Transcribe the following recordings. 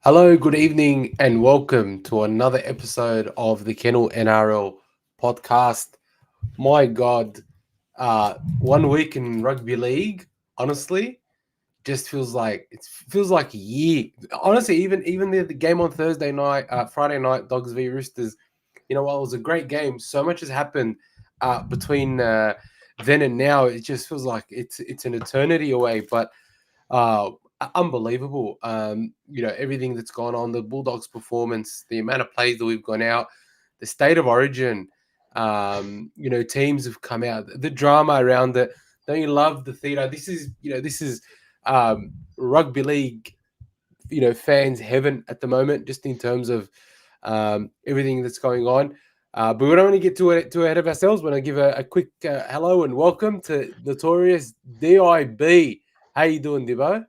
Hello, good evening, and welcome to another episode of the Kennel NRL podcast. My God, 1 week in rugby league, honestly, just feels like a year. Honestly, even the game on Thursday night, Friday night, Dogs v Roosters. While it was a great game, so much has happened between then and now. It just feels like it's an eternity away, but. Uh, Unbelievable. Everything that's gone on, the Bulldogs' performance, the amount of plays that we've gone out, the state of origin. Teams have come out, the drama around it. Don't you love the theatre? This is rugby league, fans' heaven at the moment, just in terms of everything that's going on. But we don't want to get too ahead of ourselves. We want to give a quick hello and welcome to Notorious DIB. How you doing, Dibbo?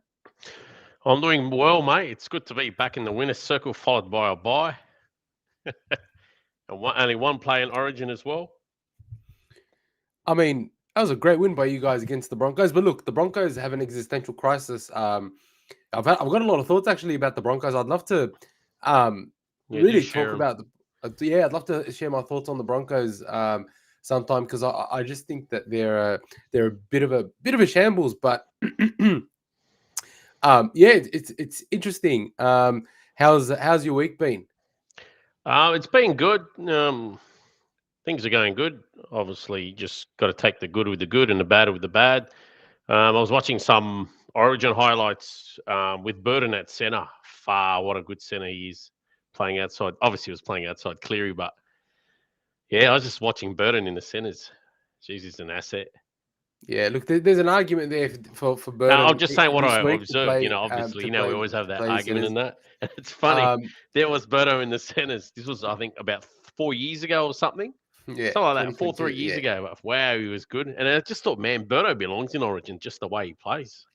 I'm doing well, mate. It's good to be back in the winner's circle, followed by a bye. Only one play in Origin as well. I mean, that was a great win by you guys against the Broncos. But look, the Broncos have an existential crisis. I've got a lot of thoughts actually about the Broncos. I'd love to Yeah, do really talk share 'em. about the. I'd love to share my thoughts on the Broncos sometime because I just think that they're a bit of a shambles. But it's interesting. How's your week been? It's been good. Things are going good. Obviously, you just got to take the good with the good and the bad with the bad. I was watching some Origin highlights with Burton at centre. What a good centre he is playing outside. Obviously, he was playing outside Cleary, but yeah, I was just watching Burton in the centres. Jeez, he's an asset. Yeah, look, there's an argument there for I'm Burton just saying what this I week to observed. play Obviously, to we play always have to that play the argument centers. in that. It's funny. Um, There was Berto in the centres. This was, I think, about 4 years ago or something. yeah, Something like that. 2022. 3 years Yeah, ago. But wow, he was good. And I just thought, man, Berto belongs in Origin just the way he plays.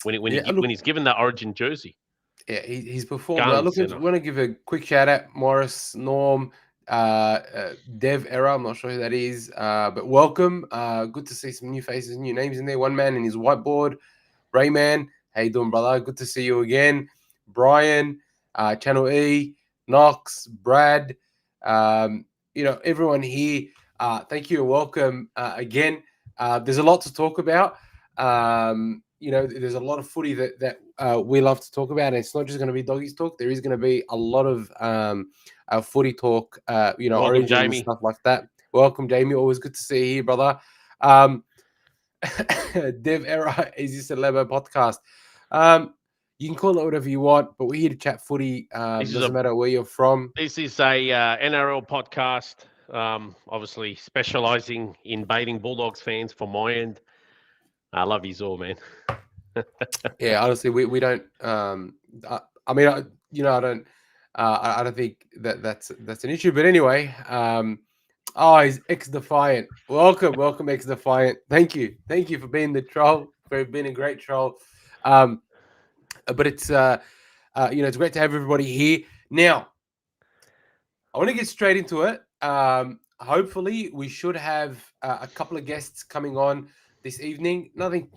yeah. When Look, he's given that Origin jersey, yeah, he's performed well. gun Look, I centre. want to give a quick shout out, Morris, Norm, Dev Era. I'm not sure who that is, but welcome. Good to see some new faces, new names in there. One man in his whiteboard, Rayman. How you doing, brother? Good to see you again. Brian, Channel E, Knox, Brad. Everyone here. Thank you and welcome again. There's a lot to talk about. There's a lot of footy that we love to talk about, and it's not just going to be doggies talk. There is going to be a lot of footy talk, Welcome, origin and Jamie. stuff like that. Welcome, Jamie. Always good to see you here, brother. Um, Dev Era is this a Lebo podcast? You can call it whatever you want, but we're here to chat footy. This is Doesn't a matter where you're from. NRL podcast. Obviously specialising in baiting Bulldogs fans from my end. I love you all, man. Yeah, honestly, we don't. I mean, I don't. I don't think that's an issue. But anyway, he's X Defiant. Welcome, X Defiant. Thank you for being the troll. For being a great troll. But it's great to have everybody here. Now, I want to get straight into it. Hopefully, we should have a couple of guests coming on this evening. Nothing,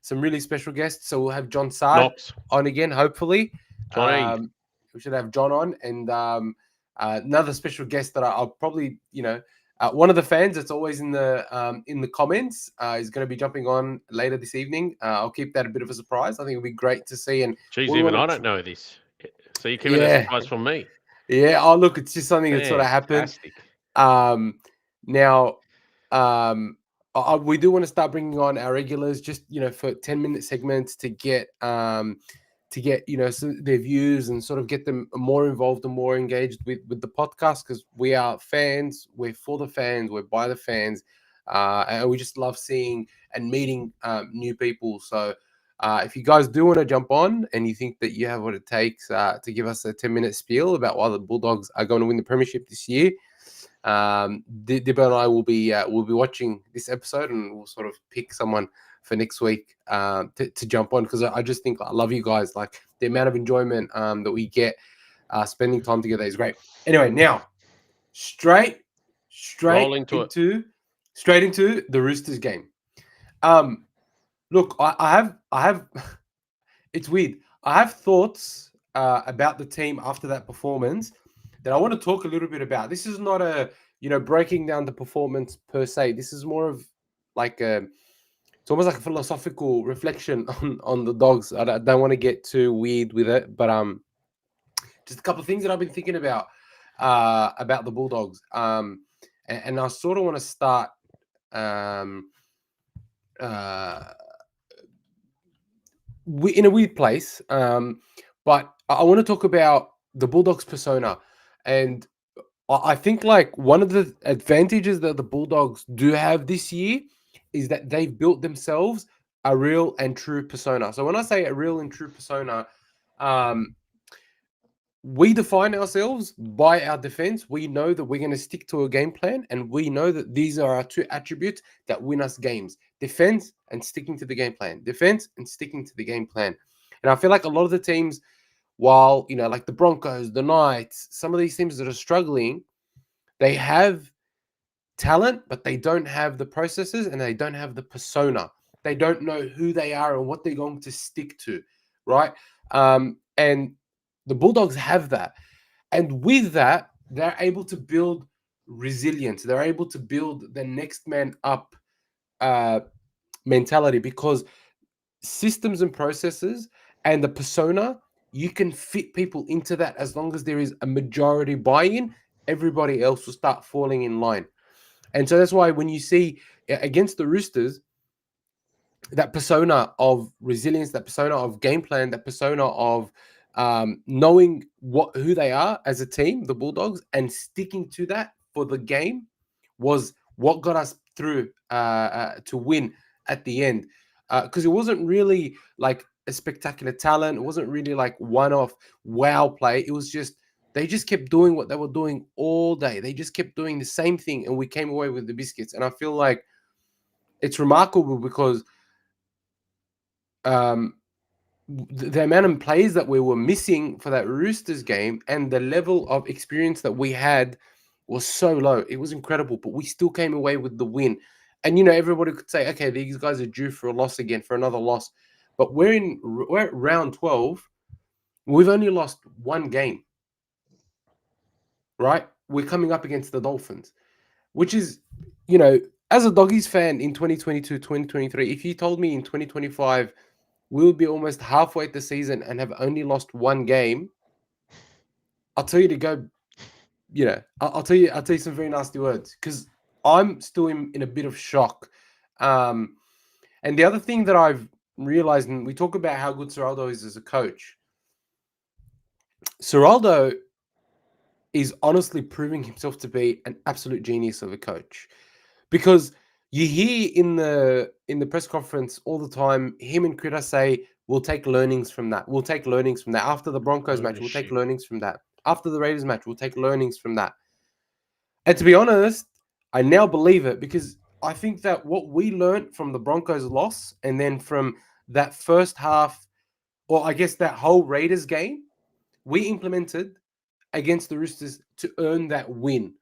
some really special guests. So we'll have John Sard Knox. on again, hopefully. Johnny. We should have John on and another special guest that I'll probably, one of the fans that's always in the comments is going to be jumping on later this evening. I'll keep that a bit of a surprise. I think it'll be great to see. And Geez, we even want I to, don't know this. So you're keeping a yeah, surprise from me. yeah. Oh, look, it's just something that sort of happened. Fantastic. Now, we do want to start bringing on our regulars, just for 10-minute segments to get their views and sort of get them more involved and more engaged with the podcast, because we are fans, we're for the fans, we're by the fans, and we just love seeing and meeting new people. So if you guys do want to jump on and you think that you have what it takes to give us a 10-minute spiel about why the Bulldogs are going to win the premiership this year, Dibbo and I will be watching this episode, and we'll sort of pick someone for next week to jump on, because I just think I love you guys. Like, the amount of enjoyment that we get spending time together is great. Anyway, now straight Roll into it. into the Roosters game. Look, I have it's weird. I have thoughts about the team after that performance that I want to talk a little bit about. This is not a breaking down the performance per se. This is more of like it's almost like a philosophical reflection on the Dogs. I don't want to get too weird with it, but just a couple of things that I've been thinking about the Bulldogs. And I sort of want to start uh, in a weird place. But I want to talk about the Bulldogs persona. And I think like one of the advantages that the Bulldogs do have this year is that they've built themselves a real and true persona. So when I say a real and true persona, um, we define ourselves by our defense. We know that we're going to stick to a game plan, and we know that these are our two attributes that win us games: defense and sticking to the game plan. Defense and sticking to the game plan. And I feel like a lot of the teams, while like the Broncos, the Knights, some of these teams that are struggling, they have talent, but they don't have the processes and they don't have the persona. They don't know who they are and what they're going to stick to, right? And the Bulldogs have that. And with that, they're able to build resilience. They're able to build the next man up mentality, because systems and processes and the persona, you can fit people into that. As long as there is a majority buy-in, everybody else will start falling in line. And so that's why when you see against the Roosters, that persona of resilience, that persona of game plan, that persona of knowing who they are as a team, the Bulldogs, and sticking to that for the game was what got us through to win at the end. Because it wasn't really like a spectacular talent. It wasn't really like one-off wow play. It was just they just kept doing what they were doing all day. They just kept doing the same thing, and we came away with the biscuits. And I feel like it's remarkable because the amount of players that we were missing for that Roosters game and the level of experience that we had was so low. It was incredible, but we still came away with the win. And everybody could say, okay, these guys are due for a loss again, for another loss. But we're at round 12. We've only lost one game, right? We're coming up against the Dolphins, which is, as a Doggies fan in 2022, 2023, if you told me in 2025 we'll be almost halfway the season and have only lost one game, I'll tell you to go, I'll tell you some very nasty words, because I'm still in a bit of shock. And the other thing that I've realized, and we talk about how good Ciraldo is as a coach, Ciraldo is honestly proving himself to be an absolute genius of a coach, because you hear in the press conference all the time him and Crichton say, we'll take learnings from that. We'll take learnings from that. After the Broncos match, we'll take learnings from that. After the Raiders match, we'll take learnings from that. And to be honest, I now believe it, because I think that what we learned from the Broncos loss, and then from that first half, or I guess that whole Raiders game, we implemented against the Roosters to earn that win.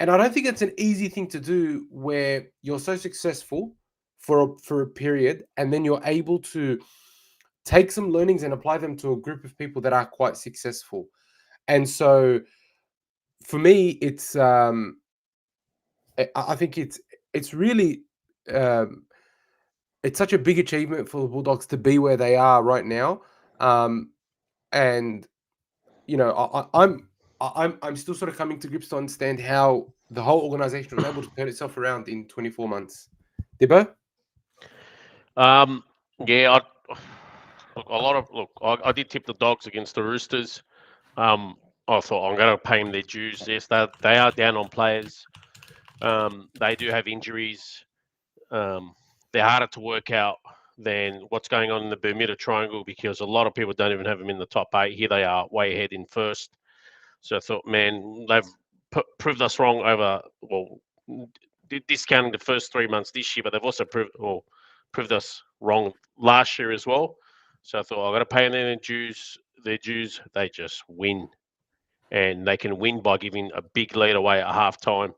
And I don't think it's an easy thing to do, where you're so successful for a period, and then you're able to take some learnings and apply them to a group of people that are quite successful. And so for me, it's I think it's really it's such a big achievement for the Bulldogs to be where they are right now. And I'm still sort of coming to grips to understand how the whole organization was able to turn itself around in 24 months. Dibbo? Yeah, I did tip the Dogs against the Roosters. I thought I'm going to pay them their dues. Yes, they are down on players. They do have injuries. They're harder to work out than what's going on in the Bermuda Triangle, because a lot of people don't even have them in the top 8. Here they are, way ahead in first. So I thought, man, they've proved us wrong over, discounting the first 3 months this year, but they've also proved us wrong last year as well. So I thought, I've got to pay them their dues. They just win. And they can win by giving a big lead away at halftime.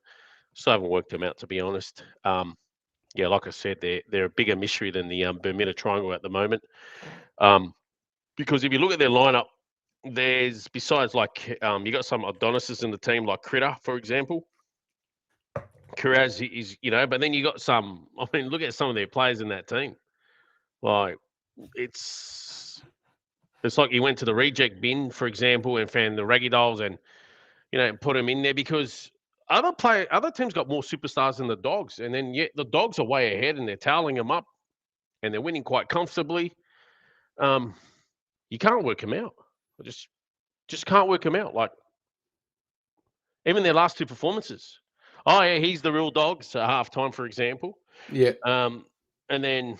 Still haven't worked them out, to be honest. Like I said, they're a bigger mystery than the Bermuda Triangle at the moment. Because if you look at their lineup, there's besides like you got some Adonises in the team like Critter, for example. Kiraz is, but then you got some. I mean, look at some of their players in that team. Like it's it's like you went to the reject bin, for example, and found the raggy dolls and put them in there because other teams got more superstars than the Dogs, and then yet the Dogs are way ahead and they're toweling them up and they're winning quite comfortably. You can't work them out. I just can't work them out. Like even their last two performances. Oh yeah, he's the real Dogs at halftime, for example. Yeah. And then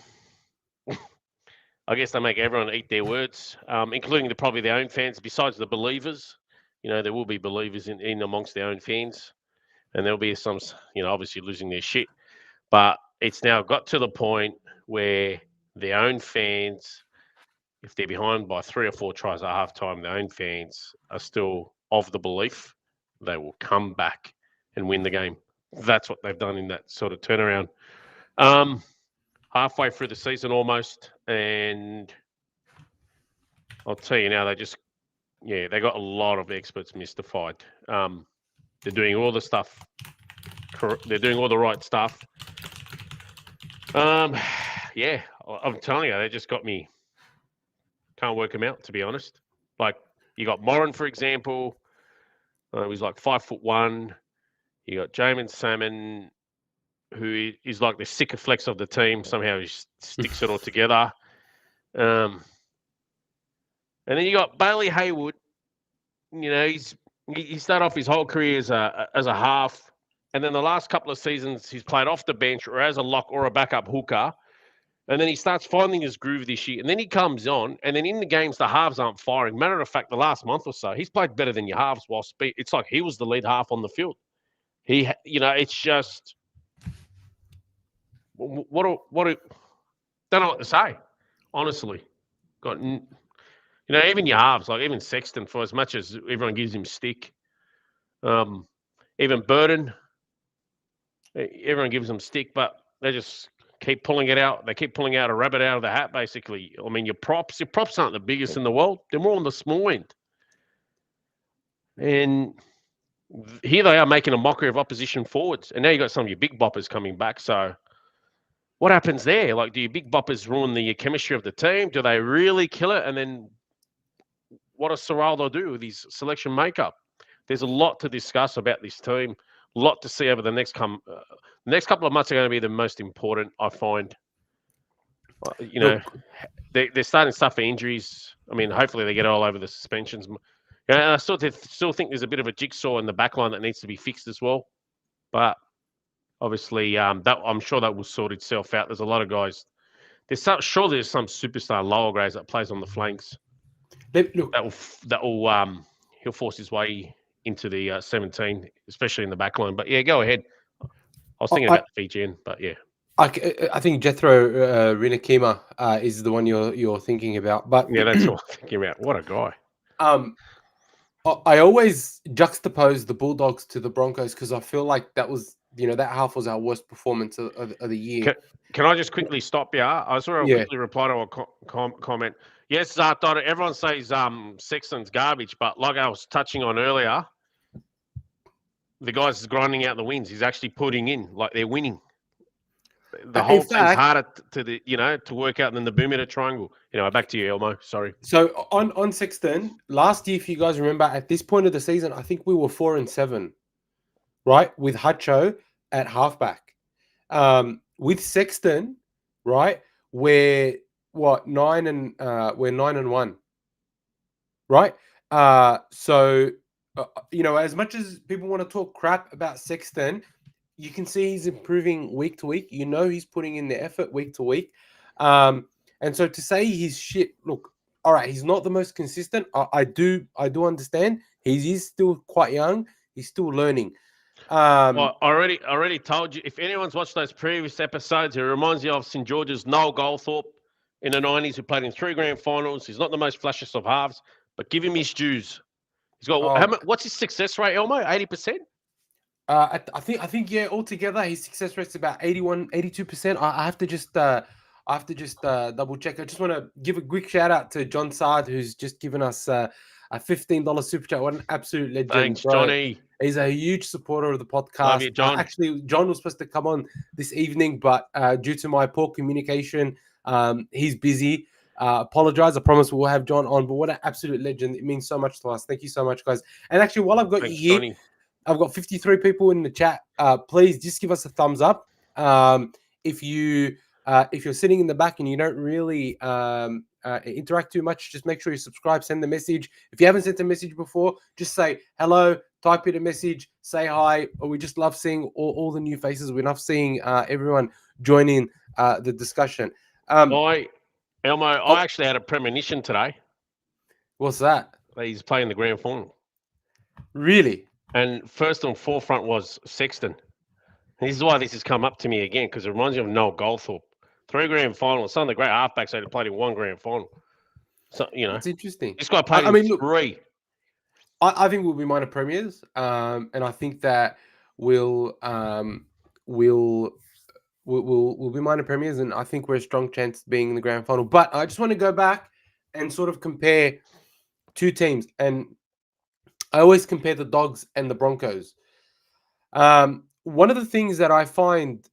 I guess they make everyone eat their words, including probably their own fans. Besides the believers, there will be believers in amongst their own fans, and there'll be some, obviously losing their shit. But it's now got to the point where their own fans, if they're behind by 3 or 4 tries at halftime, their own fans are still of the belief they will come back and win the game. That's what they've done in that sort of turnaround. Halfway through the season almost, and I'll tell you now, they got a lot of experts mystified. They're doing all the stuff. They're doing all the right stuff. Yeah, I'm telling you, they just got me. Can't work them out, to be honest. Like you got Morin, for example. He's like 5'1". You got Jamin Salmon, who is like the sicker flex of the team. Somehow he sticks it all together. And then you got Bailey Haywood. He started off his whole career as a half, and then the last couple of seasons he's played off the bench or as a lock or a backup hooker, and then he starts finding his groove this year, and then he comes on, and then in the games the halves aren't firing. Matter of fact, the last month or so he's played better than your halves. It's like he was the lead half on the field. It's just what don't know what to say, honestly. Even your halves, like even Sexton, for as much as everyone gives him stick, even Burton, everyone gives him stick, but they just keep pulling it out. They keep pulling out a rabbit out of the hat, basically. I mean, your props aren't the biggest in the world. They're more on the small end. And here they are making a mockery of opposition forwards. And now you got some of your big boppers coming back. So what happens there? Like, do your big boppers ruin the chemistry of the team? Do they really kill it? And then what does Ciraldo do with his selection makeup? There's a lot to discuss about this team. A lot to see over the next couple of months are going to be the most important, I find. They're starting to suffer injuries. I mean, hopefully they get all over the suspensions. I still think there's a bit of a jigsaw in the back line that needs to be fixed as well. But obviously, I'm sure that will sort itself out. There's a lot of guys. There's some superstar lower grades that plays on the flanks. He'll force his way into the 17, especially in the back line. But yeah, go ahead. I was thinking about the Fijian, but yeah. I think Jethro Rinakima is the one you're thinking about. But yeah, that's what I'm thinking about. What a guy. I always juxtapose the Bulldogs to the Broncos because I feel like that was, that half was our worst performance of the year. Can I just quickly stop you? I just want to quickly reply to a comment. Yes, everyone says Sexton's garbage, but like I was touching on earlier, the guy's grinding out the wins. He's actually putting in, like they're winning. The whole thing's harder to work out than the Bermuda Triangle. Back to you, Elmo. Sorry. So on Sexton, last year, if you guys remember, at this point of the season, I think we were 4-7, right, with Hutcho at halfback. With Sexton, right, we're 9-1, right? So as much as people want to talk crap about Sexton, you can see he's improving week to week. He's putting in the effort week to week. And so to say he's shit, look, all right, he's not the most consistent. I do understand. He is still quite young. He's still learning. Well, I already told you. If anyone's watched those previous episodes, it reminds you of St. George's Noel Goldthorpe in the 90s, who played in 3 grand finals. He's not the most flashiest of halves, but give him his dues. He's got what's his success rate, Elmo? 80%? I think yeah, altogether his success rate's about 82%. I have to just double check. I just want to give a quick shout out to John Sard, who's just given us a $15 super chat. What an absolute legend, Thanks, bro. Johnny. He's a huge supporter of the podcast. Love you, John. Actually, John was supposed to come on this evening, but due to my poor communication, he's busy. Apologize. I promise we'll have John on. But what an absolute legend. It means so much to us. Thank you so much, guys. And actually, while I've got Thanks, you here, Johnny. I've got 53 people in the chat. Please just give us a thumbs up. If you're sitting in the back and you don't really interact too much, just make sure you subscribe, send the message. If you haven't sent a message before, just say hello, type in a message, say hi. Or we just love seeing all the new faces. We love seeing everyone join in the discussion. Elmo, I actually had a premonition today. What's that? He's playing the grand final. Really? And first and forefront was Sexton. This is why this has come up to me again, because it reminds me of Noel Goldthorpe. 3 grand finals. Some of the great halfbacks had played in 1 grand final. So, it's interesting. This guy played in 3. I think we'll be minor premiers, and I think that we'll be minor premiers, and I think we're a strong chance of being in the grand final. But I just want to go back and sort of compare 2 teams, and I always compare the Dogs and the Broncos. One of the things that I find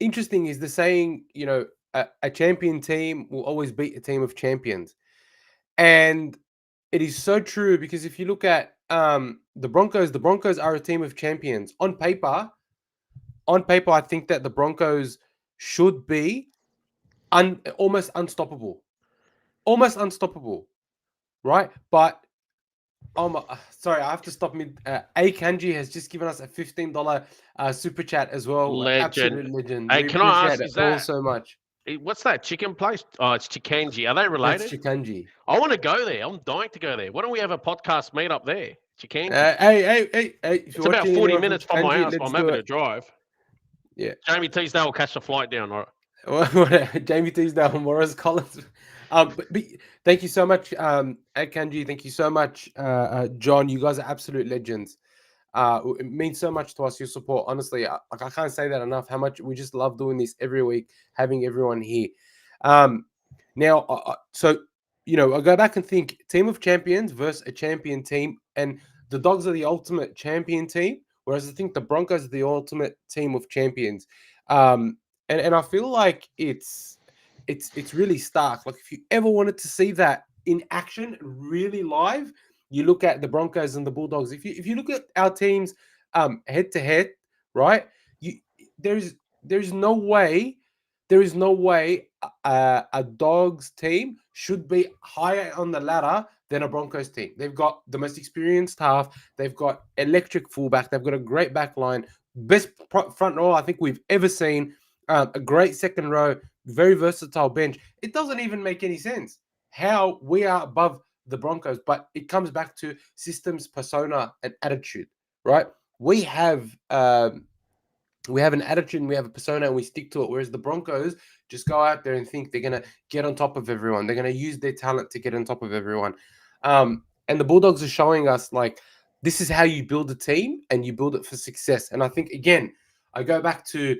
interesting is the saying, a champion team will always beat a team of champions. And it is so true, because if you look at the Broncos are a team of champions. On paper, I think that the Broncos should be almost unstoppable. Almost unstoppable, right? But sorry, I have to stop me. A Kanji has just given us a $15 super chat as well. Legend. Absolute legend. Hey, we can I ask, appreciate is it all that so much. What's that chicken place? Oh, it's Chikanji. Are they related? That's Chikanji. I want to go there. I'm dying to go there. Why don't we have a podcast meet up there? Chikanji. Hey. It's about 40 minutes from my house. Let's I'm happy to drive. Yeah. Jamie Teasdale will catch the flight down. All right. Jamie Teasdale, Morris Collins. But thank you so much, Kanji. Thank you so much, John. You guys are absolute legends. It means so much to us, your support. Honestly, I can't say that enough. How much we just love doing this every week, having everyone here. Now, so I go back and think: team of champions versus a champion team, and the Dogs are the ultimate champion team, whereas I think the Broncos are the ultimate team of champions. And I feel like it's really stark. Like, if you ever wanted to see that in action, really live, you look at the Broncos and the Bulldogs. If you look at our teams head to head, right? There is no way a Dogs team should be higher on the ladder than a Broncos team. They've got the most experienced half. They've got electric fullback. They've got a great back line. Best front row I think we've ever seen. A great second row. Very versatile bench. It doesn't even make any sense how we are above the Broncos, but it comes back to systems, persona, and attitude, right? We have an attitude and we have a persona and we stick to it, whereas the Broncos just go out there and think they're going to get on top of everyone. They're going to use their talent to get on top of everyone. And the Bulldogs are showing us, like, this is how you build a team and you build it for success. And I think, again, I go back to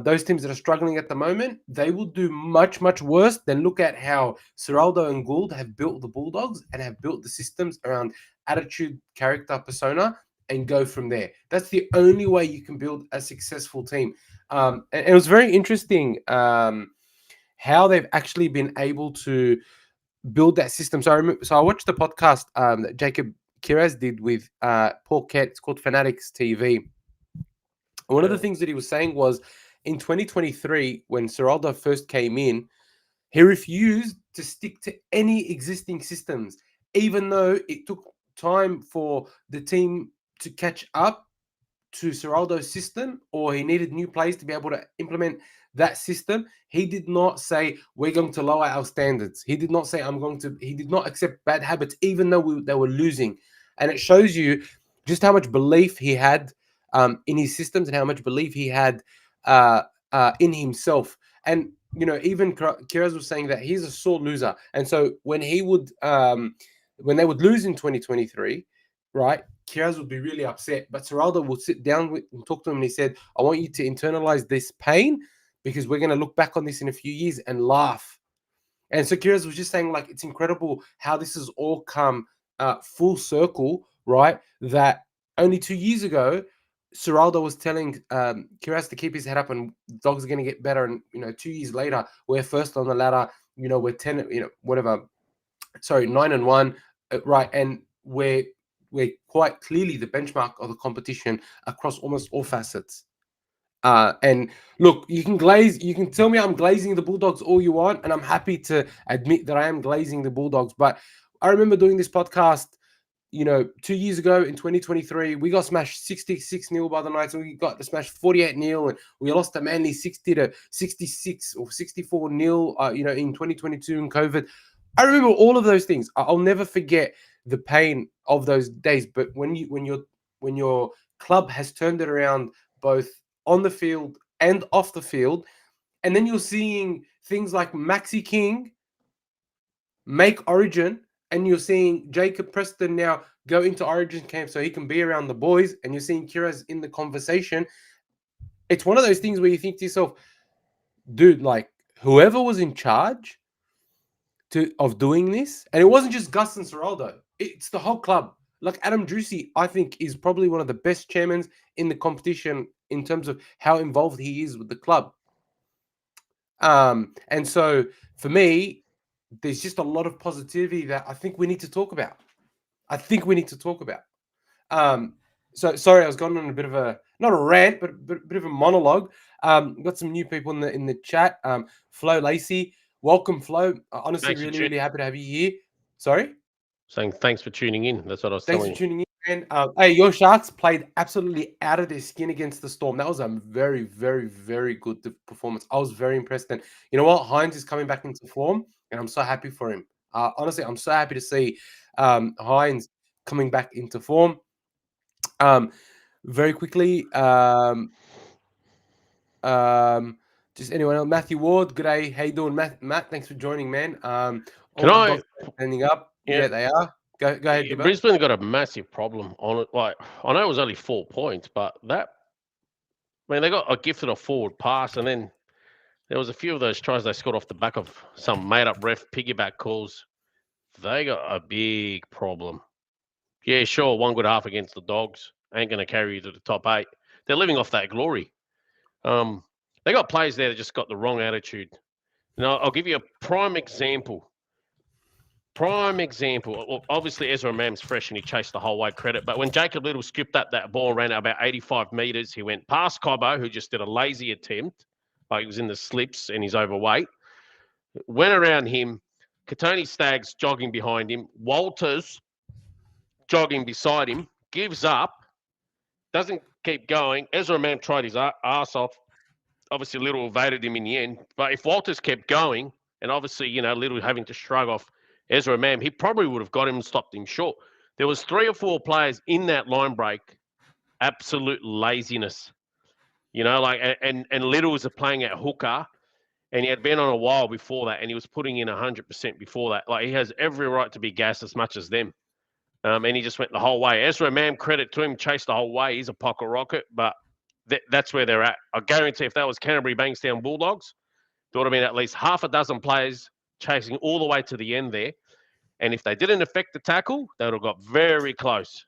those teams that are struggling at the moment, they will do much, much worse than look at how Ciraldo and Gould have built the Bulldogs and have built the systems around attitude, character, persona, and go from there. That's the only way you can build a successful team. And it was very interesting how they've actually been able to build that system. So I watched the podcast that Jacob Kiraz did with Paul Kett. It's called Fanatics TV. One of the things that he was saying was, in 2023, when Ciraldo first came in, he refused to stick to any existing systems, even though it took time for the team to catch up to Ciraldo's system, or he needed new players to be able to implement that system. He did not say, we're going to lower our standards. He did not say, he did not accept bad habits, even though they were losing. And it shows you just how much belief he had in his systems and how much belief he had in himself. And, even Kiraz was saying that he's a sore loser. And so when they would lose in 2023, right, Kiraz would be really upset. But Ciraldo would sit down and talk to him, and he said, I want you to internalize this pain, because we're going to look back on this in a few years and laugh. And so Kira's was just saying, like, it's incredible how this has all come full circle, right? That only 2 years ago, Ciraldo was telling Kiraz to keep his head up and dogs are going to get better. And, 2 years later, we're first on the ladder. We're 10, whatever. Sorry, 9-1, right? And we're quite clearly the benchmark of the competition across almost all facets. And look, you can tell me I'm glazing the Bulldogs all you want, and I'm happy to admit that I am glazing the Bulldogs. But I remember doing this podcast, 2 years ago in 2023, we got smashed 66-0 by the Knights, and we got smashed 48-0, and we lost to Manly 60-66 or 64-0, in 2022 in COVID. I remember all of those things. I'll never forget the pain of those days. But when your club has turned it around both on the field and off the field, and then you're seeing things like Maxi King make Origin, and you're seeing Jacob Preston now go into Origin camp so he can be around the boys, and you're seeing Kira's in the conversation. It's one of those things where you think to yourself, dude, like, whoever was in charge of doing this, and it wasn't just Gus and Ciraldo, it's the whole club. Like, Adam Drucey, I think, is probably one of the best chairmen in the competition in terms of how involved he is with the club. And so for me, there's just a lot of positivity that I think we need to talk about. So sorry, I was going on a bit of not a rant, but a bit of a monologue. Got some new people in the chat. Flo Lacey, welcome, Flo. Honestly, really happy to have you here. Sorry? Saying thanks for tuning in. That's what I was Thanks telling for tuning in. And hey, your Sharks played absolutely out of their skin against the Storm. That was a very, very, very good performance. I was very impressed. And you know what? Hines is coming back into form, and I'm so happy for him. Honestly, I'm so happy to see Hines coming back into form. Very quickly, just anyone else? Matthew Ward, good day. How you doing, Matt? Thanks for joining, man. All the dogs standing up. Yeah, they are. Go ahead, Gibbo. Brisbane got a massive problem on it. Like, I know it was only 4 points, but they got a gifted a forward pass, and then there was a few of those tries they scored off the back of some made-up ref piggyback calls. They got a big problem. Yeah, sure, one good half against the Dogs ain't going to carry you to the top 8. They're living off that glory. They got players there that just got the wrong attitude. I'll give you a prime example. Obviously, Ezra Mam's fresh and he chased the whole way, credit. But when Jacob Little skipped up that ball and ran about 85 metres, he went past Cobbo, who just did a lazy attempt. Like, he was in the slips and he's overweight. Went around him. Katoni Staggs jogging behind him. Walters jogging beside him. Gives up. Doesn't keep going. Ezra Mam tried his ass off. Obviously, Little evaded him in the end. But if Walters kept going, and obviously, Little having to shrug off Ezra Mam, he probably would have got him and stopped him short. There was 3 or 4 players in that line break, absolute laziness. And Little was playing at hooker, and he had been on a while before that, and he was putting in 100% before that. Like, he has every right to be gassed as much as them. And he just went the whole way. Ezra Mam, credit to him, chased the whole way. He's a pocket rocket, but that's where they're at. I guarantee if that was Canterbury-Bankstown Bulldogs, there would have been at least half a dozen players chasing all the way to the end there. And if they didn't affect the tackle, they would have got very close.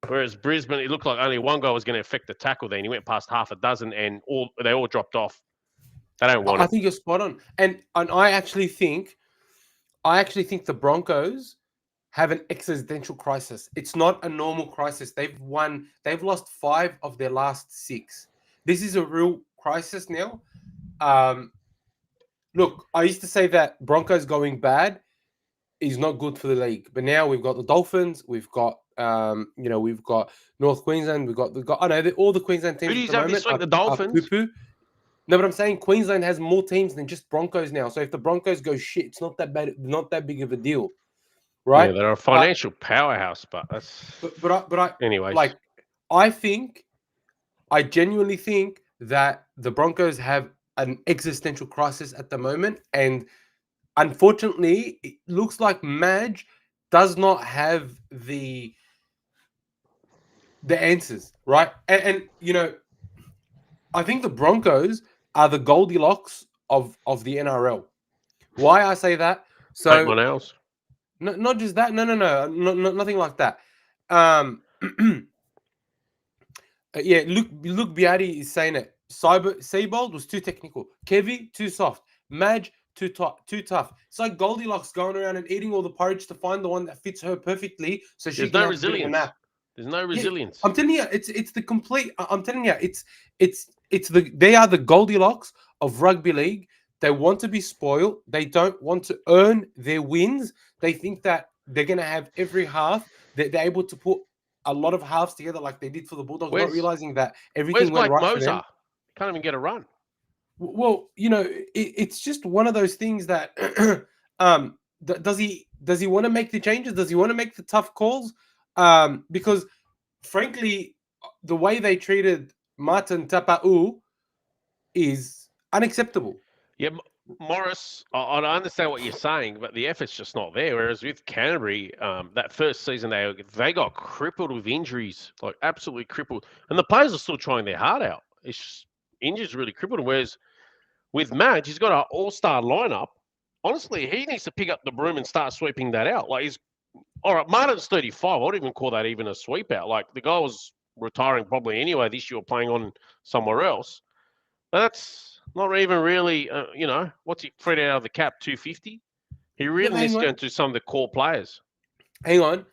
Whereas Brisbane, it looked like only one guy was going to affect the tackle there, and he went past half a dozen, and they all dropped off. They don't want it. I think you're spot on. And I actually think the Broncos have an existential crisis. It's not a normal crisis. They've lost 5 of their last 6. This is a real crisis now. Look, I used to say that Broncos going bad is not good for the league, but now we've got the Dolphins, we've got we've got North Queensland, we've got all the Queensland teams at the moment. This week, the Dolphins? No, but I'm saying Queensland has more teams than just Broncos now. So if the Broncos go shit, it's not that bad, not that big of a deal, right? Yeah, they're a financial powerhouse, but that's. Anyways, like, I genuinely think that the Broncos have an existential crisis at the moment, and unfortunately, it looks like Madge does not have the answers, right? And I think the Broncos are the Goldilocks of the NRL, Why I say that? Paint my So nails. not just that. No, nothing like that. Um, yeah, Luke Biatti is saying it. Seabold was too technical. Kevy too soft. Madge too tough. It's like Goldilocks going around and eating all the porridge to find the one that fits her perfectly, so she There's can no have a bit of a resilience. nap. There's no Yeah, resilience. I'm telling you, it's the complete. I'm telling you, they are the Goldilocks of rugby league. They want to be spoiled. They don't want to earn their wins. They think that they're going to have every half. They're able to put a lot of halves together like they did for the Bulldogs, not Where's realizing that Where's everything went Blake right for Moser? them. Can't even get a run. Well, it's just one of those things that does he want to make the changes? Does he want to make the tough calls? Because frankly, the way they treated Martin Tapau is unacceptable. Yeah, Morris, I understand what you're saying, but the effort's just not there. Whereas with Canterbury, that first season they got crippled with injuries, like absolutely crippled, and the players are still trying their heart out. It's just, injuries really crippled them. Whereas with Madge, he's got an all-star lineup. Honestly, he needs to pick up the broom and start sweeping that out. Like he's all right. Martin's 35. I wouldn't even call that even a sweep out. Like the guy was retiring probably anyway this year, playing on somewhere else. That's not even really, what's he Fred out of the cap 250? He Yeah, really needs to go into some of the core players. hang on.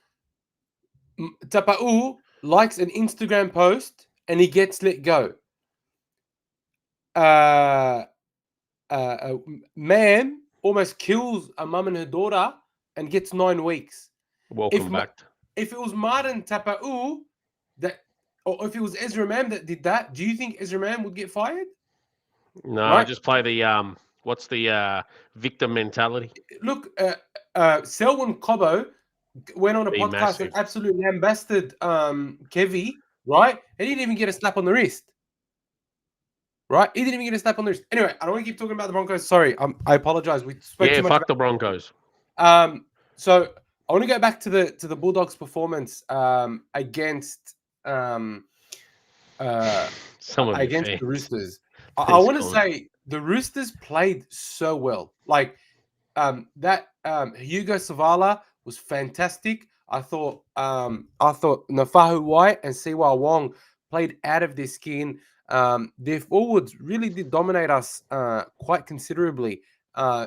Tapau likes an Instagram post and he gets let go. Man almost kills a mum and her daughter and gets 9 weeks. Welcome back. If it was Martin Tapau or if it was Ezra Mam that did that, do you think Ezra Mam would get fired? No, Right? just play the what's the victim mentality? Look, Selwyn Cobbo went on a Be podcast massive. and absolutely lambasted Kevy, right? And he didn't even get a slap on the wrist. Right? He didn't even get a slap on the wrist. Anyway, I don't want to keep talking about the Broncos. Sorry, I apologize. We spoke too much fuck about the Broncos. So I want to go back to the Bulldogs' performance against the Roosters. I want to say the Roosters played so well. Like that Hugo Savala was fantastic. I thought Nafahu White and Siwa Wong played out of their skin. Their forwards really did dominate us quite considerably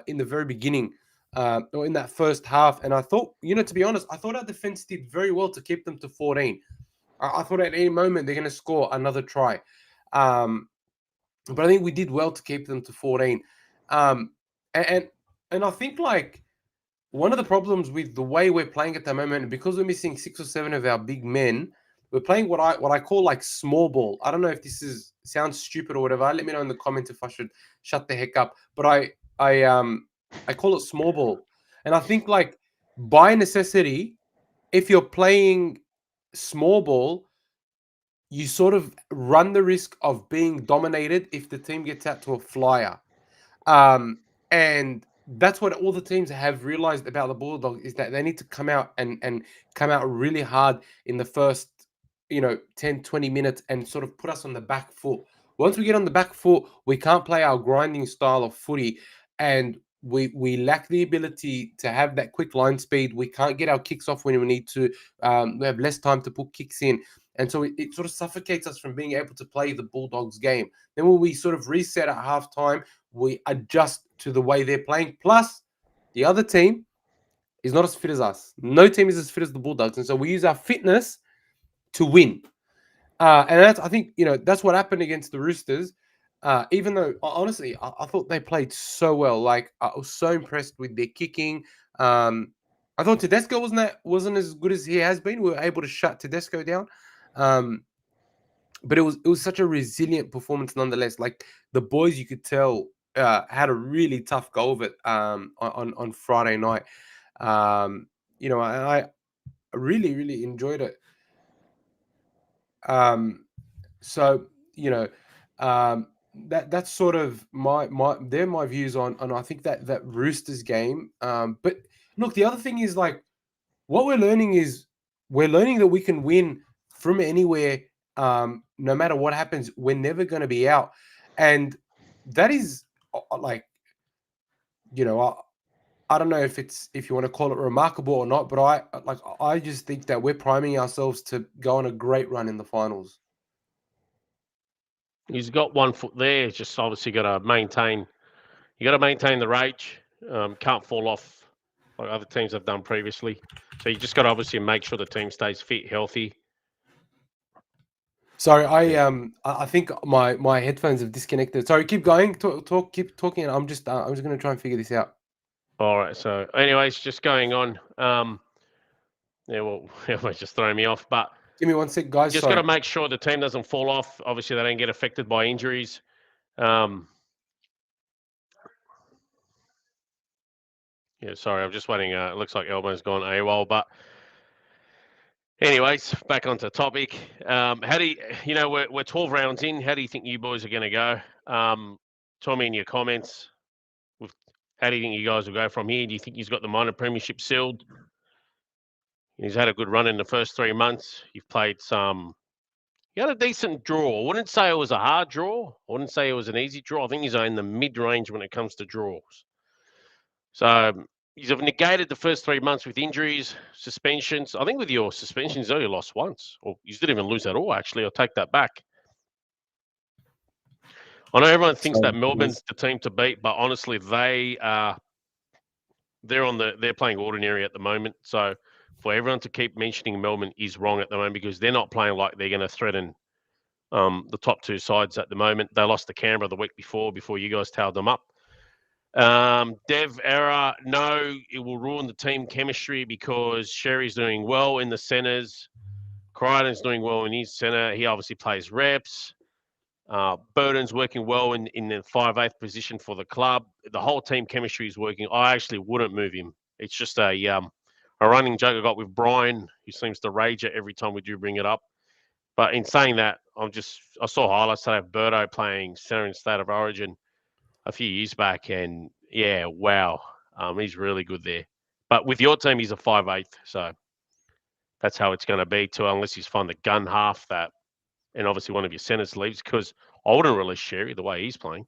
in the very beginning. Or in that first half. And I thought, to be honest, I thought our defense did very well to keep them to 14. I thought at any moment they're going to score another try. But I think we did well to keep them to 14. And I think like one of the problems with the way we're playing at the moment, because we're missing 6 or 7 of our big men, we're playing what I call like small ball. I don't know if this sounds stupid or whatever. Let me know in the comments if I should shut the heck up. But I call it small ball. And I think like by necessity, if you're playing small ball, you sort of run the risk of being dominated if the team gets out to a flyer. And that's what all the teams have realized about the Bulldogs is that they need to come out and come out really hard in the first, 10, 20 minutes and sort of put us on the back foot. Once we get on the back foot, we can't play our grinding style of footy. And we lack the ability to have that quick line speed. We can't get our kicks off when we need to. We have less time to put kicks in. And so it sort of suffocates us from being able to play the Bulldogs game. Then when we sort of reset at halftime, we adjust to the way they're playing. Plus, the other team is not as fit as us. No team is as fit as the Bulldogs. And so we use our fitness to win. And I think, that's what happened against the Roosters. Even though, honestly, I thought they played so well. Like, I was so impressed with their kicking. I thought Tedesco wasn't as good as he has been. We were able to shut Tedesco down. But it was such a resilient performance nonetheless. Like the boys, you could tell had a really tough go of it on Friday night. I really, really enjoyed it. So that's sort of my views on I think that Roosters game. But look, the other thing is like what we're learning that we can win from anywhere. No matter what happens, we're never going to be out, and that is like I don't know if you want to call it remarkable or not, but I just think that we're priming ourselves to go on a great run in the finals. He's got 1 foot there. He's just obviously got to maintain. You got to maintain the rage. Can't fall off like other teams have done previously. So you just got to obviously make sure the team stays fit, healthy. Sorry, I think my headphones have disconnected. Sorry, keep going. Keep talking. I'm just going to try and figure this out. All right. So, anyways, just going on. Yeah, well, it's just throwing me off. But Give me 1 sec, guys. just got to make sure the team doesn't fall off. Obviously, they don't get affected by injuries. Yeah, sorry, I'm just waiting. It looks like Elbo's gone AWOL, but anyways, back onto topic. How do you, we're 12 rounds in. How do you think you boys are going to go? Tell me in your comments. How do you think you guys will go from here? Do you think he's got the minor premiership sealed? He's had a good run in the first 3 months. You've played some. You had a decent draw. I wouldn't say it was a hard draw. I wouldn't say it was an easy draw. I think he's in the mid-range when it comes to draws. So he's negated the first 3 months with injuries, suspensions. I think with your suspensions, though, you lost once. Or you didn't even lose at all, actually. I'll take that back. I know everyone thinks that Melbourne's the team to beat, but honestly, they're playing ordinary at the moment. So for everyone to keep mentioning Melbourne is wrong at the moment because they're not playing like they're going to threaten the top 2 sides at the moment. They lost to Canberra the week before you guys tailed them up. Dev error, no, it will ruin the team chemistry because Sherry's doing well in the centres. Crichton's doing well in his centre. He obviously plays reps. Burton's working well in the 5/8 position for the club. The whole team chemistry is working. I actually wouldn't move him. It's just a running joke I got with Brian, who seems to rage at every time we do bring it up. But in saying that, I saw highlights today of Burto playing centre in State of Origin a few years back, and yeah, wow, he's really good there. But with your team, he's a 5/8, so that's how it's going to be too, unless you find the gun half that, and obviously one of your centres leaves, because I wouldn't release Sherry the way he's playing.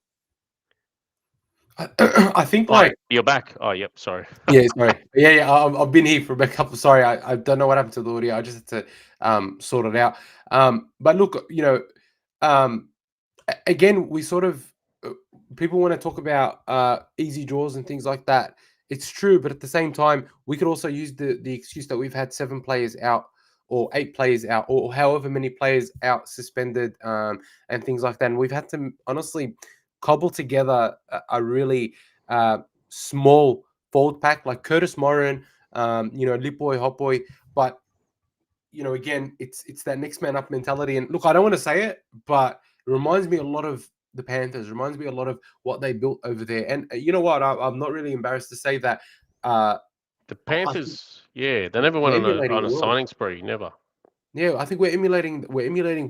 I think you're back. Oh, yep. Sorry. Yeah, sorry. Yeah. I've been here for a couple. Sorry, I don't know what happened to the audio. I just had to sort it out. But look, again, we sort of people want to talk about easy draws and things like that. It's true, but at the same time, we could also use the excuse that we've had 7 players out or 8 players out or however many players out suspended and things like that. And we've had to honestly cobble together a really small forward pack like Curtis Moran, Lipoy, Hopboy, but again, it's that next man up mentality. And look, I don't want to say it, but it reminds me a lot of the Panthers. It reminds me a lot of what they built over there. And you know what? I'm not really embarrassed to say that. The Panthers, they never went on a signing spree, never. Yeah, I think we're emulating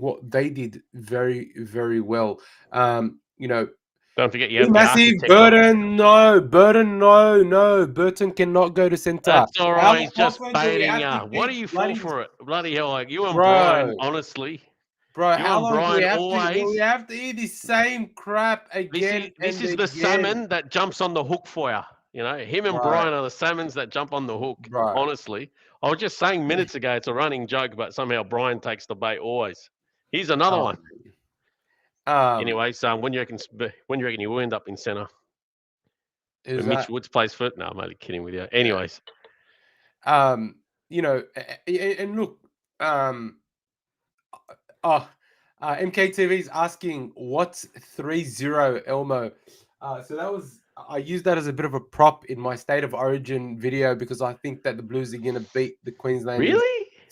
what they did very, very well. Don't forget you have massive Burton. No, Burton cannot go to centre. That's all right. He's just baiting you. What are you for it? Bloody hell! Like you and Brian, honestly. Bro, how long do we have to eat the same crap again? This is the salmon that jumps on the hook for you. Him and Brian are the salmons that jump on the hook. Right. Honestly, I was just saying minutes ago, it's a running joke, but somehow Brian takes the bait always. Here's another one. Anyways, when you reckon you will end up in centre? Mitch Woods plays for it. No, I'm only kidding with you. Anyways, and look, MKTV's asking what's 3-0 Elmo. So I used that as a bit of a prop in my State of Origin video because I think that the Blues are going to beat the Queensland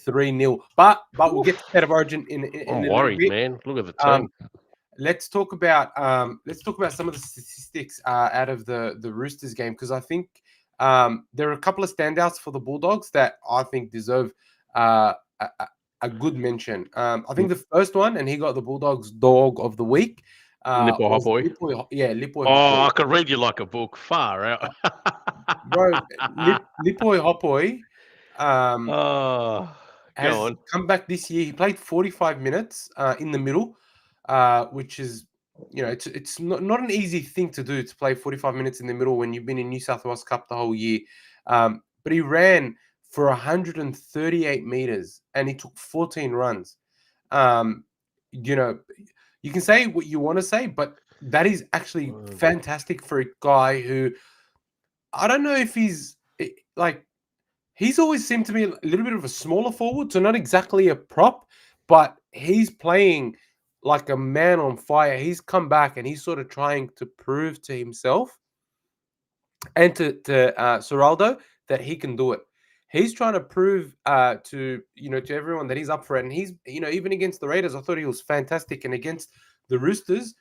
3-0. But we'll get to State of Origin in I'm worried, man. Look at the team. Let's talk about some of the statistics out of the Roosters game because I think there are a couple of standouts for the Bulldogs that I think deserve a good mention. I think the first one, and he got the Bulldogs Dog of the Week. Lipoy Hopboy. Lipoy. Oh, I could read you like a book. Far out, bro. Lipoy Hopboy. Has come back this year. He played 45 minutes in the middle. Which is it's not an easy thing to do to play 45 minutes in the middle when you've been in New South Wales Cup the whole year. But he ran for 138 meters and he took 14 runs. Um, you know, you can say what you want to say, but that is actually fantastic for a guy who I don't know if he's like he's always seemed to be a little bit of a smaller forward, so not exactly a prop, but he's playing like a man on fire. He's come back and he's sort of trying to prove to himself and to Ciraldo that he can do it. He's trying to prove to everyone that he's up for it. And he's even against the Raiders, I thought he was fantastic. And against the Roosters,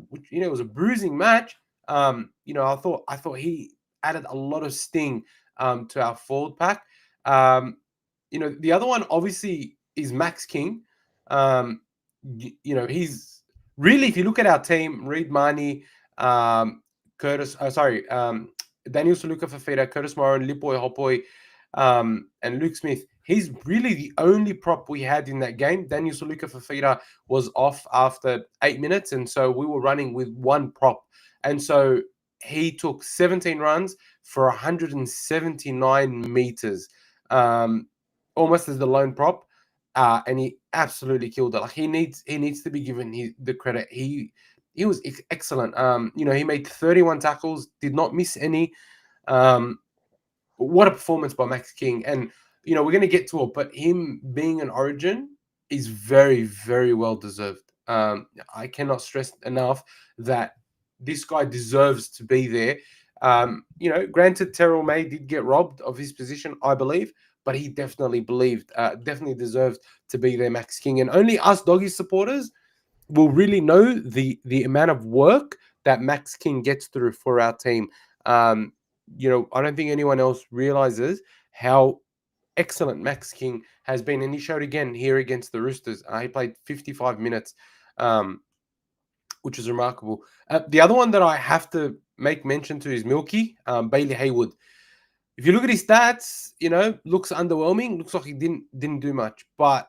which was a bruising match. I thought he added a lot of sting to our forward pack. The other one obviously is Max King. He's really, if you look at our team, Reid Marnie, Daniel Saluka Fafita, Curtis Moran, Lipoy Hopoi, and Luke Smith. He's really the only prop we had in that game. Daniel Saluka Fafita was off after 8 minutes, and so we were running with one prop. And so he took 17 runs for 179 meters, almost as the lone prop, and he absolutely killed it. Like he needs to be given the credit. He was excellent. He made 31 tackles, did not miss any. What a performance by Max King. And, we're going to get to it, but him being an Origin is very, very well deserved. I cannot stress enough that this guy deserves to be there. Granted, Terrell May did get robbed of his position, I believe, but he definitely definitely deserved to be there, Max King. And only us Doggy supporters will really know the amount of work that Max King gets through for our team. I don't think anyone else realizes how excellent Max King has been, and he showed again here against the Roosters. He played 55 minutes, which is remarkable. The other one that I have to make mention to is Milky, Bailey Haywood. If you look at his stats, looks underwhelming. Looks like he didn't do much, but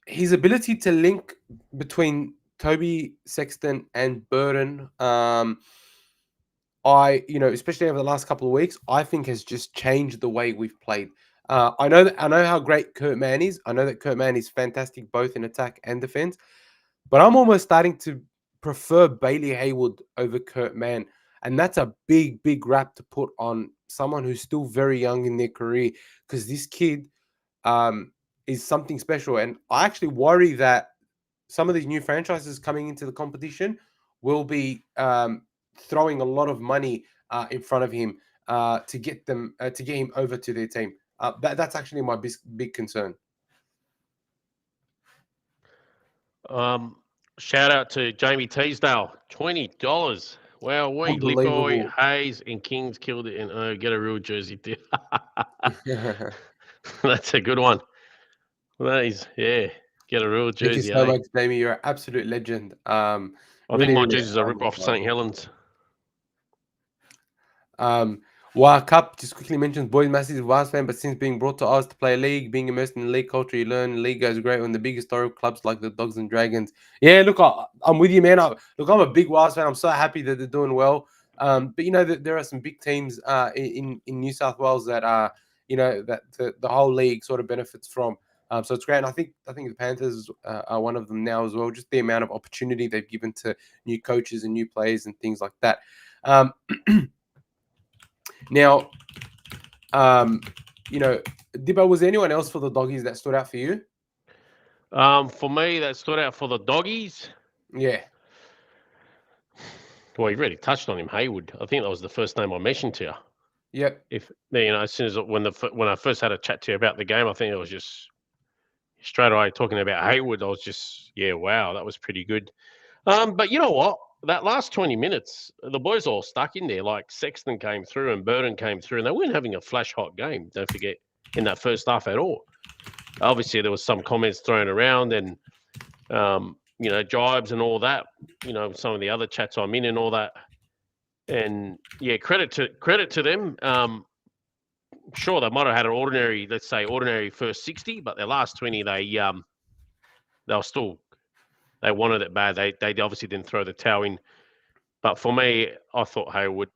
his ability to link between Toby Sexton and Burton, especially over the last couple of weeks, I think has just changed the way we've played. I know how great Kurt Mann is. I know that Kurt Mann is fantastic both in attack and defense, but I'm almost starting to prefer Bailey Haywood over Kurt Mann, and that's a big, big rap to put on someone who's still very young in their career, because this kid is something special. And I actually worry that some of these new franchises coming into the competition will be throwing a lot of money in front of him to get him over to their team. That's actually my big concern. Shout out to Jamie Teasdale, $20. Wow, Lipoy, Hayes, and Kings killed it, and get a real jersey too. That's a good one. That is, get a real jersey. Thank you so much, Jamie. You're an absolute legend. I think my jerseys are rip off St. Helens. Cup just quickly mentions boys massive Vast fan, but since being brought to Oz to play a league, being immersed in the league culture, you learn league goes great when the big historic clubs like the Dogs and Dragons. Yeah, look, I'm with you, man. I'm a big Vast fan. I'm so happy that they're doing well. But that there are some big teams in New South Wales that are that the whole league sort of benefits from. So it's great. And I think the Panthers are one of them now as well. Just the amount of opportunity they've given to new coaches and new players and things like that. Now, Dibbo, was there anyone else for the Doggies that stood out for you? For me, that stood out for the Doggies. Yeah. Well, you've already touched on him, Haywood. I think that was the first name I mentioned to you. Yep. If as soon as when I first had a chat to you about the game, I think it was just straight away talking about Haywood. I was just, wow, that was pretty good. But you know what? That last 20 minutes, the boys all stuck in there. Like Sexton came through and Burton came through, and they weren't having a flash hot game. Don't forget, in that first half at all. Obviously, there was some comments thrown around and jibes and all that. Some of the other chats I'm in and all that. And credit to them. Sure, they might have had an ordinary first 60, but their last 20, they were still they wanted it bad. They obviously didn't throw the towel in. But for me, I thought Hayward,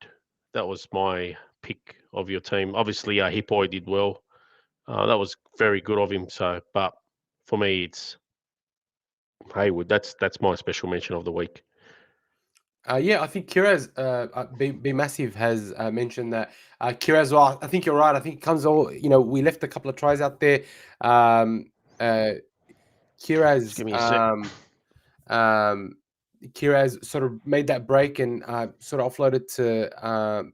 that was my pick of your team. Obviously, Hippoy did well. That was very good of him. So, but for me, it's Hayward. That's my special mention of the week. Yeah, I think Kira's be massive has mentioned that Kira as well. I think you're right. I think it comes all. We left a couple of tries out there. Kira's Give me a sec. Kira's sort of made that break and sort of offloaded to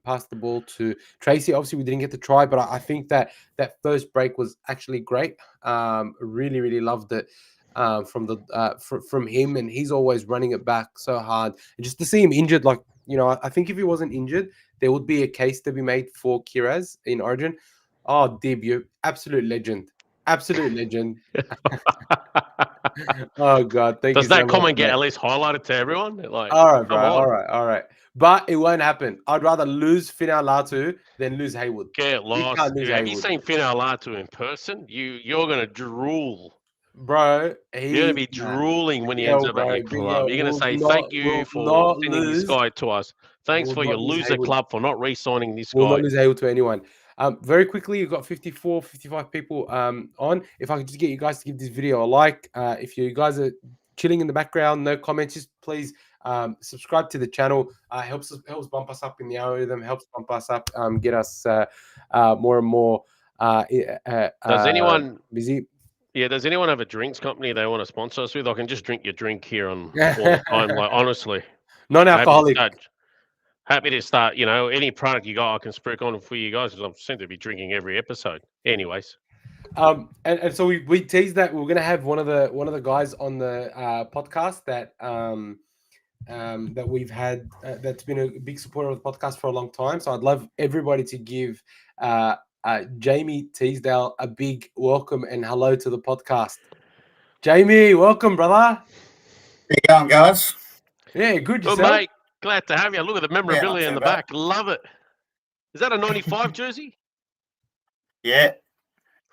pass the ball to Tracy. Obviously, we didn't get to try, but I think that first break was actually great. Really, really loved it. From him, and he's always running it back so hard. And just to see him injured, like I think if he wasn't injured, there would be a case to be made for Kiraz in Origin. Oh, Dib, you absolute legend, absolute legend. Oh God, thank you. Does that so comment much, get mate. at least highlighted to everyone? Like, All right, bro. come on. All right. But it won't happen. I'd rather lose Finau Latu than lose Hayward. Get lost. can't lose Have you Hayward. seen Finau Latu in person? You're gonna drool. Bro, You're gonna be drooling when he Big ends L, up at your bro, Big club. L You're gonna will say not- thank you will for not sending this lose- guy to us. Thanks will for not your lose loser Hayward. club for not re-signing this Will guy. not lose Hayward to anyone. Very quickly, you've got 54, 55 people on. If I could just get you guys to give this video a like. If you guys are chilling in the background, no comments, just please subscribe to the channel. Helps bump us up in the algorithm, helps bump us up, get us more and more Does anyone busy. Yeah, does anyone have a drinks company they want to sponsor us with? I can just drink your drink here on all the time. Like, honestly, Non-alcoholic. happy to start. Any product you got, I can speak on for you guys because I'm seem to be drinking every episode. Anyways, and so we teased that we're gonna have one of the guys on the podcast that that we've had that's been a big supporter of the podcast for a long time. So I'd love everybody to give Jamie Teasdale a big welcome and hello to the podcast. Jamie, welcome, brother. How you going, guys? Yeah, good well, yourself. mate, glad to have you. Look at the memorabilia in the back. Love it. Is that a 95 jersey? Yeah.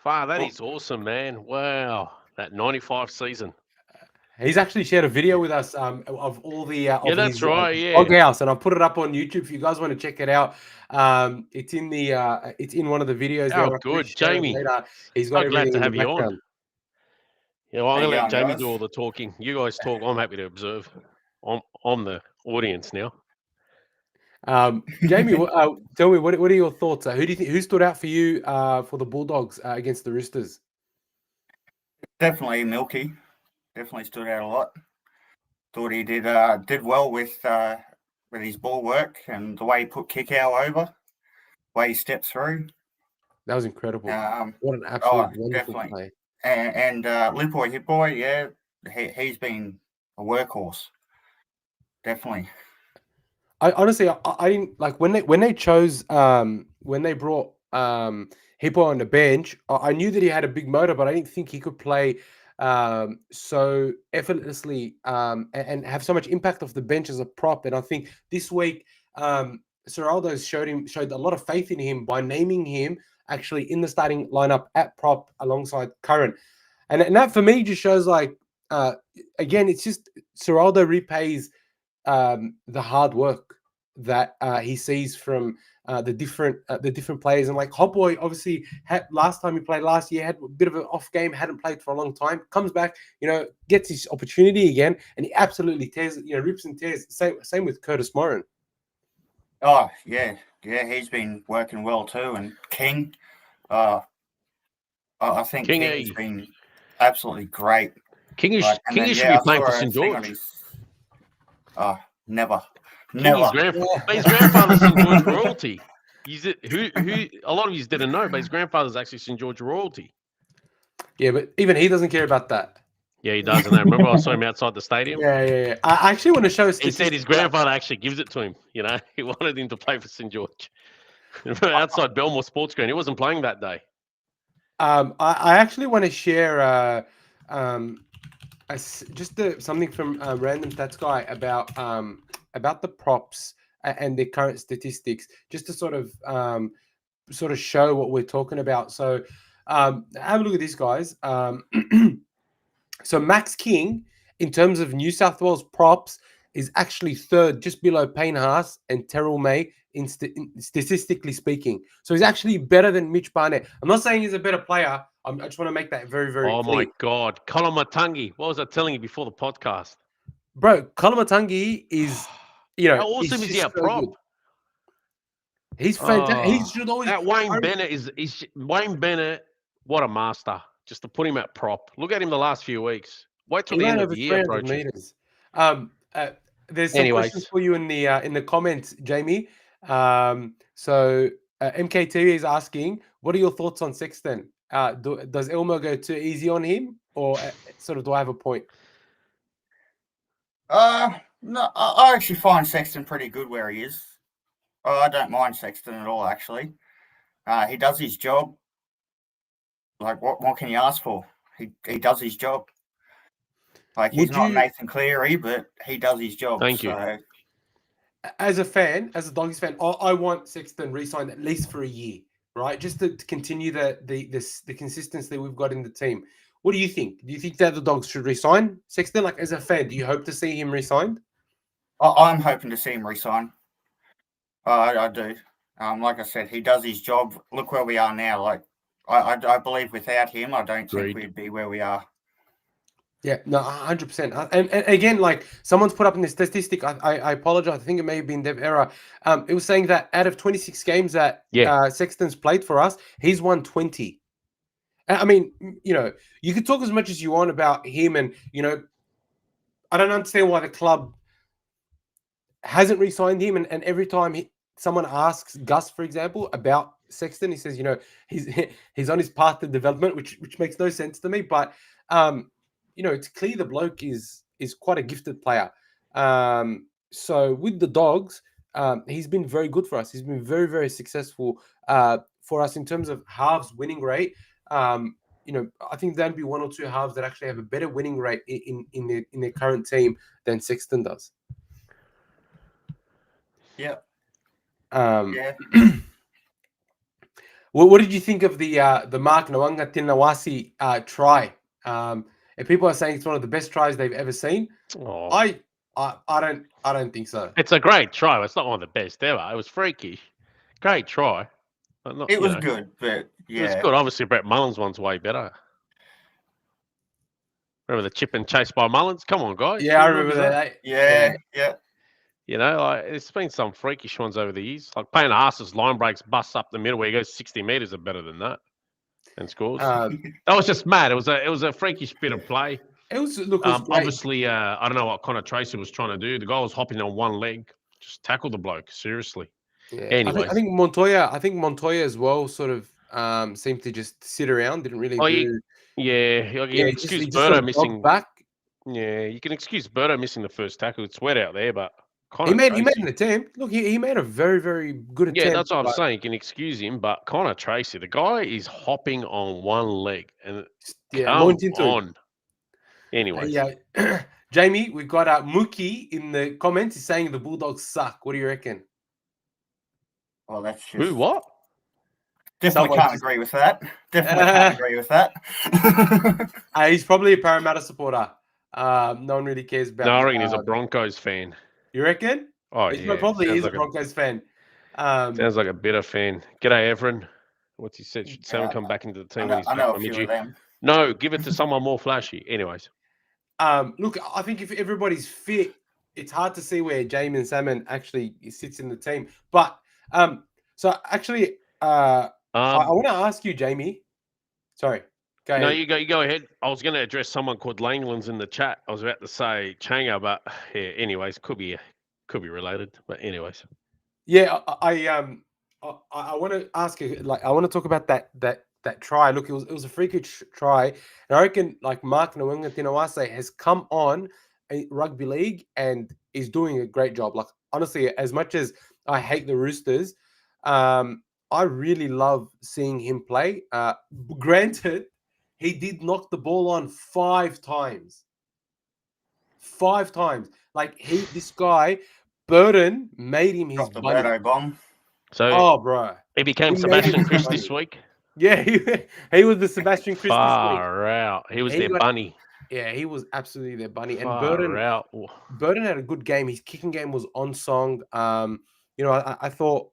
Wow, that is awesome, man. Wow, that 95 season. He's actually shared a video with us of all the of that's his, right. Yeah, dog house, and I'll put it up on YouTube if you guys want to check it out. It's in the it's in one of the videos there. Oh, good, Jamie. He's got so glad to have you background. on. Yeah, well, I'm gonna let Jamie do all the talking. You guys talk. I'm happy to observe. I'm the audience now. Jamie, tell me what are your thoughts? Who do you think who stood out for you for the Bulldogs against the Roosters? Definitely Milky. Definitely stood out a lot. Thought he did well with his ball work and the way he put kick out over, the way he stepped through. That was incredible. What an absolute wonderful play. And Hippoy, yeah, he's been a workhorse. Definitely. I honestly I didn't like when they chose when they brought Hippo on the bench. I knew that he had a big motor, but I didn't think he could play so effortlessly and have so much impact off the bench as a prop. And I think this week Ciraldo showed a lot of faith in him by naming him actually in the starting lineup at prop alongside Curran. And that for me just shows like again, it's just Ciraldo repays the hard work that he sees from the different players. And like Hopboy obviously last time he played last year had a bit of an off game, hadn't played for a long time, comes back, gets his opportunity again, and he absolutely tears, rips and tears. Same with Curtis Moran. Oh yeah, he's been working well too. And King, I think King's been absolutely great. King should be playing for St George. Never. His grandfather's St George royalty. Who a lot of you didn't know, but his grandfather's actually St George royalty. Yeah, but even he doesn't care about that. Yeah, he doesn't. Remember, I saw him outside the stadium. Yeah. I actually want to show. He said his grandfather actually gives it to him. He wanted him to play for St George. Outside Belmore Sports Ground, he wasn't playing that day. I actually want to share something from Random Stats Guy about the props and the current statistics, just to sort of show what we're talking about. So have a look at this, guys. So Max King in terms of New South Wales props, is actually third, just below Payne Haas and Terrell May, statistically speaking. So he's actually better than Mitch Barnett. I'm not saying he's a better player. I just want to make that very, very clear. My God. Colin Matangi. What was I telling you before the podcast? Bro, Kalamatangi is, How awesome is he at prop? Good. He's fantastic. He should always. That Wayne Bennett is Wayne Bennett. What a master! Just to put him at prop. Look at him the last few weeks. Wait till the end of the year. Meters. There's some questions for you in the comments, Jamie. So MKT is asking, what are your thoughts on Sexton? Does Elmo go too easy on him, or sort of do I have a point? No, I actually find Sexton pretty good where he is. I don't mind Sexton at all, actually. He does his job. Like, what can you ask for? He does his job. Like, he's not Nathan Cleary, but he does his job. Thank you. As a fan, as a Doggies fan, I want Sexton re-signed at least for a year, right? Just to continue the consistency we've got in the team. What do you think? Do you think that the Dogs should re-sign Sexton? Like, as a fan, do you hope to see him re-signed? I'm hoping to see him re-sign. I do. Like I said, he does his job. Look where we are now. Like, I believe without him, I don't think we'd be where we are. Yeah, no, 100%. And again, like, someone's put up in the statistic, I apologize, I think it may have been Dev Error. It was saying that out of 26 games that Sexton's played for us, he's won 20. I mean, you could talk as much as you want about him, and, I don't understand why the club hasn't re-signed him, and every time someone asks Gus, for example, about Sexton, he says, he's on his path to development, which makes no sense to me, but it's clear the bloke is quite a gifted player. So with the Dogs, he's been very good for us. He's been very, very successful for us in terms of halves winning rate. I think there'll be one or two halves that actually have a better winning rate in their current team than Sexton does. Yeah. Yeah. What did you think of the Mark Nawanga Tinawasi try? And people are saying it's one of the best tries they've ever seen. Oh. I don't think so. It's a great try. It's not one of the best ever. It was freaky. Great try. It was good, but yeah. It's good. Obviously, Brett Mullins' one's way better. Remember the chip and chase by Mullins? Come on, guys. Yeah, I remember that. Yeah. It's been some freakish ones over the years. Like Payne Haas's line breaks, busts up the middle where he goes 60 meters are better than that and scores. That was just mad. It was a freakish bit of play. It was obviously, I don't know what Connor Tracy was trying to do. The guy was hopping on one leg. Just tackle the bloke. Seriously. Yeah. Anyways. I think Montoya as well sort of seemed to just sit around, didn't really do... You can excuse Burton missing back. Yeah, you can excuse Burton missing the first tackle. It's wet out there, but he made an attempt. Look, he made a very, very good attempt. Yeah, that's what I'm saying. You can excuse him, but Connor Tracy, the guy is hopping on one leg, and come on. Anyway, yeah, Jamie, we've got Mookie in the comments. He's saying the Bulldogs suck. What do you reckon? Well, that's just... Who? What? Definitely can't agree with that. Definitely can't agree with that. He's probably a Parramatta supporter. No one really cares about. No, I reckon he's a Broncos fan. You reckon? Oh, yeah. Probably is a Broncos fan. Sounds like a bitter fan. G'day, Everin. What's he said? Should someone come back into the team? I know a few of them. No, give it to someone more flashy. Anyways. Look, I think if everybody's fit, it's hard to see where Jamin Salmon actually sits in the team. But so actually, I want to ask you, Jamie. Sorry. Go ahead. No, you go ahead. I was going to address someone called Langlands in the chat. I was about to say Changa, but yeah. Anyways, could be related. But anyways, yeah. I want to ask you. Like, I want to talk about that try. Look, it was a freakish try, and I reckon like Mark Nawanga Tinawase has come on a rugby league and is doing a great job. Like, honestly, as much as I hate the Roosters, I really love seeing him play. Granted, he did knock the ball on 5 times. 5 times. Like, this guy, Burton, made him his buddy. Bomb. So, bro. He became Sebastian Chris this week. Yeah, he was the Sebastian Chris this week. Far out. He was their bunny. Yeah, he was absolutely their bunny. And Far out. Burton had a good game. His kicking game was on song. I thought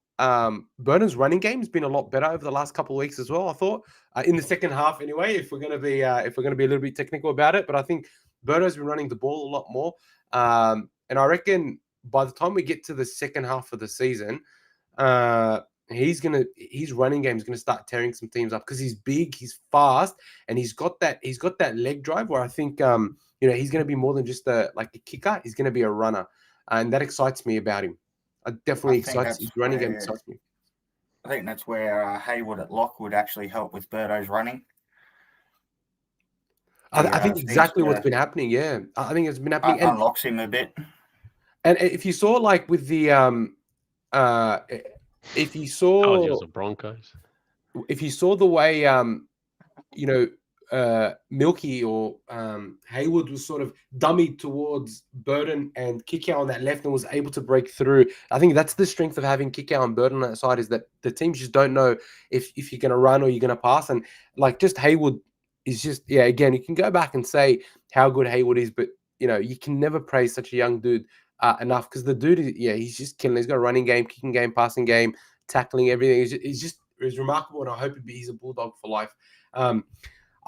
Burton's running game has been a lot better over the last couple of weeks as well. I thought in the second half, anyway. If we're gonna be a little bit technical about it, but I think Burton's been running the ball a lot more. And I reckon by the time we get to the second half of the season, his running game is gonna start tearing some teams up because he's big, he's fast, and he's got that leg drive where I think he's gonna be more than just a kicker. He's gonna be a runner, and that excites me about him. His running game excites me. I think that's where Haywood at lock would actually help with Birdo's running. I think exactly what's been happening. Yeah, I think it's been happening. And unlocks him a bit. And if you saw with the if you saw the Broncos, if you saw the way Milky or Haywood was sort of dummied towards Burton and Kikau on that left and was able to break through. I think that's the strength of having Kikau and Burton on that side, is that the teams just don't know if you're going to run or you're going to pass. And just Haywood is just, again, you can go back and say how good Haywood is, but you can never praise such a young dude enough, because the dude is, he's just killing. He's got a running game, kicking game, passing game, tackling, everything. It's remarkable, and I hope he's a Bulldog for life.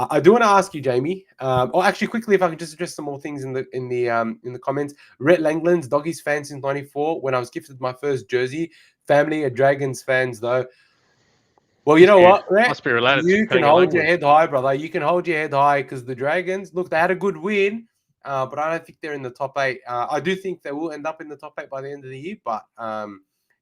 I do want to ask you, Jamie. Actually, quickly, if I could just address some more things in the comments. Rhett Langland's Doggies fan since '94. When I was gifted my first jersey, family are Dragons fans though. Well, you know what, Rhett? Must be related. You can hold your head high, brother. You can hold your head high, because the Dragons, look, they had a good win, but I don't think they're in the top 8. I do think they will end up in the top 8 by the end of the year, but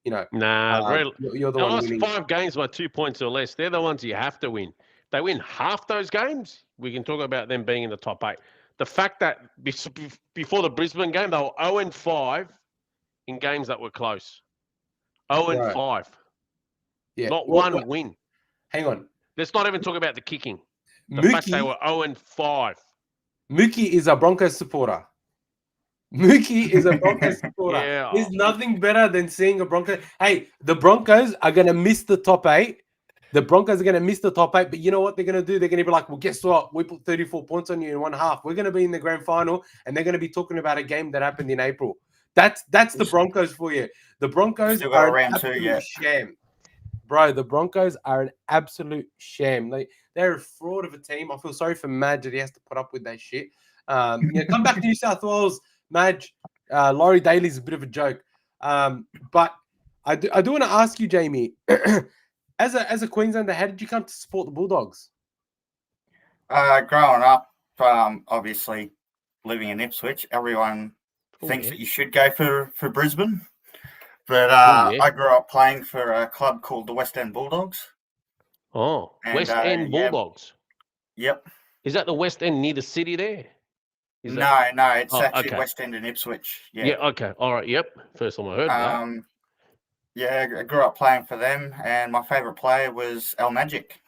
you're the one winning. 5 games by 2 points or less. They're the ones you have to win. They win half those games, we can talk about them being in the top 8. The fact that before the Brisbane game, they were 0-5 in games that were close. 0-5. Yeah. Not one win. Hang on. Let's not even talk about the kicking. The fact they were 0-5. Mookie is a Broncos supporter. Mookie is a Broncos supporter. Yeah. There's nothing better than seeing a Broncos. Hey, the Broncos are going to miss the top 8. The Broncos are going to miss the top 8, but you know what they're going to do? They're going to be like, well, guess what? We put 34 points on you in one half. We're going to be in the grand final, and they're going to be talking about a game that happened in April. That's the Broncos for you. The Broncos are an absolute sham. Bro, the Broncos are an absolute sham. They're a fraud of a team. I feel sorry for Madge that he has to put up with that shit. Come back to New South Wales, Madge. Laurie Daley's a bit of a joke. But I do want to ask you, Jamie, as a Queenslander, how did you come to support the Bulldogs? Growing up, obviously living in Ipswich, everyone thinks that you should go for Brisbane. But I grew up playing for a club called the West End Bulldogs. Oh, West End Bulldogs. Yep. Is that the West End near the city there? No, it's actually West End in Ipswich. Yeah, okay. All right, yep. First time I heard that. Yeah, I grew up playing for them, and my favourite player was El Magic.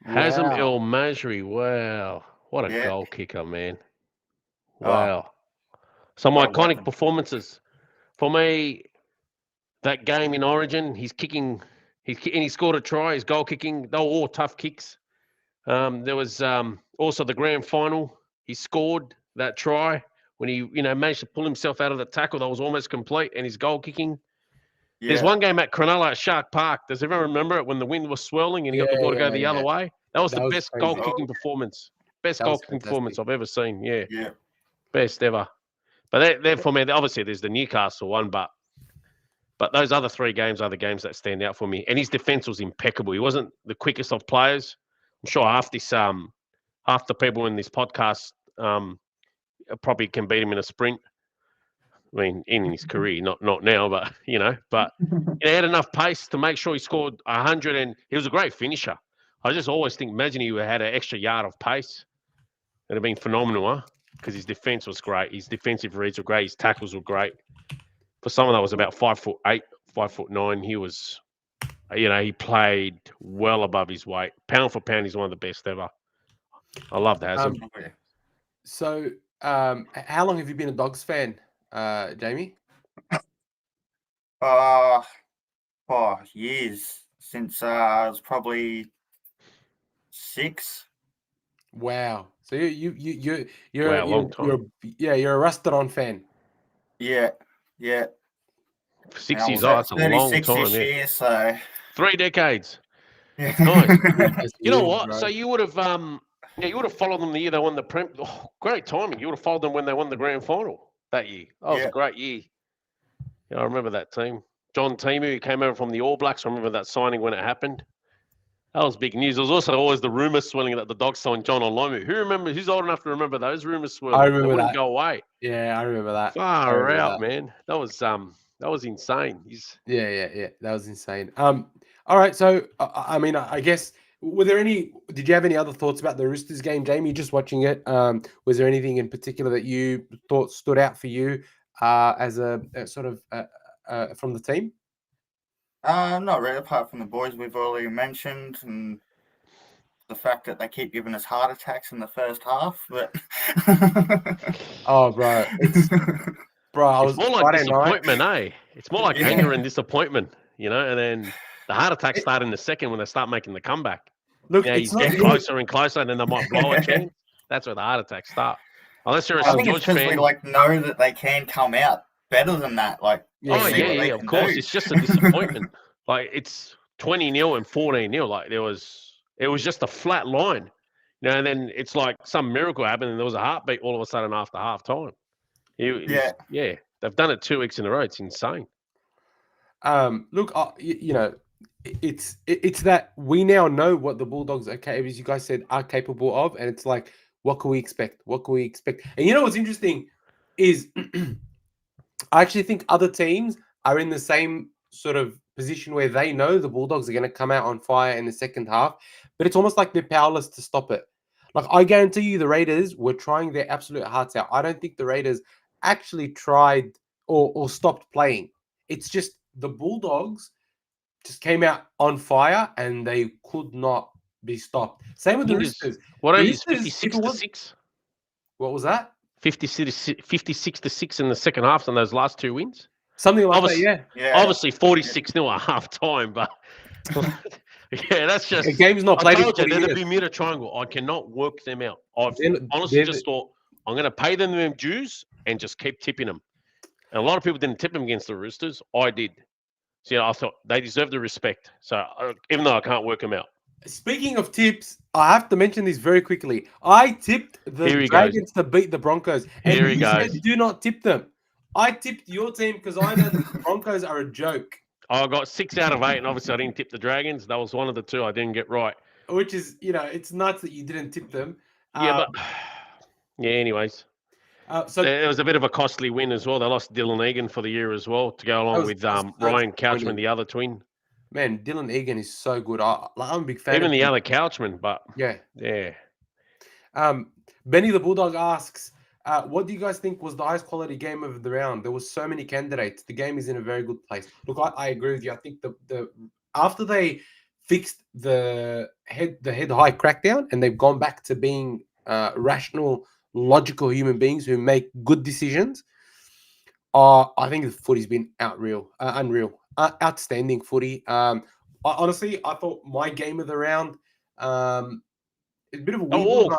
Hazem El Majri. Wow. What a goal kicker, man. Wow. Some iconic performances. For me, that game in Origin, he's kicking, and he scored a try. His goal kicking, they were all tough kicks. There was also the grand final. He scored that try when he, managed to pull himself out of the tackle that was almost complete, and his goal kicking. Yeah. There's one game at Cronulla at Shark Park. Does everyone remember it when the wind was swirling and he got the ball to go the other way? That was the best goal kicking performance. Best goal kicking performance I've ever seen. Yeah. Best ever. But they're for me. Obviously, there's the Newcastle one, but those other 3 games are the games that stand out for me. And his defense was impeccable. He wasn't the quickest of players. I'm sure half the people in this podcast probably can beat him in a sprint. I mean, in his career, not now, but he had enough pace to make sure he scored 100, and he was a great finisher. I just always think, imagine he had an extra yard of pace. It'd have been phenomenal, because his defense was great. His defensive reads were great. His tackles were great. For someone that was about 5'8", 5'9", he was, he played well above his weight. Pound for pound, he's one of the best ever. I love that. So, how long have you been a Dogs fan, Jamie? Years, since I was probably 6. Wow. So you're Wow, long time. you're a rusted on fan. Yeah. 6 I years was old. at That's a 36 long this time. Yeah, year, so 3 decades. yeah. That's nice. That's You know huge, what? bro. So you would have you would have followed them the year they won the Prem. Oh, great timing. You would have followed them when they won the grand final that year. That was a Yeah. great year. Yeah, I remember that team. John Timu, who came over from the All Blacks. I remember that signing when it happened. That was big news. There was also always the rumour swirling that the Dogs signed John Olomu. Who's old enough to remember those rumours I swirling? They remember wouldn't that. go away. Yeah, I remember that. I Far remember out, that. man. That was insane. Yeah. That was insane. All right. So, I mean, I guess, did you have any other thoughts about the Roosters game, Jamie? Just watching it. Was there anything in particular that you thought stood out for you as a sort of from the team? Not really, apart from the boys we've already mentioned and the fact that they keep giving us heart attacks in the first half. But Oh, bro. I It's was more like Friday night. disappointment, eh? It's more like Yeah. anger and disappointment, and then the heart attacks start in the second when they start making the comeback. Look, Yeah, it's he's not getting really. closer and closer, and then they might blow a chance. That's where the heart attacks start. Unless you're a I St. think it's George because we fan. know that they can come out better than that. Like, Yeah, Oh, we see what they of can course. do. It's just a disappointment. Like, it's 20-0 and 14-0. Like, it was just a flat line. And then it's like some miracle happened, and there was a heartbeat all of a sudden after half time. Yeah, they've done it 2 weeks in a row. It's insane. Look, it's that we now know what the Bulldogs as you guys said, are capable of, and it's like, what can we expect? What can we expect? And you know what's interesting is, I actually think other teams are in the same sort of position where they know the Bulldogs are going to come out on fire in the second half, but it's almost like they're powerless to stop it. Like, I guarantee you, the Raiders were trying their absolute hearts out. I don't think the Raiders actually tried or stopped playing. It's just the Bulldogs just came out on fire and they could not be stopped. Same with the Roosters. What The are these? Roosters, if 56 it to was, 6? what was that? 56 to 6 in the second half on those last 2 wins. Something like that, yeah. Obviously 46-0 at half time, but yeah, that's just. A game's not I played in told you 40 they're the minutes. Bermuda Triangle. I cannot work them out. I've They're- honestly they're just thought I'm going to pay them their dues and just keep tipping them. And a lot of people didn't tip them against the Roosters. I did. So I thought they deserve the respect. So even though I can't work them out. Speaking of tips, I have to mention this very quickly. I tipped the Here he Dragons to beat the Broncos, and Here he you said goes. do not tip them. I tipped your team because I know that the Broncos are a joke, I got 6 out of 8, and obviously I didn't tip the Dragons. That was one of the two I didn't get right. which is, it's nuts that you didn't tip them. Yeah, but yeah. Anyways, So it was a bit of a costly win as well. They lost Dylan Egan for the year as well to go along with that was Ryan Couchman, disappointing. the other twin. Man, Dylan Egan is so good. I'm a big fan. Even of the him. other Couchman, but Yeah. yeah. Benny the Bulldog asks, what do you guys think was the highest quality game of the round? There was so many candidates. The game is in a very good place. Look, I agree with you. I think the after they fixed the head high crackdown and they've gone back to being rational, logical human beings who make good decisions. I think the footy's been unreal, outstanding footy. Honestly, I thought my game of the round, it's a bit of a weird one.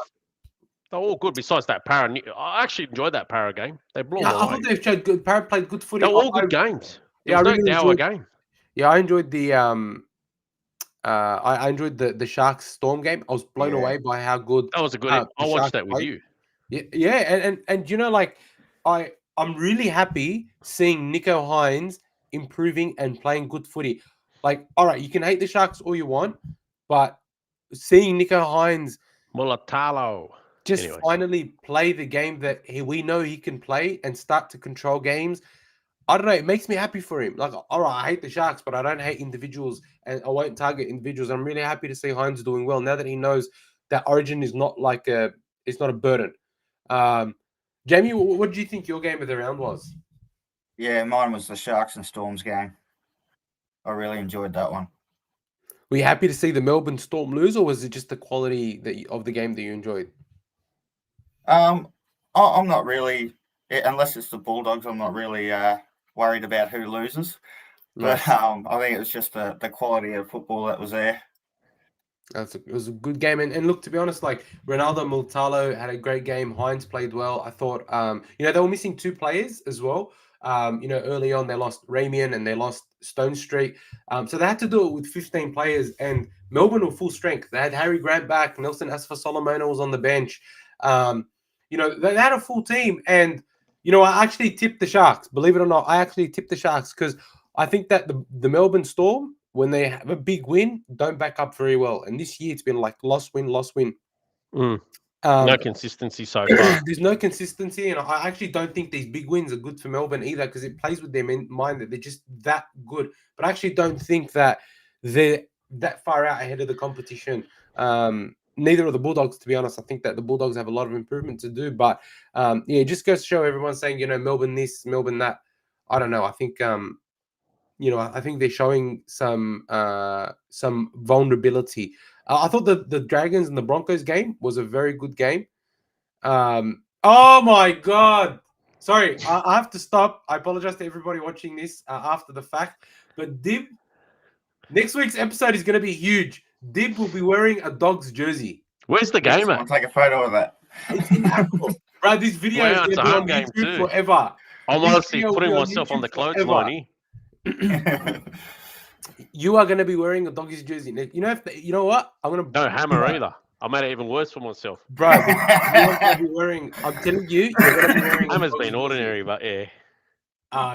They're all good. Besides that Para, I actually enjoyed that Para game. They blew them I away. thought they showed good. Para played good footy. They were all good games. There was no dour game. Yeah, I enjoyed the I enjoyed the Sharks Storm game. I was blown away by how good that was a good. I watched that with you. Yeah, and like I'm really happy seeing Nico Hines improving and playing good footy. Like, all right, you can hate the Sharks all you want, but seeing Nico Hines Mulatalo just finally play the game that we know he can play and start to control games. I don't know. It makes me happy for him. Like, all right, I hate the Sharks, but I don't hate individuals, and I won't target individuals. I'm really happy to see Hines doing well now that he knows that Origin is not like it's not a burden. Jamie, what did you think your game of the round was? Yeah, mine was the Sharks and Storms game. I really enjoyed that one. Were you happy to see the Melbourne Storm lose, or was it just the quality of the game that you enjoyed? I'm not really, unless it's the Bulldogs, I'm not really worried about who loses. Nice. But I think it was just the quality of football that was there. It was a good game. And look, to be honest, like Ronaldo Multalo had a great game. Hines played well. I thought, they were missing 2 players as well. Early on they lost Ramian and they lost Stone Street. So they had to do it with 15 players. And Melbourne were full strength. They had Harry Grant back. Nelson Asfa-Solomona was on the bench. They had a full team. And, I actually tipped the Sharks. Believe it or not, I actually tipped the Sharks because I think that the Melbourne Storm, when they have a big win, don't back up very well. And this year it's been like loss win. No consistency so far. There's no consistency, and I actually don't think these big wins are good for Melbourne either because it plays with their mind that they're just that good. But I actually don't think that they're that far out ahead of the competition. Neither of the Bulldogs, to be honest. I think that the Bulldogs have a lot of improvement to do. But it just goes to show everyone saying, Melbourne this, Melbourne that. I don't know. I think I think they're showing some vulnerability. I thought the Dragons and the Broncos game was a very good game. Oh my God! Sorry, I have to stop. I apologize to everybody watching this after the fact. But Dib, next week's episode is going to be huge. Dib will be wearing a Dogs jersey. Where's the game I'll at? take a photo of that. It's in Apple. Bro, this video is going to be on YouTube forever. I'm honestly putting myself on the clothesline here. You are going to be wearing a Doggies jersey. You know what? I'm going to no hammer either. I made it even worse for myself, bro. You're going to be wearing. I'm telling you, you're going to be wearing. Hammer's been ordinary, but yeah.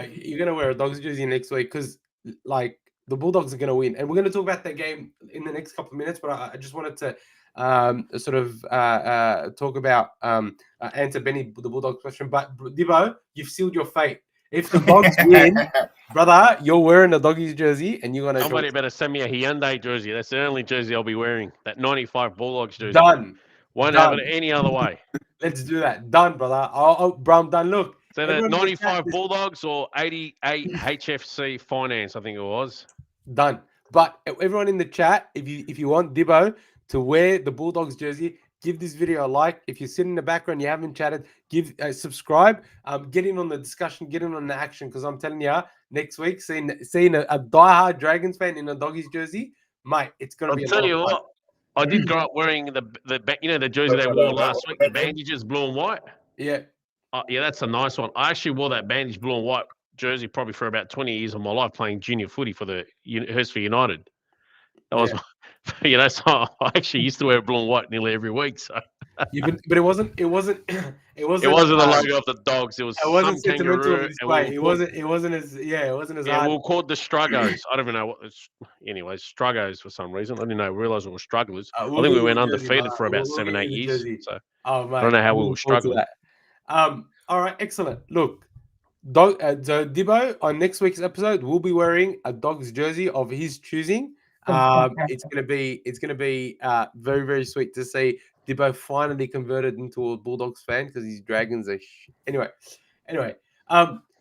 You're going to wear a Dogs jersey next week because, like, the Bulldogs are going to win, and we're going to talk about that game in the next couple of minutes. But I just wanted to talk about answer Benny the Bulldogs question. But Dibbo, you've sealed your fate. If the Dogs win, brother, you're wearing a Doggies jersey and you're going to... Somebody better send me a Hyundai jersey. That's the only jersey I'll be wearing. That 95 Bulldogs jersey. Done. Won't have it any other way. Let's do that. Done, brother. Bro, I'm done. Look. So that 95 Bulldogs or 88 HFC Finance, I think it was. Done. But everyone in the chat, if you want Dibbo to wear the Bulldogs jersey, give this video a like. If you're sitting in the background, you haven't chatted, subscribe. Get in on the discussion, get in on the action. Because I'm telling you, next week, seeing a diehard Dragons fan in a Doggies jersey, mate, it's gonna be. I'll tell you what, I did grow up wearing the jersey they wore last week, the bandages, blue and white. Yeah. Yeah, that's a nice one. I actually wore that bandage blue and white jersey probably for about 20 years of my life playing junior footy for the Hurstville United. That was. So I actually used to wear blue and white nearly every week. So, but it wasn't the logo of the Dogs. It wasn't sentimental this way. It wasn't as hard. We were called the Struggos. I don't even know what. Anyways, Struggos for some reason. I didn't realize we were strugglers. I think we went undefeated for about 7-8 years. So I don't know how we were struggling. All right, excellent. Look. So Dibbo on next week's episode will be wearing a Dogs jersey of his choosing. It's gonna be very, very sweet to see Dibbo finally converted into a Bulldogs fan because his Dragons are anyway.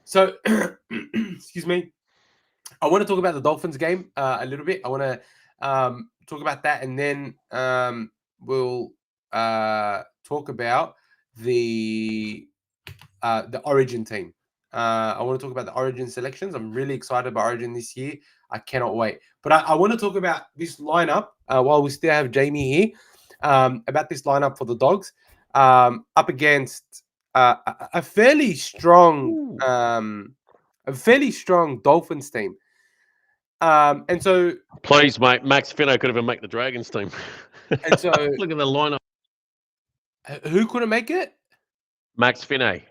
So excuse me. I want to talk about the Dolphins game a little bit. I want to talk about that, and then we'll talk about the Origin team. I want to talk about the Origin selections. I'm really excited about Origin this year. I cannot wait. But I want to talk about this lineup while we still have Jamie here, about this lineup for the Dogs up against a fairly strong Dolphins team. And so, please, mate, Max Finno could even make the Dragons team. And so, look at the lineup. Who couldn't make it? Max Finno.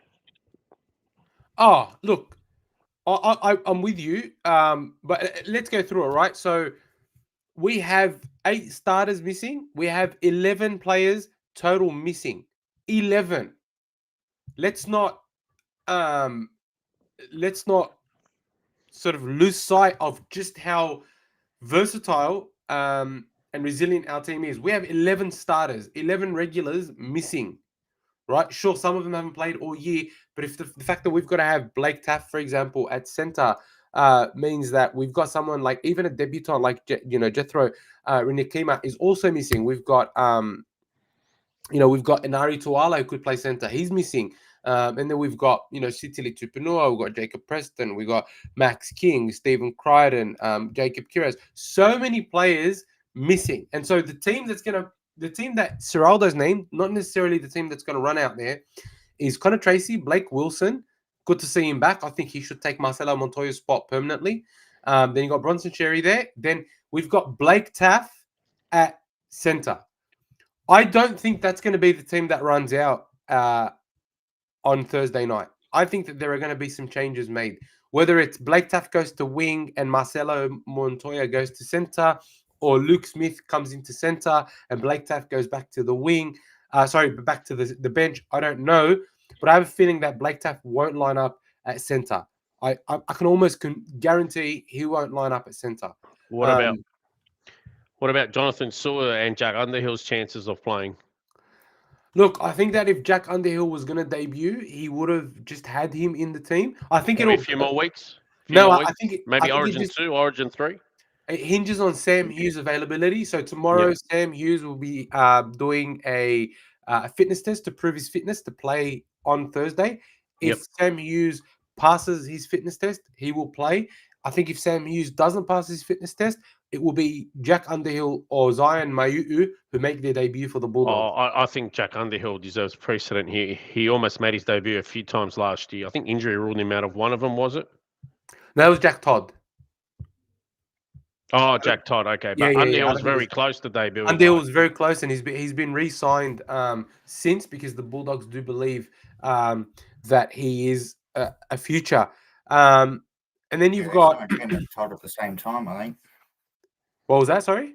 Oh, look, I'm with you. But let's go through it, right? So we have 8 starters missing. We have 11 players total missing. 11. Let's not sort of lose sight of just how versatile and resilient our team is. We have 11 starters, 11 regulars missing. Right, sure. Some of them haven't played all year, but if the fact that we've got to have Blake Taft, for example, at center means that we've got someone like even a debutant like Jethro Rinikima is also missing. We've got we've got Inari Tuala who could play center. He's missing, and then we've got Sitili Tupanua, we've got Jacob Preston, we've got Max King, Stephen Crichton, Jacob Kiraz. So many players missing. And so the team that Ciraldo's named, not necessarily the team that's going to run out there, is Connor Tracy, Blake Wilson. Good to see him back. I think he should take Marcelo Montoya's spot permanently. Then you got Bronson Cherry there. Then we've got Blake Taff at center. I don't think that's going to be the team that runs out on Thursday night. I think that there are going to be some changes made. Whether it's Blake Taff goes to wing and Marcelo Montoya goes to center, or Luke Smith comes into center and Blake Taff goes back to the wing. Back to the bench. I don't know. But I have a feeling that Blake Taff won't line up at center. I can almost guarantee he won't line up at center. What about Jonathan Sewer and Jack Underhill's chances of playing? Look, I think that if Jack Underhill was going to debut, he would have just had him in the team. I think a few more weeks. I think maybe Origin 2, Origin 3. It hinges on Sam Hughes' availability. So tomorrow, Sam Hughes will be doing a fitness test to prove his fitness to play on Thursday. If Sam Hughes passes his fitness test, he will play. I think if Sam Hughes doesn't pass his fitness test, it will be Jack Underhill or Zion Mayu'u who make their debut for the Bulldogs. I think Jack Underhill deserves precedent here. He almost made his debut a few times last year. I think injury ruled him out of one of them, was it? That was Jack Todd. Oh, Jack Todd. Okay, but Underhill was very close to debuting. Underhill was very close, and he's been re-signed since, because the Bulldogs do believe that he is a future. And then you've got Todd at the same time, I think. What was that? Sorry,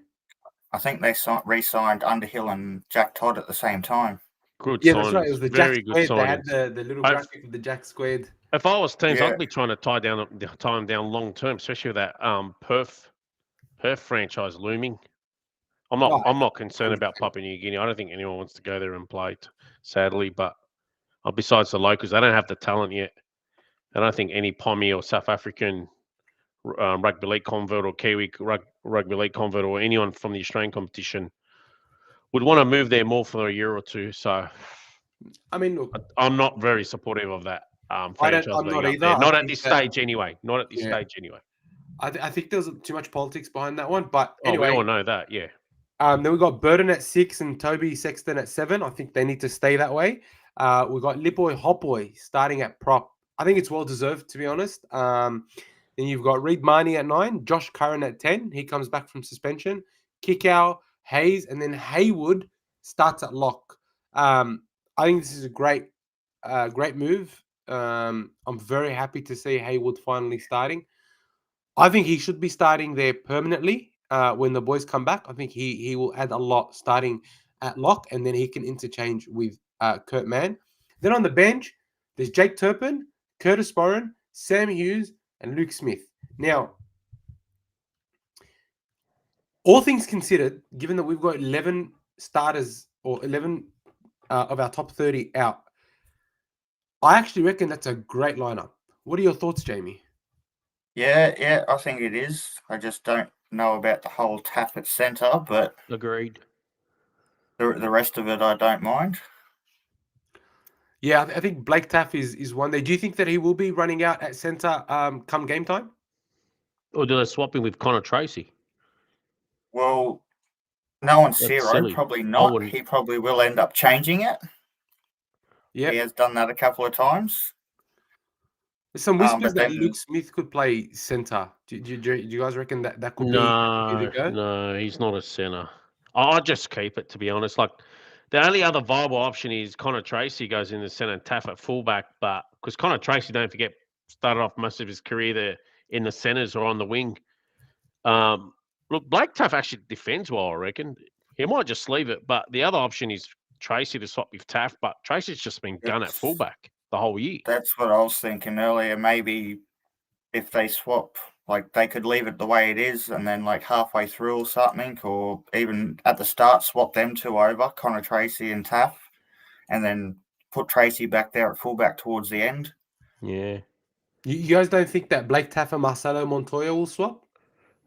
I think they re-signed Underhill and Jack Todd at the same time. Good. Yeah, signings. that's right. It was the very Jack good. Squared. They had the little graphic of the Jack Squared. If I was teams, I'd be trying to tie him down long term, especially with that Perth franchise looming. I'm not concerned about Papua New Guinea. I don't think anyone wants to go there and play, sadly. But besides the locals, they don't have the talent yet. I don't think any Pommy or South African rugby league convert or Kiwi rugby league convert or anyone from the Australian competition would want to move there more for a year or two. So, I mean, look, I'm not very supportive of that franchise. I'm not either. Not at this stage, anyway. Not at this stage, anyway. I think there's too much politics behind that one. But anyway, we all know that, yeah. Then we got Burton at 6 and Toby Sexton at 7. I think they need to stay that way. We got Lipoy Hopboy starting at prop. I think it's well deserved, to be honest. Then you've got Reed Marnie at 9, Josh Curran at 10. He comes back from suspension. Kickow, Hayes, and then Haywood starts at lock. I think this is a great move. I'm very happy to see Haywood finally starting. I think he should be starting there permanently when the boys come back. I think he will add a lot starting at lock, and then he can interchange with Kurt Mann. Then on the bench, there's Jake Turpin, Curtis Boren, Sam Hughes, and Luke Smith. Now, all things considered, given that we've got 11 starters or 11 of our top 30 out, I actually reckon that's a great lineup. What are your thoughts, Jamie? Yeah, I think it is. I just don't know about the whole tap at centre, but agreed. The rest of it, I don't mind. Yeah, I think Blake Taff is one there. Do you think that he will be running out at centre come game time? Or do they swap him with Connor Tracy? Well, no one's Ciro, probably not. He probably will end up changing it. Yeah, he has done that a couple of times. There's some whispers that Luke Smith could play centre. Do you guys reckon that could be the go? No, he's not a centre. I'll just keep it, to be honest. Like, the only other viable option is Connor Tracy goes in the centre and Taff at fullback, but because Connor Tracy, don't forget, started off most of his career there in the centres or on the wing. Look, Blake Taff actually defends well, I reckon. He might just leave it, but the other option is Tracy to swap with Taff, but Tracy's just been gun at fullback the whole year. That's what I was thinking earlier. Maybe if they swap, like they could leave it the way it is and then like halfway through or something, or even at the start swap them two over, Connor Tracy and Taff, and then put Tracy back there at fullback towards the end. Yeah. You guys don't think that Blake Taff and Marcelo Montoya will swap?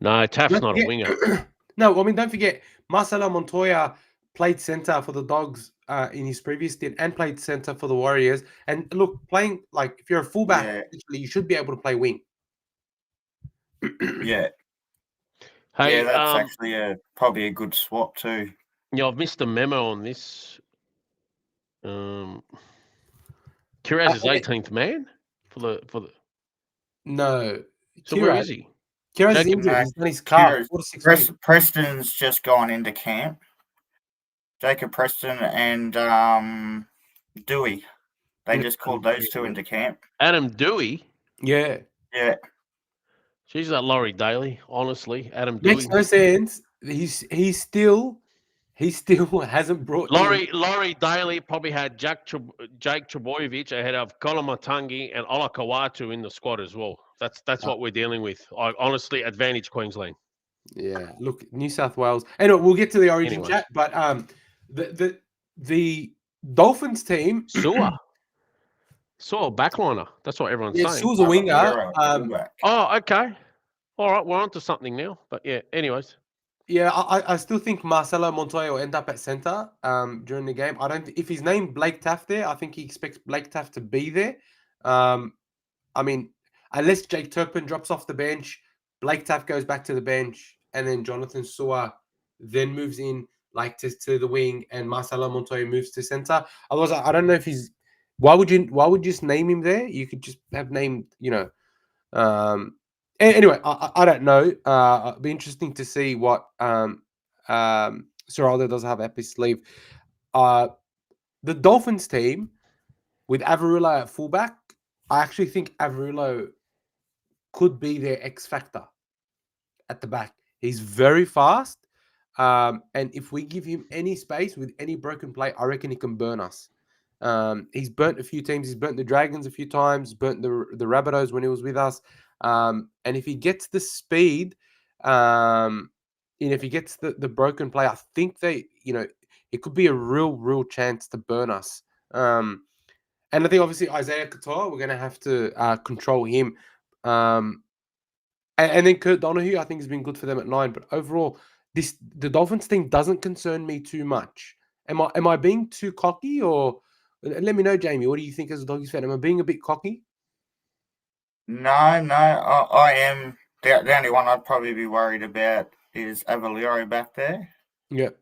No, Taff's not a winger. No, I mean, don't forget, Marcelo Montoya played centre for the Dogs in his previous stint and played centre for the Warriors. And look, playing, like, if you're a fullback, you should be able to play wing. Yeah. Hey, Yeah, that's actually probably a good swap too. yeah, I've missed a memo on this. Kiraz is 18th man for the. No. So where is he? Kiraz is Jacob- injured. No, He's done his calf. Kira's- 4 to 6 weeks. Preston's just gone into camp. Jacob Preston and Dewey. They just called those two into camp. Adam Dewey. Yeah. Yeah. She's that Laurie Daley. Honestly, Adam Makes Dewey. no sense. He still hasn't brought in. Laurie Daley probably had Jake Trebojevic ahead of Colin Matangi and Ola Kawatu in the squad as well. That's what we're dealing with. Honestly, advantage Queensland. Yeah, look, New South Wales. Anyway, we'll get to the Origin Anyways. chat, but the Dolphins team. Sewer backliner. That's what everyone's Yeah, saying. Sewell's a winger. Oh, okay. All right, we're on to something now. But yeah, anyways. Yeah, I still think Marcelo Montoya will end up at centre during the game. I don't. If he's named Blake Taft there, I think he expects Blake Taft to be there. I mean, unless Jake Turpin drops off the bench, Blake Taft goes back to the bench, and then Jonathan Sewer then moves in like to the wing, and Marcelo Montoya moves to centre. Otherwise, I don't know if he's. Why would you just name him there? You could just have named, Anyway, I don't know. It'll be interesting to see what Ciraldo does have up his sleeve. The Dolphins team with Averillo at fullback, I actually think Averillo could be their X factor at the back. He's very fast, and if we give him any space with any broken play, I reckon he can burn us. He's burnt a few teams. He's burnt the Dragons a few times. Burnt the Rabbitohs when he was with us. And if he gets the speed, if he gets the broken play, I think it could be a real chance to burn us. And I think obviously Isaiah Katoa, we're going to have to control him. And then Kurt Donahue, I think, has been good for them at 9. But overall, the Dolphins thing doesn't concern me too much. Am I being too cocky, or let me know, Jamie? What do you think as a Doggies fan? Am I being a bit cocky? No, I am. The only one I'd probably be worried about is Avellero back there. Yep.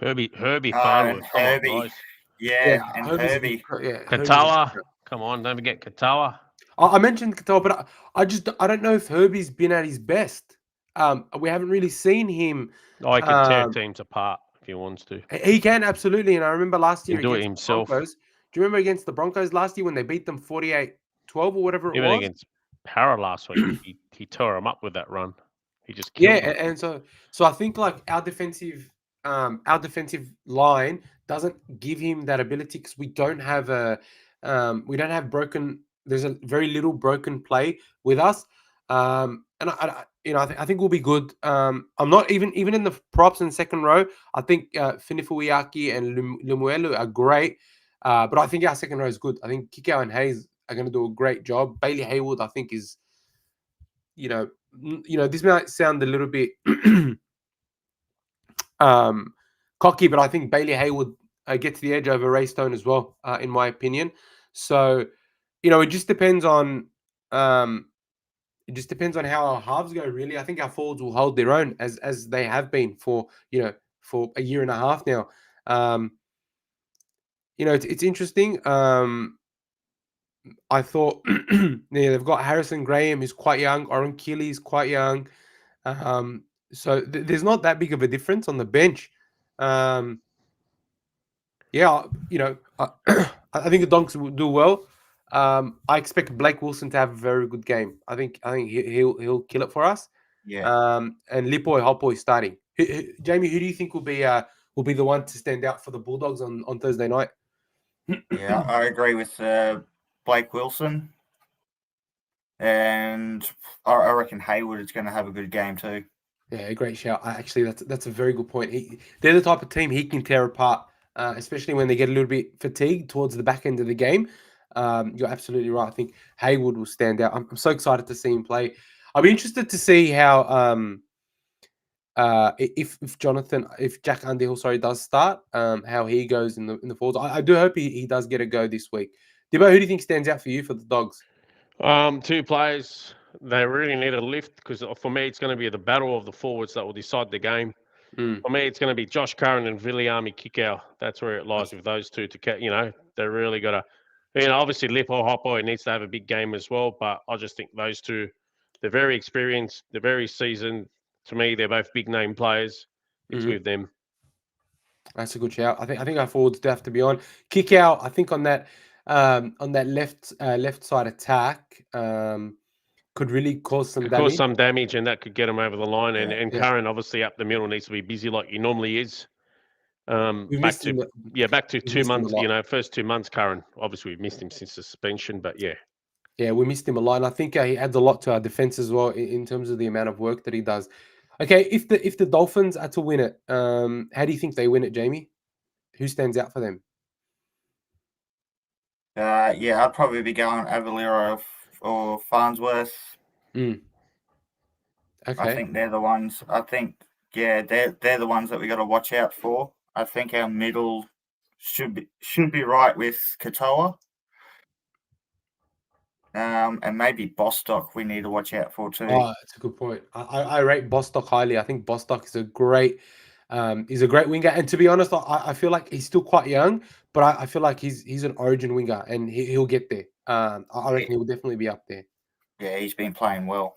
Herbie and Farnworth. Herbie. Come on, guys. Yeah, and Herbie. Katoa. Come on, don't forget Katoa. I mentioned Katoa, but I don't know if Herbie's been at his best. We haven't really seen him. He can tear teams apart if he wants to. He can, absolutely. And I remember last year He can do it against himself. the Broncos. Do you remember against the Broncos last year when they beat them 48-12 or whatever it Even was? against Para last week, he tore him up with that run. He just killed him. And so I think like our defensive line doesn't give him that ability because we don't have broken. There's a very little broken play with us, and I think we'll be good. I'm not even in the props in second row. I think Finifuiaki and Lumuelu are great, but I think our second row is good. I think Kikau and Hayes are going to do a great job. Bailey Haywood, I think, is, this might sound a little bit cocky, but I think Bailey Haywood gets the edge over Ray Stone as well, in my opinion. So, it just depends on how our halves go. Really, I think our forwards will hold their own as they have been for a year and a half now. It's interesting. I thought they've got Harrison Graham, who's quite young. Oren Keeley is quite young. So there's not that big of a difference on the bench. I think the Donks will do well. I expect Blake Wilson to have a very good game. I think he'll kill it for us. Yeah. And Lipoy Hopoy starting. Jamie, who do you think will be the one to stand out for the Bulldogs on Thursday night? Yeah, I agree with Blake Wilson, and I reckon Haywood is going to have a good game too. Yeah, great shout. Actually, that's a very good point. They're the type of team he can tear apart, especially when they get a little bit fatigued towards the back end of the game. You're absolutely right. I think Haywood will stand out. I'm so excited to see him play. I'll be interested to see how if Jack Underhill does start, how he goes in the forwards. I do hope he does get a go this week. Dibbo, who do you think stands out for you for the Dogs? 2 players. they really need a lift because for me, it's going to be the battle of the forwards that will decide the game. Mm. For me, it's going to be Josh Curran and Viliami Kikau. That's where it lies with those two. They really got to, obviously Lipo Hoppo needs to have a big game as well. But I just think those two, they're very experienced, they're very seasoned. To me, they're both big name players. It's with them. That's a good shout. I think our forwards do have to be on. Kick out. I think on that left side attack could really cause some damage. Cause some damage, and that could get him over the line. Yeah, And yeah. Curran obviously up the middle needs to be busy like he normally is. Back to 2 months. First 2 months, Curran. Obviously, we've missed him since suspension, but yeah. Yeah, we missed him a lot. And I think he adds a lot to our defense as well in terms of the amount of work that he does. Okay, if the Dolphins are to win it, how do you think they win it, Jamie? Who stands out for them? I'd probably be going Avalero or Farnsworth. Okay. I think they're the ones. They're the ones that we got to watch out for. I think our middle should be right with Katoa. And maybe Bostock we need to watch out for too. Oh, that's a good point. I rate Bostock highly. I think Bostock is a great winger. And to be honest, I feel like he's still quite young, but I feel like he's an origin winger and he'll get there. I reckon he will definitely be up there. Yeah, he's been playing well.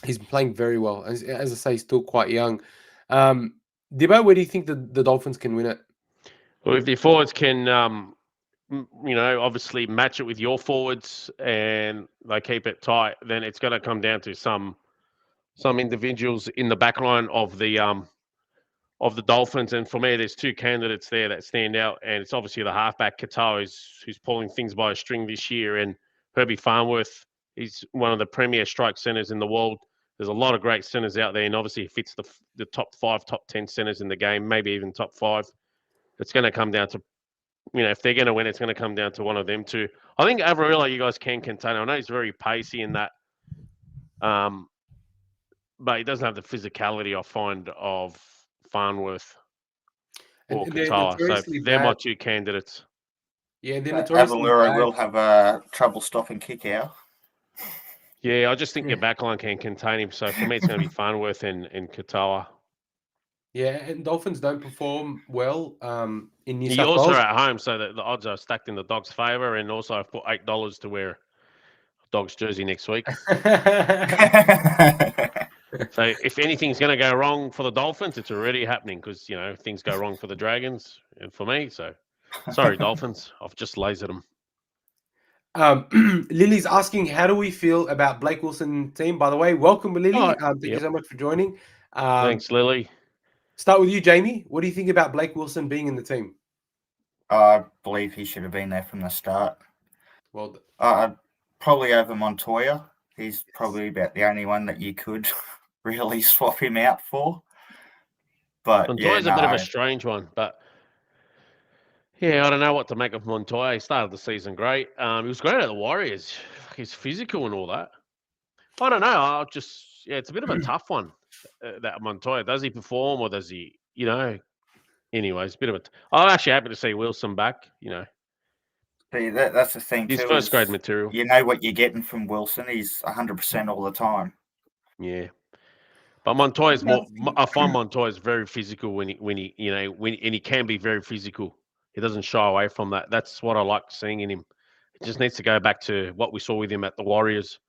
He's been playing very well. As I say, he's still quite young. Dibbo, where do you think the Dolphins can win it? Well, if the forwards can obviously match it with your forwards and they keep it tight, then it's going to come down to some individuals in the back line of the Dolphins. And for me, there's two candidates there that stand out, and it's obviously the halfback Katoa, who's pulling things by a string this year, and Herbie Farnworth. He's one of the premier strike centers in the world. There's a lot of great centers out there, and obviously he fits the top 5, top 10 centers in the game, maybe even top 5. It's going to come down to, if they're going to win, it's going to come down to one of them two. I think Averillo, you guys can contain. I know he's very pacey in that, but he doesn't have the physicality I find of Farnworth or Katoa. So they're my two candidates. Yeah, they're notoriously bad. Avalero will have trouble stopping kick out. Yeah, I just think your backline can contain him. So for me, it's going to be Farnworth and Katoa. Yeah, and Dolphins don't perform well in New South You Wales. also are at home, so the odds are stacked in the Dogs' favour. And also, I've put $8 to wear a Dogs jersey next week. So if anything's going to go wrong for the Dolphins, it's already happening because, things go wrong for the Dragons and for me. So sorry, Dolphins. I've just lasered them. Lily's asking, how do we feel about Blake Wilson team? By the way, welcome, Lily. Thank you so much for joining. Thanks, Lily. Start with you, Jamie. What do you think about Blake Wilson being in the team? I believe he should have been there from the start. Well, probably over Montoya. He's probably about the only one that you could really swap him out for. But Montoya's a bit of a strange one, but yeah, I don't know what to make of Montoya. He started the season great. He was great at the Warriors. He's physical and all that. I don't know. It's a bit of a tough one, that Montoya. Does he perform or does he, Anyway, it's a bit of I'm actually happy to see Wilson back, See, that's the thing, His too. first grade material. You know what you're getting from Wilson. He's 100% all the time. Yeah. But Montoya's I find Montoya's very physical when he can be very physical. He doesn't shy away from that. That's what I like seeing in him. He just needs to go back to what we saw with him at the Warriors.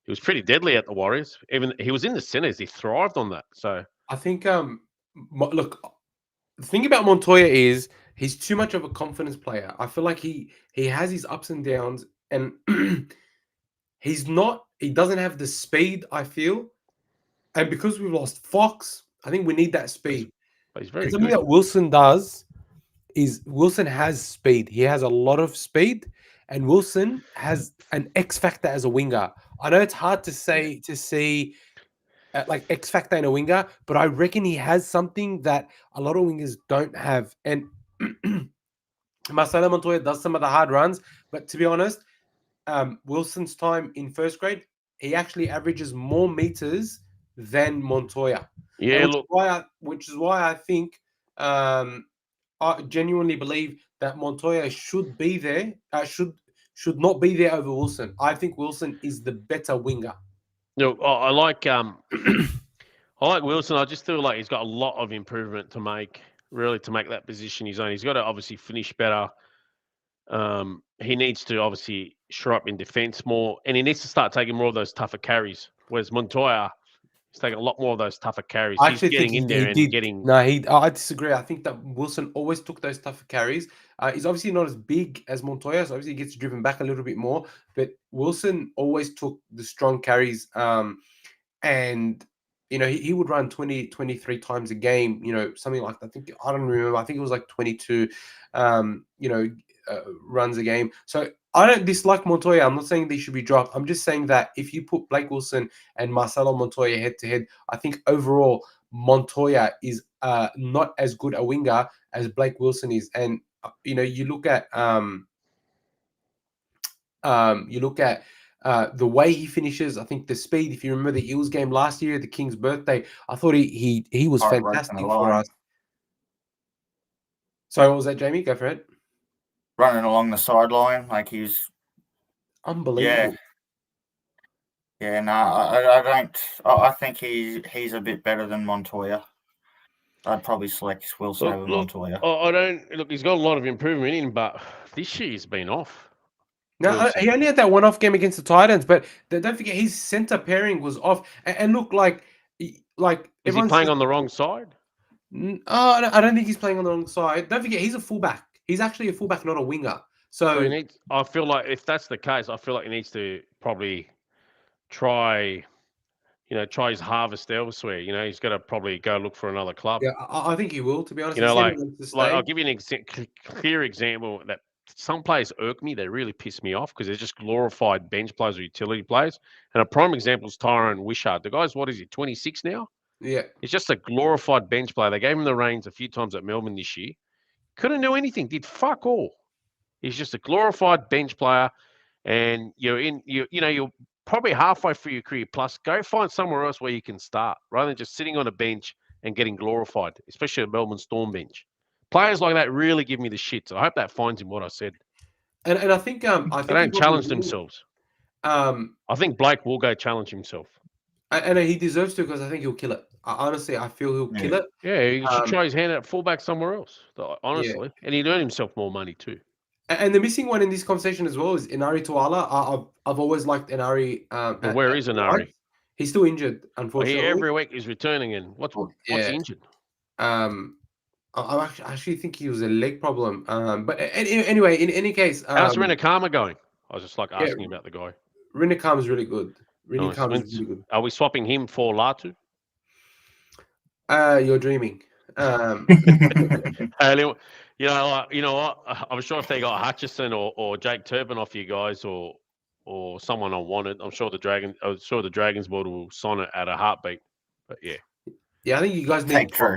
He was pretty deadly at the Warriors. Even he was in the centers. He thrived on that. So I think, look, the thing about Montoya is he's too much of a confidence player. I feel like he has his ups and downs, and he doesn't have the speed, I feel. And because we've lost Fox, I think we need that speed. But he's very something good. that Wilson does is Wilson has speed. He has a lot of speed, and Wilson has an X factor as a winger. I know it's hard to see like X factor in a winger, but I reckon he has something that a lot of wingers don't have. And Marcelo Montoya does some of the hard runs, but to be honest, Wilson's time in first grade, he actually averages more meters than Montoya. Yeah, which is why I think I genuinely believe that Montoya should be there. Should not be there over Wilson. I think Wilson is the better winger. I like Wilson. I just feel like he's got a lot of improvement to make, really, to make that position his own. He's got to obviously finish better. He needs to obviously shore up in defence more, and he needs to start taking more of those tougher carries. Whereas Montoya, he's taking a lot more of those tougher carries. I He's actually think getting in there and did. getting. No, I disagree. I think that Wilson always took those tougher carries. He's obviously not as big as Montoya, so obviously he gets driven back a little bit more. But Wilson always took the strong carries. And he would run 20, 23 times a game, something like that. I don't remember. I think it was like 22, runs a game. So I don't dislike Montoya. I'm not saying they should be dropped. I'm just saying that if you put Blake Wilson and Marcelo Montoya head to head, I think overall Montoya is not as good a winger as Blake Wilson is. And you look at the way he finishes. I think the speed. If you remember the Eels game last year, the King's birthday, I thought he was fantastic for us. Sorry, what was that, Jamie? Go for it. Running along the sideline, like he's unbelievable. Yeah, no, I don't. I think he's a bit better than Montoya. I'd probably select Wilson over Montoya. I don't look. He's got a lot of improvement in, but this year he's been off. No, he only had that one-off game against the Titans, but don't forget his center pairing was off. And look, like is he playing on the wrong side? I don't think he's playing on the wrong side. Don't forget he's a fullback. He's actually a fullback, not a winger. So I feel like if that's the case, I feel like he needs to probably try his harvest elsewhere. He's got to probably go look for another club. Yeah, I think he will. To be honest, I'll give you an clear example that some players irk me. They really piss me off because they're just glorified bench players or utility players. And a prime example is Tyrone Wishart. The guy's, 26 now? Yeah. He's just a glorified bench player. They gave him the reins a few times at Melbourne this year. Couldn't do anything. Did fuck all. He's just a glorified bench player. And you're probably halfway through your career. Plus, go find somewhere else where you can start rather than just sitting on a bench and getting glorified, especially at Melbourne Storm bench. Players like that really give me the shits. I hope that finds him what I said. And I think they don't challenge themselves. I think Blake will go challenge himself. And he deserves to because I think he'll kill it. Honestly, I feel he'll kill it. Yeah, he should try his hand at fullback somewhere else, honestly. Yeah. And he'd earn himself more money too. And the missing one in this conversation as well is Inari Tuala. I've always liked Inari. But where is Inari? He's still injured, unfortunately. Every week he's returning and what's injured? I actually think he was a leg problem. But anyway, in any case, how's Rinakama going? I was just asking about the guy. Rinakama's really good. Nice. Really good. Are we swapping him for Latu? You're dreaming. You know what? I'm sure if they got Hutchison or Jake Turpin off you guys or someone I wanted, I'm sure the Dragons board will sign it at a heartbeat. But yeah. Yeah, I think you guys need Drew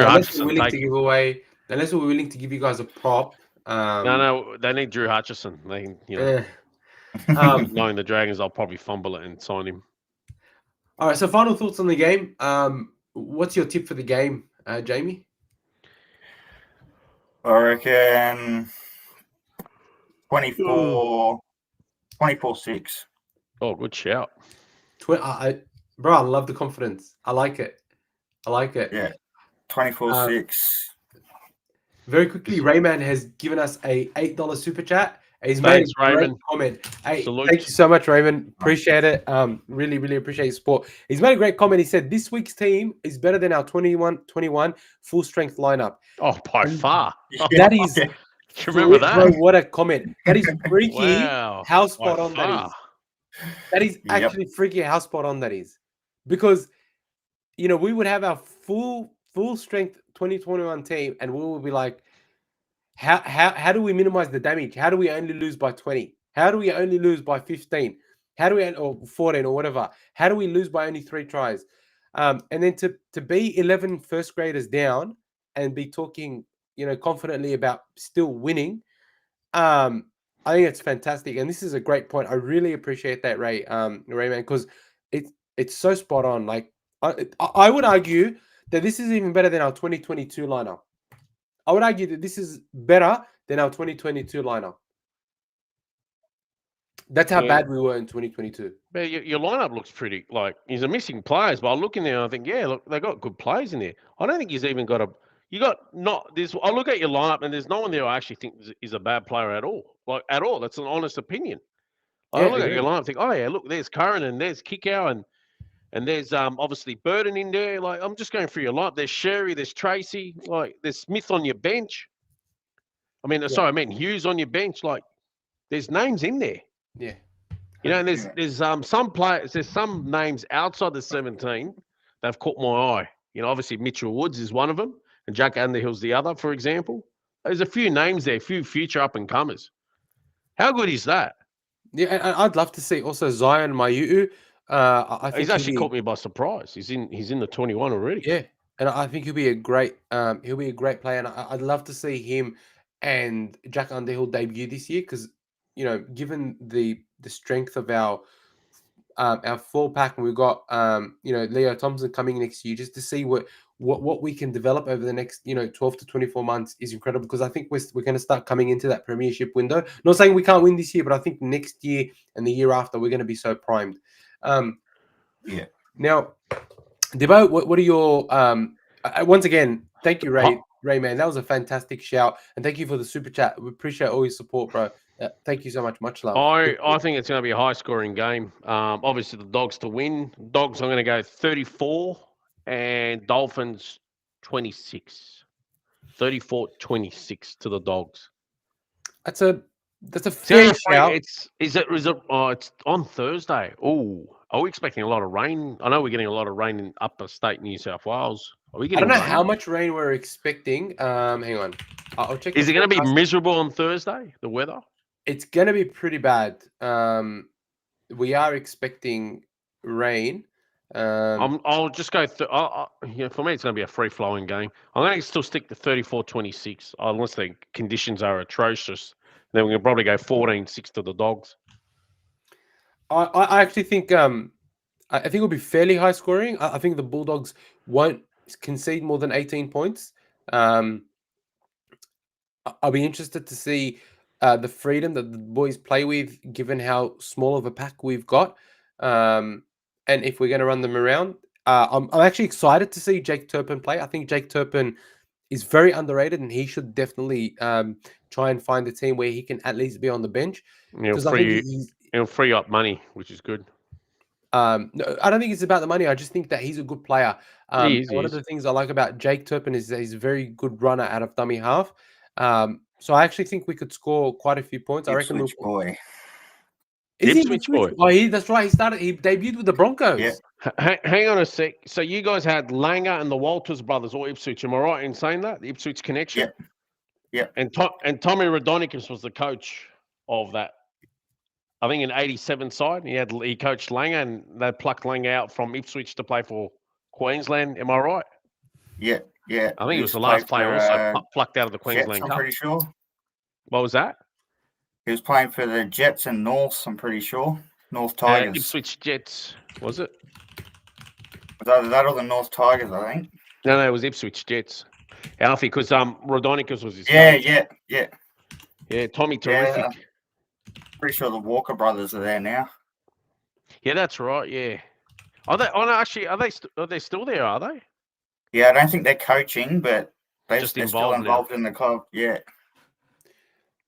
unless we're willing to give away, unless we're willing to give you guys a prop. No, they need Drew Hutchison. They, knowing the Dragons, I'll probably fumble it and sign him. All right. So, final thoughts on the game. What's your tip for the game, Jamie? I reckon 24-6. Oh, good shout. Bro, I love the confidence. I like it. Yeah, 24-6. Very quickly, Rayman has given us a $8 super chat. He's Thanks, made a great Raymond. comment. Hey, thank you so much, Raymond. Appreciate it. Really, really appreciate your support. He's made a great comment. He said, this week's team is better than our 21 full-strength lineup. Oh, by far. That is... Do you remember that? Bro, what a comment. That is freaky. Wow. How spot on that is. That is actually freaky how spot on that is. Because, we would have our full-strength 2021 team and we will be like, how do we minimize the damage? How do we only lose by 20? How do we only lose by 15? How do we, or 14 or whatever? How do we lose by only 3 tries? And then to be 11 first graders down and be talking, confidently about still winning, I think it's fantastic. And this is a great point. I really appreciate that, Rayman, because it's so spot on. Like I would argue that this is even better than our 2022 lineup. I would argue that this is better than our 2022 lineup. That's how Yeah. bad we were in 2022. But your lineup looks pretty like he's a missing players. But I look in there and I think, yeah, look, they got good players in there. I don't think he's even got a. You got not this. I look at your lineup and there's no one there I actually think is a bad player at all. Like at all. That's an honest opinion. I Yeah, look at agreed. your lineup and think, oh yeah, look, there's Curran and there's Kickow and there's obviously Burton in there. Like I'm just going through your lineup. There's Sherry, there's Tracy, like there's Smith on your bench. I mean, sorry, I meant Hughes on your bench. Like there's names in there. Yeah. You know, and there's some players, there's some names outside the 17 that've caught my eye. You know, obviously Mitchell Woods is one of them, and Jack Underhill's the other, for example. There's a few names there, a few future up and comers. How good is that? Yeah, and I'd love to see also Zion Mayu'u. I think He's actually caught me by surprise. He's in the 21 already. Yeah, and I think he'll be a great player, and I'd love to see him and Jack Underhill debut this year because given the strength of our 4-pack, and we've got Leo Thompson coming next year, just to see what we can develop over the next 12 to 24 months is incredible because I think we're going to start coming into that premiership window. Not saying we can't win this year, but I think next year and the year after we're going to be so primed. Yeah. Now, Debo, what are your once again? Thank you, Ray, man. That was a fantastic shout, and thank you for the super chat. We appreciate all your support, bro. Thank you so much. Much love. I think it's going to be a high-scoring game. Obviously, the Dogs to win. Dogs, I'm going to go 34, and Dolphins 26. 34-26 to the Dogs. That's a fair shout. It's on Thursday. Oh, are we expecting a lot of rain? I know we're getting a lot of rain in upper state New South Wales. Are we getting? I don't know how much rain we're expecting. Hang on, I'll check. Is it going to be miserable on Thursday? The weather? It's going to be pretty bad. We are expecting rain. I'll just go. For me, it's going to be a free-flowing game. I'm going to still stick to 34-26, unless the conditions are atrocious. Then we can probably go 14-6 to the Dogs. I actually think I think it'll be fairly high scoring. I think the Bulldogs won't concede more than 18 points. I'll be interested to see the freedom that the boys play with, given how small of a pack we've got, and if we're going to run them around. I'm actually excited to see Jake Turpin play. I think Jake Turpin is very underrated, and he should definitely try and find a team where he can at least be on the bench. He'll free up money, which is good. No, I don't think it's about the money. I just think that he's a good player. One of the things I like about Jake Turpin is that he's a very good runner out of dummy half. So I actually think we could score quite a few points. I reckon boy. Ipswich boy. Oh, that's right. He debuted with the Broncos. Yeah. Hang on a sec. So you guys had Langer and the Walters brothers, or Ipswich. Am I right in saying that? The Ipswich connection? Yeah. And Tommy Radonicus was the coach of that. I think in 87 side, he coached Langer, and they plucked Langer out from Ipswich to play for Queensland. Am I right? Yeah. I think he was the last player also plucked out of the Queensland Jets, Cup. I'm pretty sure. What was that? He was playing for the Jets and Norths, I'm pretty sure. North Tigers. Ipswich Jets, was it? Was either that or the North Tigers, I think. No, it was Ipswich Jets. Alfie, because Radonicus was his coach. Yeah. Yeah, Tommy, terrific. Yeah. Pretty sure the Walker brothers are there now. Yeah, that's right. Yeah, are they? Oh no, actually, are they still there? Are they? Yeah, I don't think they're coaching, but they're still involved now in the club. Yeah.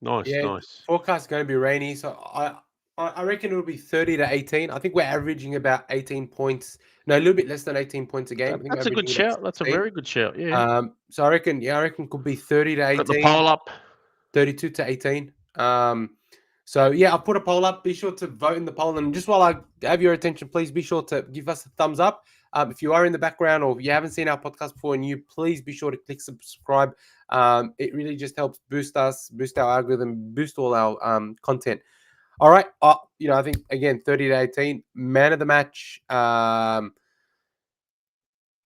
Nice. Forecast is going to be rainy, so I reckon it'll be 30-18. I think we're averaging about 18 points. No, a little bit less than 18 points a game. I think that's a good shout. That's a very good shout. Yeah. So I reckon it could be 30-18. Put the poll up. 32-18. So yeah, I'll put a poll up. Be sure to vote in the poll, and just while I have your attention, please be sure to give us a thumbs up. If you are in the background or if you haven't seen our podcast before and please be sure to click subscribe. It really just helps boost our algorithm, boost all our content. All right. I think again 30-18, man of the match. I'm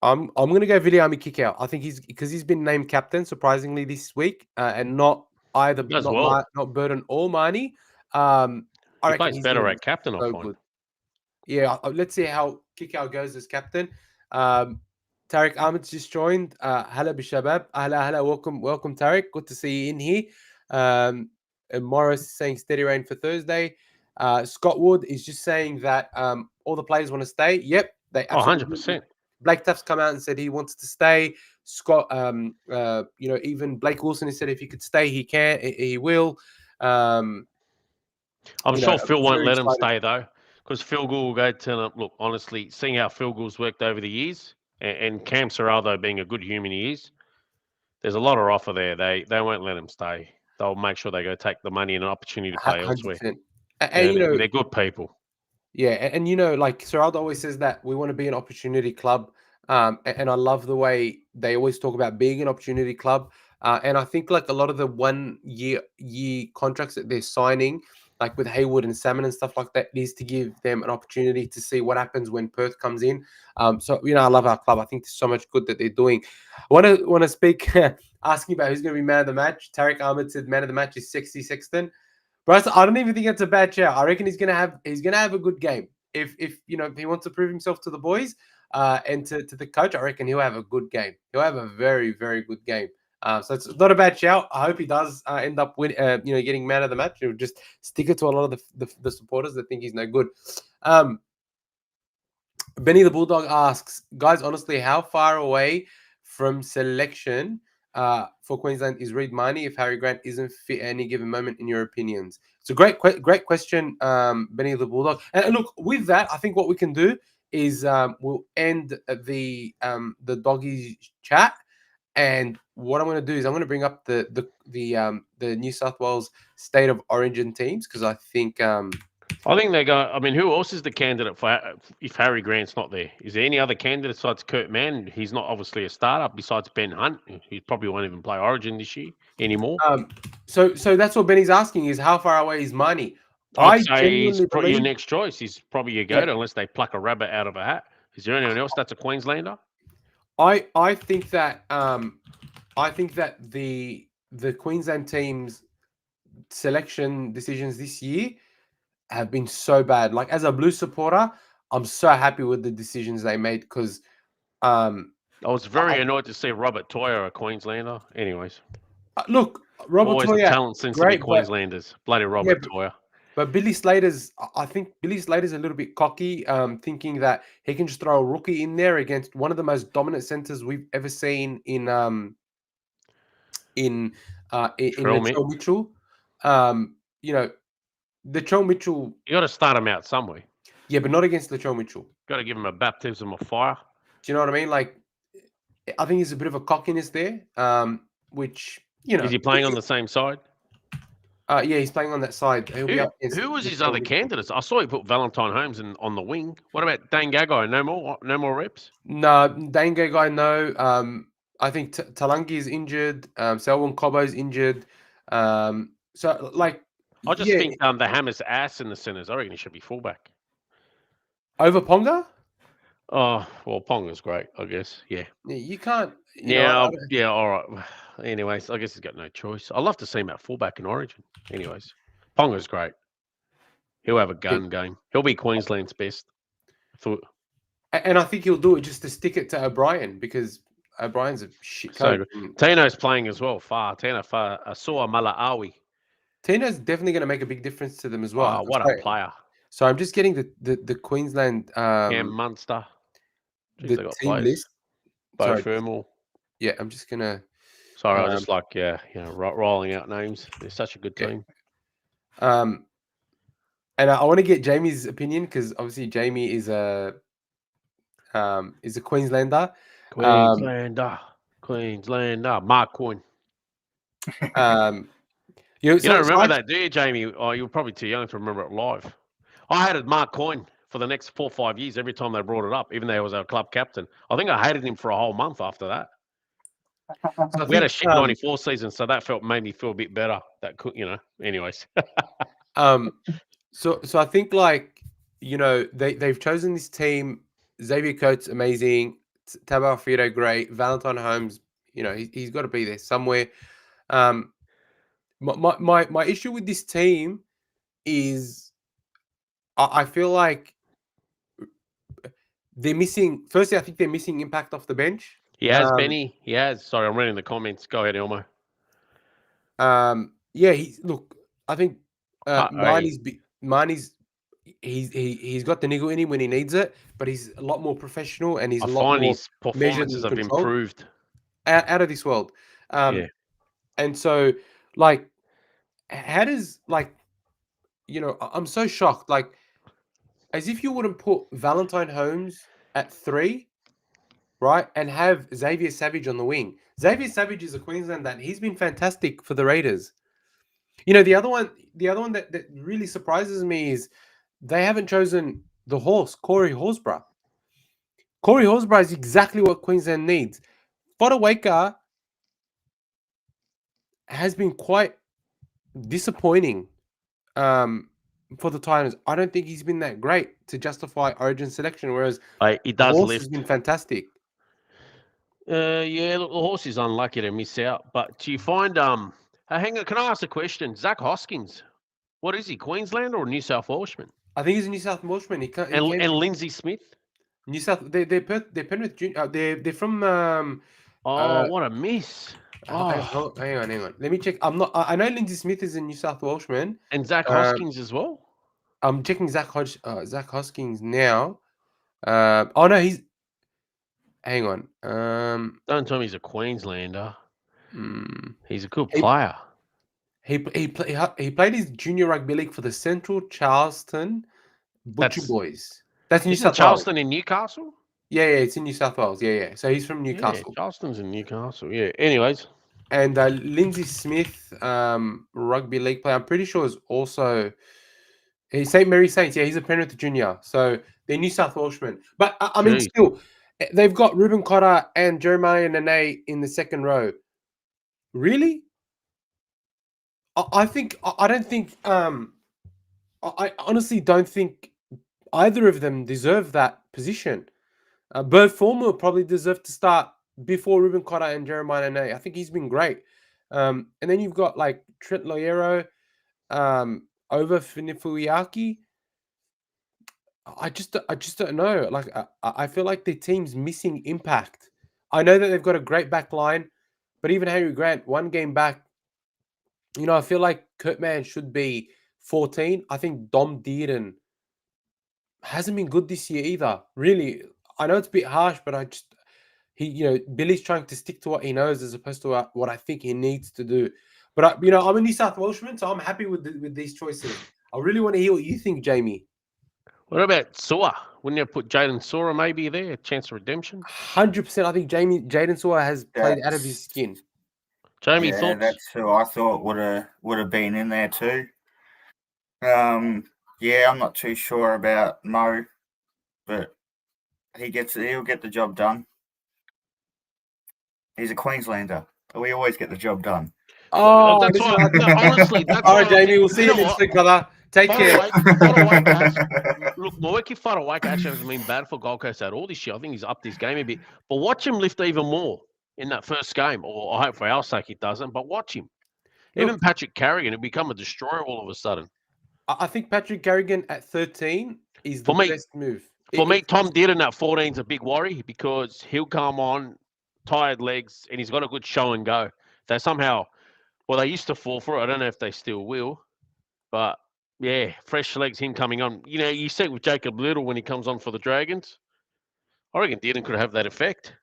gonna go Viliami Kickout. I think he's been named captain surprisingly this week, and not Burton or Marnie. He plays better at captain, I find. Good. Yeah, let's see how Kickout goes as captain. Tariq Ahmed's just joined. Hala Bishabab. Hala, welcome Tariq. Good to see you in here. And Morris saying steady rain for Thursday. Scott Wood is just saying that all the players want to stay. Yep, they absolutely. 100%. Blake Tuff's come out and said he wants to stay. Scott, even Blake Wilson has said if he could stay, he can. He will. I'm sure Phil won't let him excited. stay, though, because Phil will go to him. Look, honestly, seeing how Phil Gould's worked over the years, and Cam Ciraldo being a good human he is, there's a lot of offer there. They won't let him stay. They'll make sure they go take the money and an opportunity to play 100%. elsewhere. And they're good people. Yeah, and like Ciraldo always says that we want to be an opportunity club, and I love the way they always talk about being an opportunity club. And I think like a lot of the 1 year contracts that they're signing, like with Hayward and Salmon and stuff like that, is to give them an opportunity to see what happens when Perth comes in. So I love our club. I think there's so much good that they're doing. I want to speak asking about who's going to be man of the match. Tariq Ahmed said man of the match is Sexy Sexton. Bryce, I don't even think it's a bad shout. I reckon he's gonna have a good game. If he wants to prove himself to the boys and to the coach, I reckon he'll have a good game. He'll have a very, very good game. So it's not a bad shout. I hope he does end up getting man of the match. He'll just stick it to a lot of the supporters that think he's no good. Benny the Bulldog asks, guys, honestly, how far away from selection for Queensland is Reid Marnie if Harry Grant isn't fit at any given moment, in your opinions? It's a great question, Benny the Bulldog. And look, with that, I think what we can do is we'll end the doggies chat. And what I'm going to do is I'm going to bring up the New South Wales State of Origin teams, because I think they go. I mean, who else is the candidate for if Harry Grant's not there? Is there any other candidate besides Kurt Mann? He's not obviously a starter. Besides Ben Hunt, he probably won't even play Origin this year anymore. So that's what Benny's asking is how far away is Marnie? I'd say he's probably your next choice. He's probably your go-to unless they pluck a rabbit out of a hat. Is there anyone else that's a Queenslander? I think that the Queensland team's selection decisions this year have been so bad. Like, as a Blue supporter, I'm so happy with the decisions they made, because I was very annoyed to see Robert Toyer a Queenslander. Anyways, look, Robert always Toyer, the talent seems to be Queenslanders. Bloody Robert Toyer. But I think Billy Slater's a little bit cocky, thinking that he can just throw a rookie in there against one of the most dominant centers we've ever seen in Latrell Mitchell. Latrell Mitchell. You got to start him out somewhere. Yeah, but not against Latrell Mitchell. Got to give him a baptism of fire. Do you know what I mean? Like, I think there's a bit of a cockiness there, which Is he playing on the same side? Yeah, he's playing on that side. Who was his other candidates? I saw he put Valentine Holmes on the wing. What about Dane Gagai? No more reps? No, Dane Gagai, no. I think Talangi is injured. Selwyn Cobbo's injured. So, like, I just think the hammer's ass in the centers. I reckon he should be fullback. Over Ponga? Oh, well, Ponga's great, I guess. Yeah. You can't. Yeah, all right. Anyways, I guess he's got no choice. I'd love to see him at fullback in Origin. Anyways, Ponga's great. He'll have a gun game. He'll be Queensland's best. And I think he'll do it just to stick it to O'Brien, because O'Brien's a shit coach. So Tino's playing as well. Tino Asua Mala'awi. Tino's definitely going to make a big difference to them as well. Oh, what a player. So I'm just getting the Queensland Cam Munster. The team list. Bo Fermel. Yeah, I'm just gonna. Sorry, I just like rolling out names. They're such a good team. And I want to get Jamie's opinion, because obviously Jamie is a Queenslander. Queenslander. Mark Quinn. You don't remember that, do you, Jamie? Oh, you were probably too young to remember it live. I hated Mark Coyne for the next 4 or 5 years every time they brought it up, even though he was our club captain. I think I hated him for a whole month after that. We had a shit 94 season, so that made me feel a bit better. That could, anyways. So I think, like, they've chosen this team. Xavier Coates, amazing. Tabo Alfredo, great. Valentine Holmes, he's got to be there somewhere. My issue with this team is I feel like they're missing. Firstly, I think they're missing impact off the bench. He has, Benny. He has. Sorry, I'm reading the comments. Go ahead, Elmo. Yeah. I think Marnie's Marnie's he's got the niggle in him when he needs it, but he's a lot more professional and he's I a lot find more his measured performances and have controlled. improved. Out of this world. Yeah. And so, like, how does, like, I'm so shocked. Like, as if you wouldn't put Valentine Holmes at 3, right? And have Xavier Savage on the wing. Xavier Savage is a Queenslander and he's been fantastic for the Raiders. The other one that really surprises me is they haven't chosen the horse, Corey Horsburgh. Corey Horsburgh is exactly what Queensland needs. Fodawaker has been quite disappointing for the Titans. I don't think he's been that great to justify Origin selection, whereas He does Horse lift. has been fantastic. Yeah, look, the horse is unlucky to miss out. But do you find hang on, can I ask a question? Zach Hoskins, what is he, Queenslander or New South Welshman? I think he's a New South Welshman. He came And Lindsay Smith? New South. They're Penrith Junior. They're from. What a miss! Hang on. Let me check. I know Lindsay Smith is a New South Welshman. And Zach Hoskins as well. I'm checking Zach Hoskins now. Oh no, he's. Hang on. Don't tell me he's a Queenslander. He's a good player. He played his junior rugby league for the Central Charleston Butcher Boys. That's New South Charleston Wales. in Newcastle? Yeah, it's in New South Wales. Yeah. So he's from Newcastle. Yeah, Charleston's in Newcastle. Yeah. Anyways. And Lindsay Smith, rugby league player, I'm pretty sure is also he's St. Mary Saints. Yeah, he's a Penrith junior. So they're New South Welshmen. But I mean, still, they've got Ruben Cotter and Jeremiah Nene in the second row. Really? I honestly don't think either of them deserve that position. Bert Fulmer probably deserved to start before Ruben Cotter and Jeremiah Nene. I think he's been great. And then you've got like Trent Loiero over Finifuiaki. I just don't know. Like I feel like the team's missing impact. I know that they've got a great back line, but even Henry Grant, one game back, I feel like Kurtman should be 14. I think Dom Dearden hasn't been good this year either. Really, I know it's a bit harsh, but Billy's trying to stick to what he knows as opposed to what I think he needs to do. But I'm a New South Welshman, so I'm happy with these choices. I really want to hear what you think, Jamie. What about Sewer? Wouldn't you put Jaden Sewer maybe there? A chance of redemption? 100%. I think Jaden Sewer has played out of his skin. Jamie, thoughts? That's who I thought would have been in there too. Yeah, I'm not too sure about Mo, but he'll get the job done. He's a Queenslander. We always get the job done. Oh, that's why. No, honestly, that's all right, Jamie. We'll see you next week, brother. Take care. Look, Moeki Fodawaker actually hasn't been bad for Gold Coast at all this year. I think he's upped his game a bit. But watch him lift even more in that first game. Or I hope for our sake it doesn't. But watch him. Even Patrick Carrigan will become a destroyer all of a sudden. I think Patrick Carrigan at 13 is the best move. For me, Tom Dearden at 14 is a big worry because he'll come on, tired legs, and he's got a good show and go. They somehow, they used to fall for it. I don't know if they still will. But, yeah, fresh legs, him coming on. You see with Jacob Little when he comes on for the Dragons. I reckon Dearden could have that effect.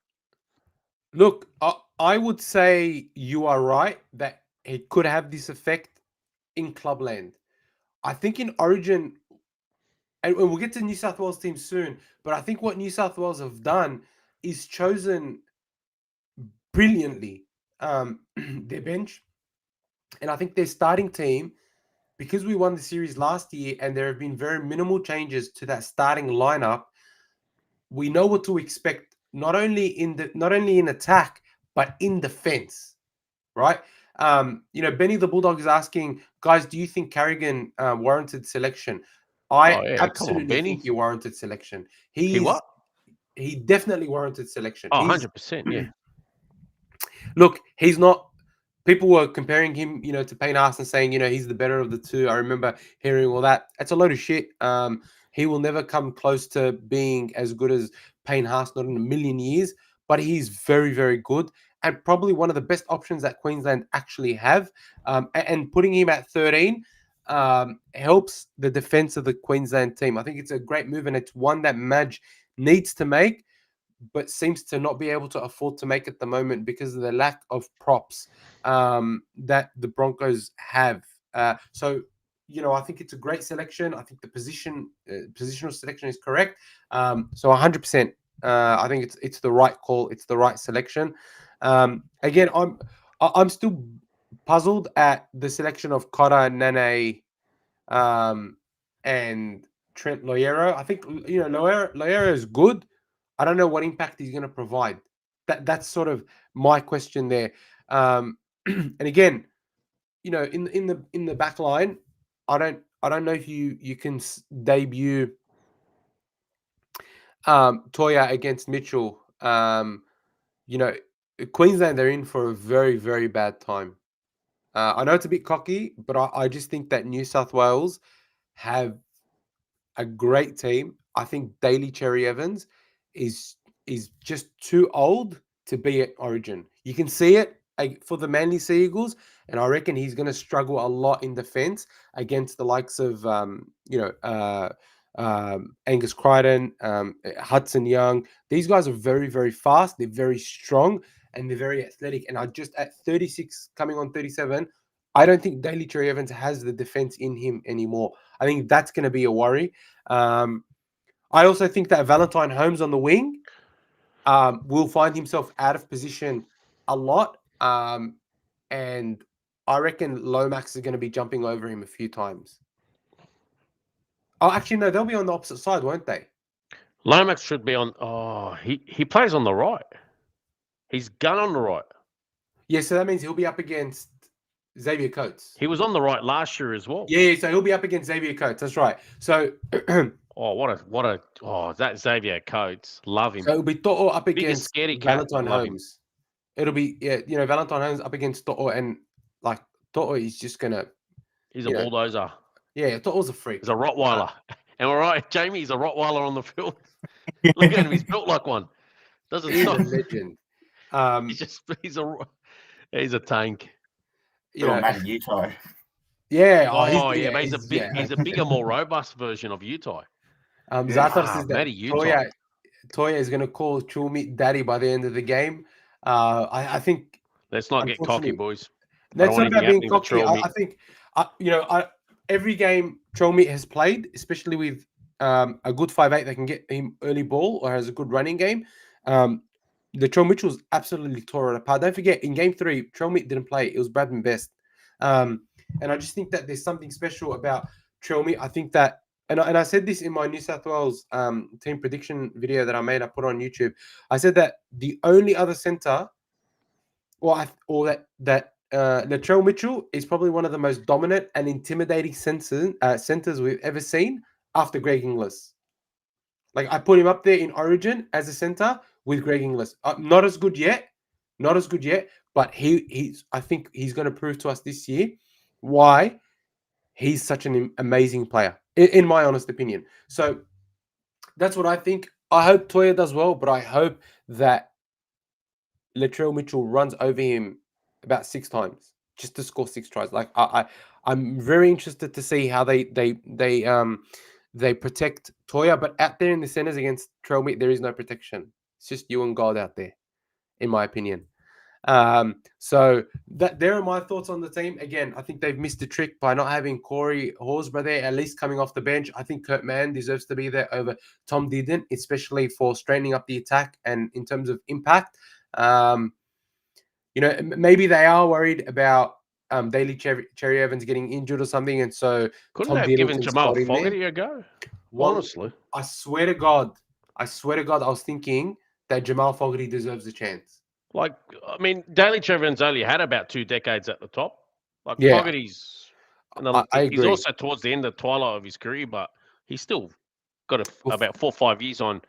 Look, I would say you are right that it could have this effect in Clubland. I think in Origin, and we'll get to New South Wales team soon, but I think what New South Wales have done is chosen brilliantly their bench. And I think their starting team, because we won the series last year and there have been very minimal changes to that starting lineup, we know what to expect not only in attack, but in defense, right? Benny the Bulldog is asking, guys, do you think Carrigan warranted selection? I absolutely think he warranted selection. He definitely warranted selection. 100%, yeah. Look, he's not. People were comparing him, to Payne Haas and saying, he's the better of the two. I remember hearing all that. That's a load of shit. He will never come close to being as good as Payne Haas, not in a million years. But he's very, very good and probably one of the best options that Queensland actually have. And putting him at 13, helps the defense of the Queensland team. I think it's a great move, and it's one that Madge needs to make, but seems to not be able to afford to make at the moment because of the lack of props that the Broncos have. So, I think it's a great selection. I think the positional selection is correct. So 100%. I think it's the right call. It's the right selection. Again, I'm still puzzled at the selection of Cotta, Nene, and Trent Loiero. I think Loiero is good. I don't know what impact he's going to provide. That's sort of my question there. And again, in the back line, I don't know if you can debut Toya against Mitchell. Queensland, they're in for a very, very bad time. I know it's a bit cocky, but I just think that New South Wales have a great team. I think Daly Cherry Evans is just too old to be at Origin. You can see it for the Manly Sea Eagles, and I reckon he's going to struggle a lot in defence against the likes of Angus Crichton, Hudson Young. These guys are very, very fast. They're very strong and they're very athletic. And at 36, coming on 37, I don't think Daly Cherry Evans has the defence in him anymore. I think that's going to be a worry. I also think that Valentine Holmes on the wing will find himself out of position a lot. And I reckon Lomax is going to be jumping over him a few times. Oh, actually, no, they'll be on the opposite side, won't they? Lomax should be on. Oh, he plays on the right. He's gun on the right. Yeah, so that means he'll be up against Xavier Coates. He was on the right last year as well. Yeah, so he'll be up against Xavier Coates. That's right. So, that Xavier Coates, love him. So it'll be To'o up against scaredy Valentine cat, love Holmes. It'll be Valentine Holmes up against To'o, and like To'o is just gonna. He's a bulldozer. Yeah, To'o's a freak. He's a Rottweiler. And we're right, Jamie. He's a Rottweiler on the field. Look at him. He's built like one. Doesn't He's stop. a legend. He's a tank. Matty Utah. Yeah. But he's a bigger, more robust version of Utah. Zatar says that Matty Utah. Toya is going to call Chulmit daddy by the end of the game. I think. Let's not get cocky, boys. That's not about being cocky. I think, every game Chulmit has played, especially with a good 5'8" that can get him early ball or has a good running game. The Trell Mitchell's absolutely tore it apart. Don't forget, in game 3, Trell didn't play. It was Bradman Best. And I just think that there's something special about Trell. I think that, and I said this in my New South Wales team prediction video that I put on YouTube. I said that the only other centre, Latrell Mitchell is probably one of the most dominant and intimidating centers we've ever seen after Greg Inglis. Like, I put him up there in Origin as a center with Greg Inglis. Not as good yet, but I think he's going to prove to us this year why he's such an amazing player, in my honest opinion. So that's what I think. I hope Toya does well, but I hope that Latrell Mitchell runs over him about 6 times just to score 6 tries. Like, I'm very interested to see how they protect Toya, but out there in the centers against Trell, there is no protection. It's just you and God out there, in my opinion. So there are my thoughts on the team. Again, I think they've missed a trick by not having Corey Horsburgh there, at least coming off the bench. I think Kurt Mann deserves to be there over Tom Didden, especially for straightening up the attack and in terms of impact. Maybe they are worried about Daly Cherry Evans getting injured or something, and so couldn't they have given Jamal Fogarty a go? Honestly, I swear to God, I was thinking that Jamal Fogarty deserves a chance. Like, I mean, Daly Cherry Evans only had about 2 decades at the top. Like, Fogarty's, I agree. He's also towards the end of the twilight of his career, but he's still got about 4 or 5 years on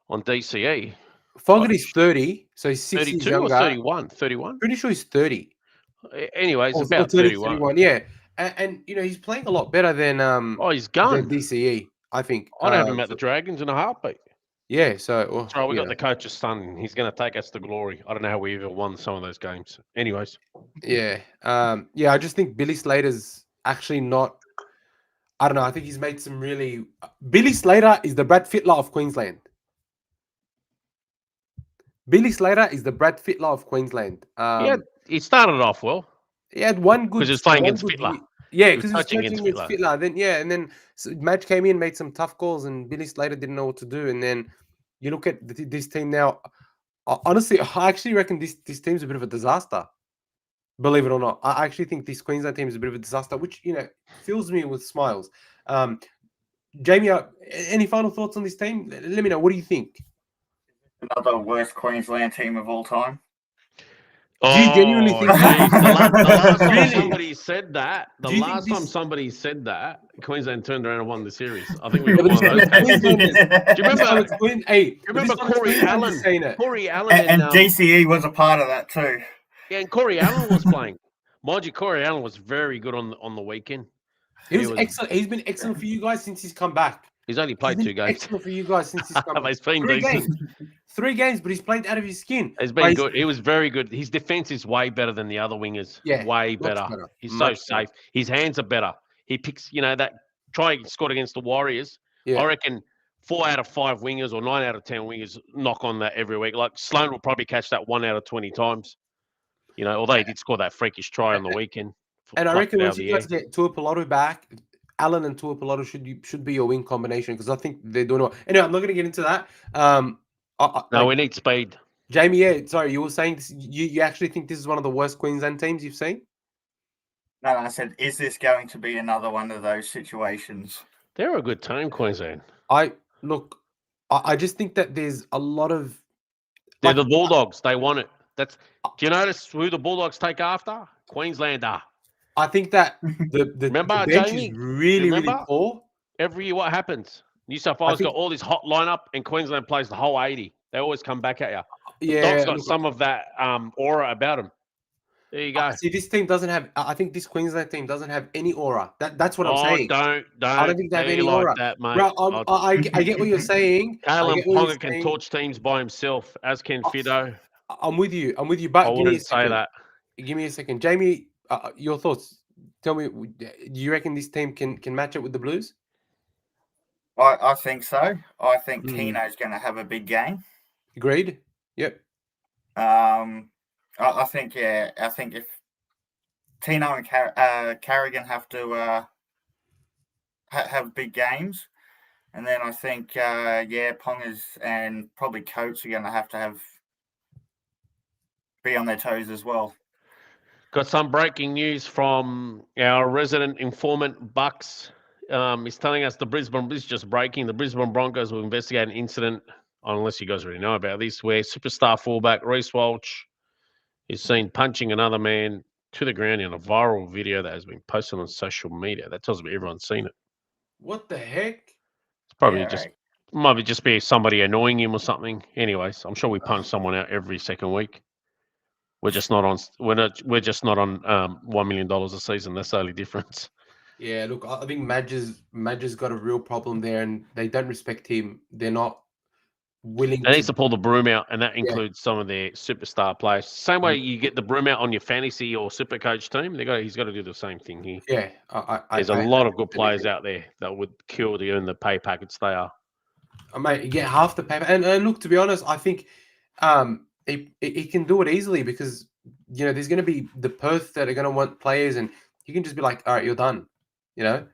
DCE. Fogarty's 30, so he's 6 years 32 younger. or 31? 31? Pretty sure he's 30. Anyway, it's about 31. Yeah. And he's playing a lot better than he's gone. than DCE, I think. I'd have him at the Dragons in a heartpiit. Yeah, so... we got the coach's son. He's going to take us to glory. I don't know how we even won some of those games. Anyways. Yeah. I just think Billy Slater's actually not. I don't know. I think he's made some really. Billy Slater is the Brad Fittler of Queensland. Billy Slater is the Brad Fittler of Queensland. He started off well He had one good. because he was playing one against good Fittler. year. Yeah, He was because he was coaching coaching against against Fittler. Then and then Madge came in, made some tough calls, and Billy Slater didn't know what to do. And then you look at this team now. Honestly, I actually reckon this team's a bit of a disaster. Believe it or not, I actually think this Queensland team is a bit of a disaster, which fills me with smiles. Jamie, any final thoughts on this team? Let me know. What do you think? Another worst Queensland team of all time. Do you genuinely think that? Geez, the last time Really? somebody said that, Queensland turned around and won the series. I think we Yeah, were but one of those teams. Queenslanders. Do you remember? Hey, Remember Corey Allen? saying it. Corey Allen And DCE was a part of that too. Yeah, and Corey Allen was playing. Mind you, Corey Allen was very good on the weekend. He was excellent. He's been excellent for you guys since he's come back. He's only played 2 games. Excellent for you guys since he's come back. He's been 3 decent. games. 3 games, but he's played out of his skin. He's been good. He was very good. His defense is way better than the other wingers. Yeah, way much better. better. He's Much so safe. His hands are better. He picks, that try he scored against the Warriors. Yeah. I reckon 4 out of 5 wingers or 9 out of 10 wingers knock on that every week. Like Sloan will probably catch that 1 out of 20 times. Although he did score that freakish try on the weekend. And I reckon once you guys get Tuapolotu back, Allen and Tuapolotu should be your wing combination because I think they're doing well. Anyway, I'm not going to get into that. We need speed. Jamie, yeah, sorry, you were saying this, you actually think this is one of the worst Queensland teams you've seen? No, I said, is this going to be another one of those situations? They're a good team, Queensland. I just think that there's a lot of. They're the Bulldogs. They want it. Do you notice who the Bulldogs take after? Queenslander. I think that the Remember, bench Jamie? is really poor. Every year, what happens? New South Wales got all this hot lineup, and Queensland plays the whole 80. They always come back at you. The Dogs got some of that aura about them. There you go. See, this team doesn't have. I think this Queensland team doesn't have any aura. That's what I'm saying. Don't. I don't think they have any like aura, that, mate. Bro, I get what you're saying. Kalen Ponga can torch teams by himself, as can Fido. I'm with you. But I wouldn't say that. Give me a second, Jamie. Your thoughts. Tell me, do you reckon this team can match it with the Blues? I think so. I think Tino's going to have a big game. Agreed. Yep. I think if Tino and Carrigan have to have big games, and then I think Pongas and probably Coates are going to have be on their toes as well. Got some breaking news from our resident informant, Bucks. He's telling us this is just breaking. The Brisbane Broncos will investigate an incident, unless you guys already know about this, where superstar fullback Reece Walsh is seen punching another man to the ground in a viral video that has been posted on social media. That tells me everyone's seen it. What the heck? It's probably might just be somebody annoying him or something. Anyways, I'm sure we punch someone out every second week. We're just not on. We're just not on $1 million a season. That's the only difference. Yeah, look, I think Madge's got a real problem there, and they don't respect him. They're not willing. They need to pull the broom out, and that includes some of their superstar players. Same way you get the broom out on your fantasy or super coach team. He's got to do the same thing here. Yeah, there's a lot of good players out there that would kill to earn the pay package they are. Mate, you get half the paper, and look, to be honest, I think he can do it easily because there's going to be the Perth that are going to want players, and you can just be like, all right, you're done. But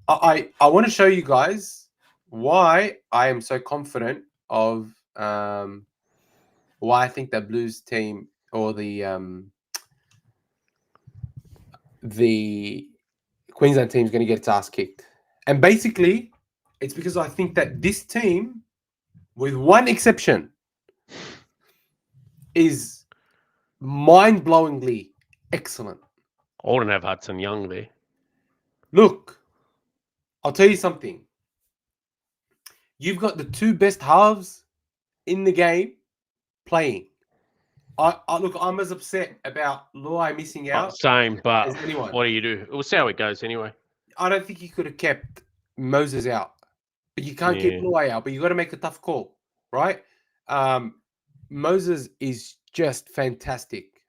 I want to show you guys why I am so confident of why I think that Blues team or the Queensland team is going to get its ass kicked. And basically, it's because I think that this team, with one exception, is mind-blowingly excellent. I wouldn't have Hudson Young there. Look, I'll tell you something. You've got the 2 best halves in the game playing. I'm as upset about Luai missing out. Same, but as anyone. What do you do? We'll see how it goes anyway. I don't think you could have kept Moses out, but you can't keep Luai out. But you got to make a tough call, right? Moses is just fantastic.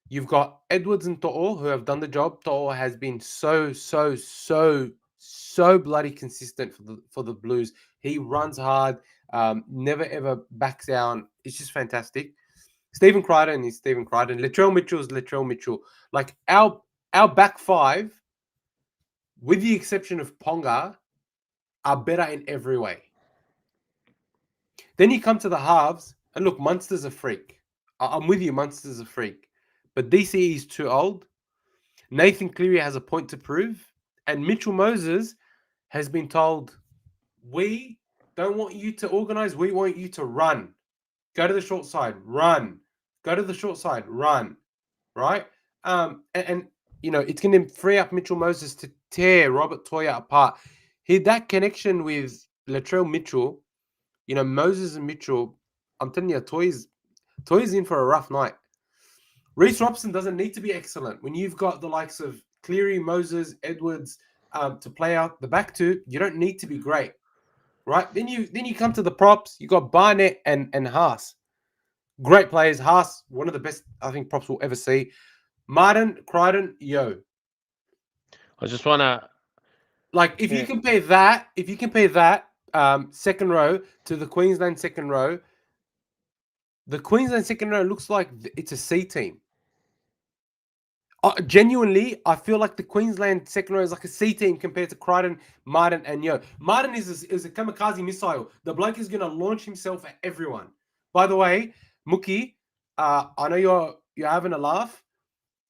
You've got Edwards and To'o who have done the job. To'o has been so bloody consistent for the Blues. He runs hard, never ever backs down. It's just fantastic. Stephen Crichton is Stephen Crichton. Latrell Mitchell is Latrell Mitchell. Like our back five, with the exception of Ponga, are better in every way. Then you come to the halves, and look, Munster's a freak. I'm with you, Munster's a freak. But DCE is too old. Nathan Cleary has a point to prove. And Mitchell Moses has been told, we don't want you to organize. We want you to run. Go to the short side, run. Go to the short side, run. Right? And you know, it's going to free up Mitchell Moses to tear Robert Toya apart. That connection with Latrell Mitchell, you know, Moses and Mitchell, I'm telling you, Toya's in for a rough night. Reece Robson doesn't need to be excellent. When you've got the likes of Cleary, Moses, Edwards to play out the back two, you don't need to be great, right? Then you come to the props. You got Barnett and Haas, great players. Haas, one of the best I think props we'll ever see. Maiden, Crichton, yo. I just want to if you compare that second row to the Queensland second row. The Queensland second row looks like it's a C team. Genuinely, I feel like the Queensland second row is like a C team compared to Crichton, Maiden, and Yo. Maiden is a kamikaze missile. The bloke is going to launch himself at everyone. By the way, Mookie, I know you're having a laugh,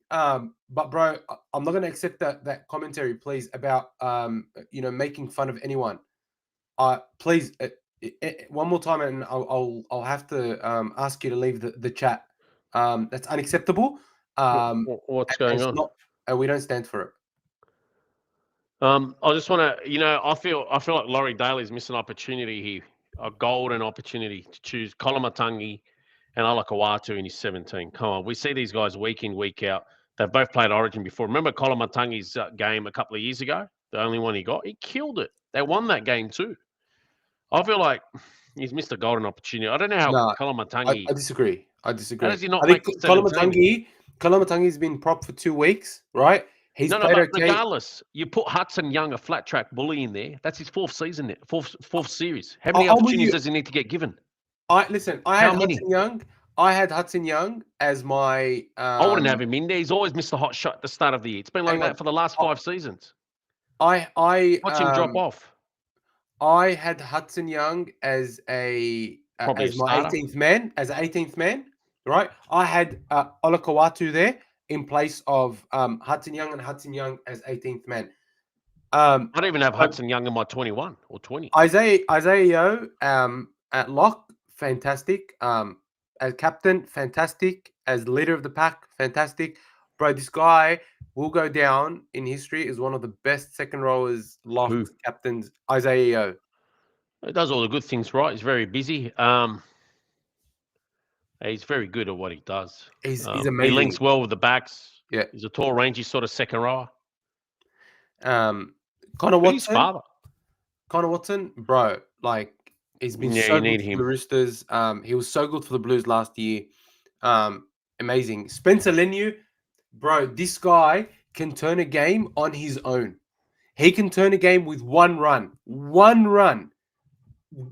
but bro, I'm not going to accept that commentary, please, about making fun of anyone. Please. One more time, and I'll have to ask you to leave the chat. That's unacceptable. What's going on? We don't stand for it. I just want to, I feel like Laurie Daley's missed an opportunity here, a golden opportunity to choose Kolomatangi and Alakawatu in his 17. Come on, we see these guys week in, week out. They've both played Origin before. Remember Kolomatangi's game a couple of years ago? The only one he got? He killed it. They won that game too. I feel like he's missed a golden opportunity. I don't know how Kolomatangi... I disagree. How does he not think make 17? Kolomatangi's been propped for 2 weeks, right? He's played okay. Regardless, you put Hudson Young, a flat track bully, in there. That's his fourth season there, fourth series. How many opportunities does he need to get given? I had Hudson Young as my... I wouldn't have him in there. He's always missed a hot shot at the start of the year. It's been like that for the last 5 seasons. Watch him drop off. I had Hudson Young as my 18th man, right? I had Olakawatu there in place of Hudson Young, and Hudson Young as 18th man. I don't even have Hudson Young in my 21 or 20. Isaiah Yo at lock, fantastic. As captain, fantastic. As leader of the pack, fantastic. Bro, this guy will go down in history as one of the best second rowers, locked captains. Isaiah Yo. He does all the good things right. He's very busy. He's very good at what he does. He's amazing. He links well with the backs. Yeah. He's a tall, rangy sort of second rower. Connor Watson. His father. Connor Watson, bro, he's been so good for the Roosters. He was so good for the Blues last year. Amazing. Spencer Leniu, bro, this guy can turn a game on his own. He can turn a game with one run. One run.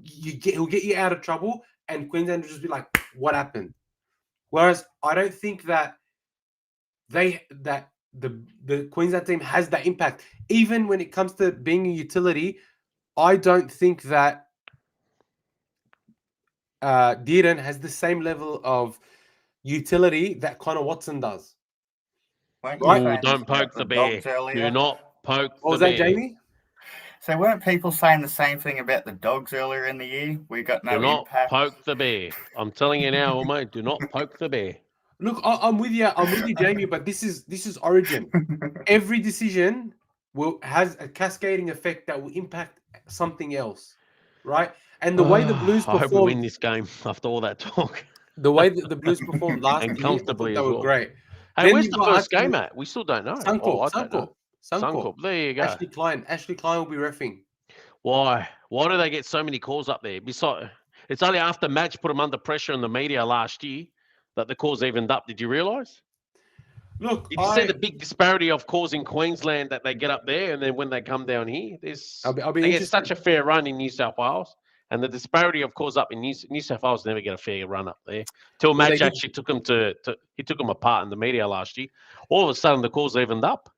He'll get you out of trouble, and Queensland will just be like, what happened? Whereas I don't think that the Queensland team has that impact. Even when it comes to being a utility, I don't think that Dearden has the same level of utility that Connor Watson does. Right? Ooh, don't poke the bear. Do not poke the bear. What was that, Jamie? So weren't people saying the same thing about the Dogs earlier in the year? We got no impact. Do not poke the bear. I'm telling you now, mate. Do not poke the bear. Look, I'm with you. I'm with you, Jamie. But this is Origin. Every decision has a cascading effect that will impact something else, right? And the way the Blues performed, I hope we win this game after all that talk. The way that the Blues performed last and year, comfortably they were great. Hey, Then where's the first game at? We still don't know. Suncorp. There you go. Ashley Klein will be reffing. Why? Why do they get so many calls up there? Besides, it's only after match put them under pressure in the media last year that the calls evened up. Did you realise? Look, Did you see the big disparity of calls in Queensland that they get up there, and then when they come down here, I'll be they get interested. such a fair run in New South Wales, and the disparity of calls up in New South Wales never get a fair run up there. Till Well, Madge actually took them he took them apart in the media last year. All of a sudden, the calls evened up.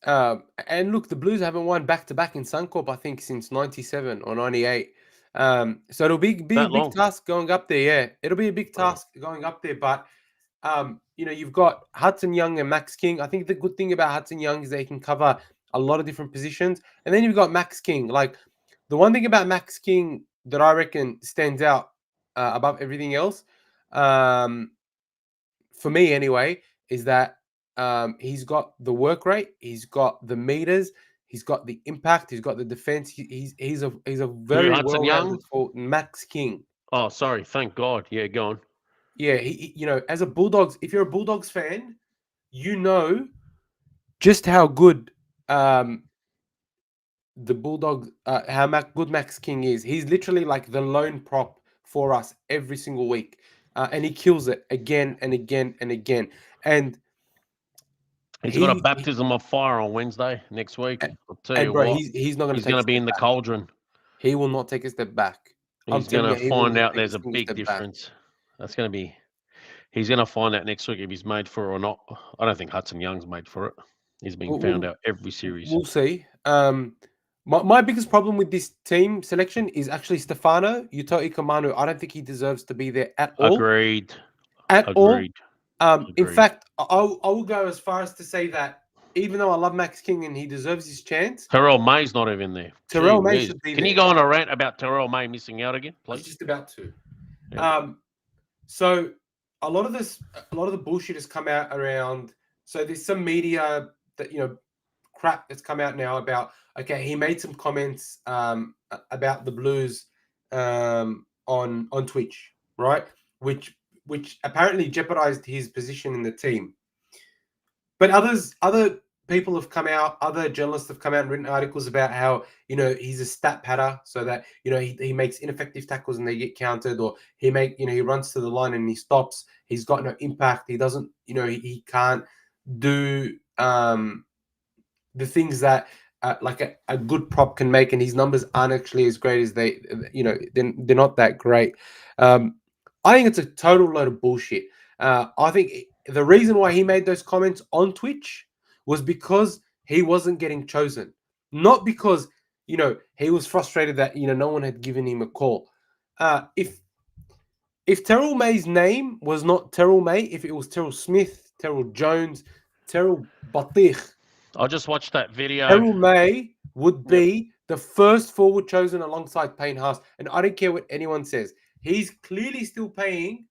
And look, the Blues haven't won back-to-back in Suncorp, I think, since 97 or 98. So it'll be a big task going up there. Yeah, it'll be a big task going up there. But you've got Hudson Young and Max King. I think the good thing about Hudson Young is they can cover a lot of different positions. And then you've got Max King. Like, the one thing about Max King that I reckon stands out above everything else, for me anyway, is that he's got the work rate, he's got the meters, he's got the impact, he's got the defense. He's a very well-rounded forward. Max King. Oh, sorry. Thank God. Yeah, go on. Yeah, as a Bulldogs, if you're a Bulldogs fan, you know just how good the Bulldogs, good Max King is. He's literally like the lone prop for us every single week, and he kills it again and again and again. And he's got a baptism of fire on Wednesday next week. I'll tell you what, he's not going to. He's going to be in the cauldron. He will not take a step back. He's going to find out there's a big difference. That's going to be. He's going to find out next week if he's made for it or not. I don't think Hudson Young's made for it. He's being found out every series. We'll see. My biggest problem with this team selection is actually Stefano Uto'i Kamanu. I don't think he deserves to be there at all. Agreed. All. In fact, I will go as far as to say that even though I love Max King and he deserves his chance, Terrell May's not even there. Terrell May should be there. Can you go on a rant about Terrell May missing out again, please? I was just about to. Yeah. So a lot of the bullshit has come out around. So there's some media that crap that's come out now about. Okay, he made some comments about the Blues on Twitch, right? Which apparently jeopardized his position in the team. But other people have come out, other journalists have come out and written articles about how, he's a stat padder, so that, he makes ineffective tackles and they get counted, or he runs to the line and he stops. He's got no impact. He doesn't, he can't do the things that like a good prop can make, and his numbers aren't actually as great as they're not that great. I think it's a total load of bullshit. I think the reason why he made those comments on Twitch was because he wasn't getting chosen, not because he was frustrated that no one had given him a call. If Terrell May's name was not Terrell May, if it was Terrell Smith, Terrell Jones, Terrell Batich, I just watched that video. Terrell May would be the first forward chosen alongside Payne Haas, and I don't care what anyone says. He's clearly still paying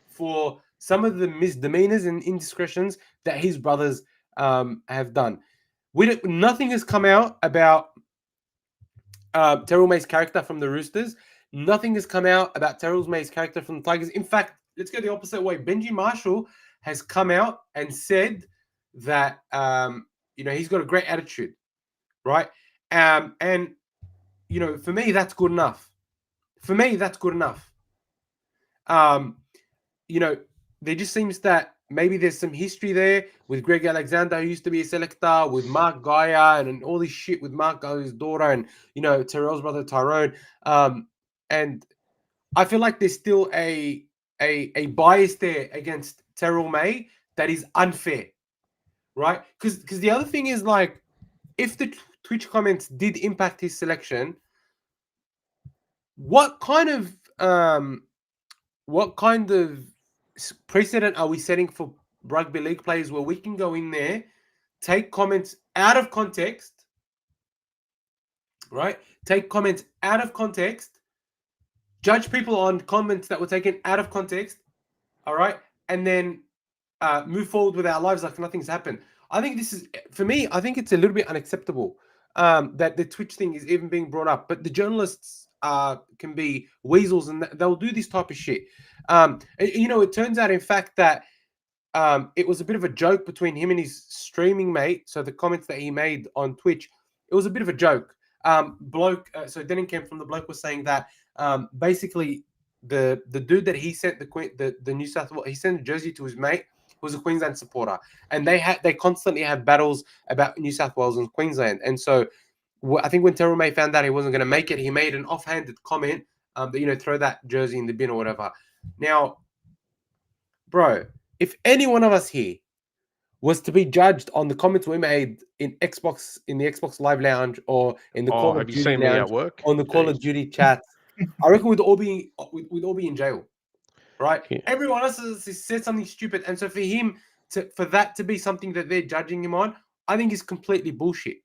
for some of the misdemeanors and indiscretions that his brothers have done. Nothing has come out about Terrell May's character from the Roosters. Nothing has come out about Terrell May's character from the Tigers. In fact, let's go the opposite way. Benji Marshall has come out and said that he's got a great attitude, right? And for me, that's good enough. There just seems that maybe there's some history there with Greg Alexander, who used to be a selector, with Mark Gaia and all this shit with Mark Gaia's daughter and, Terrell's brother Tyrone. And I feel like there's still a bias there against Terrell May that is unfair, right? Because the other thing is, like, if the Twitch comments did impact his selection, what kind of precedent are we setting for rugby league players where we can go in there, take comments out of context, right? Take comments out of context, judge people on comments that were taken out of context, all right, and then move forward with our lives like nothing's happened. I think this is, for me, I think it's a little bit unacceptable that the Twitch thing is even being brought up. But the journalists can be weasels and they'll do this type of shit. It turns out, in fact, that it was a bit of a joke between him and his streaming mate. So the comments that he made on Twitch, it was a bit of a joke. So Denningham from the Bloke was saying that basically the dude that he sent the New South Wales, he sent a jersey to his mate, who's a Queensland supporter, and they constantly have battles about New South Wales and Queensland. And so I think when Terrell May found out he wasn't going to make it, he made an offhanded comment that, throw that jersey in the bin or whatever. Now, bro, if any one of us here was to be judged on the comments we made in the Xbox Live Lounge or in the Call of Duty Lounge, on the Call of Duty chat, I reckon we'd all be in jail, right? Yeah. Everyone else has said something stupid, and so for that to be something that they're judging him on, I think is completely bullshit.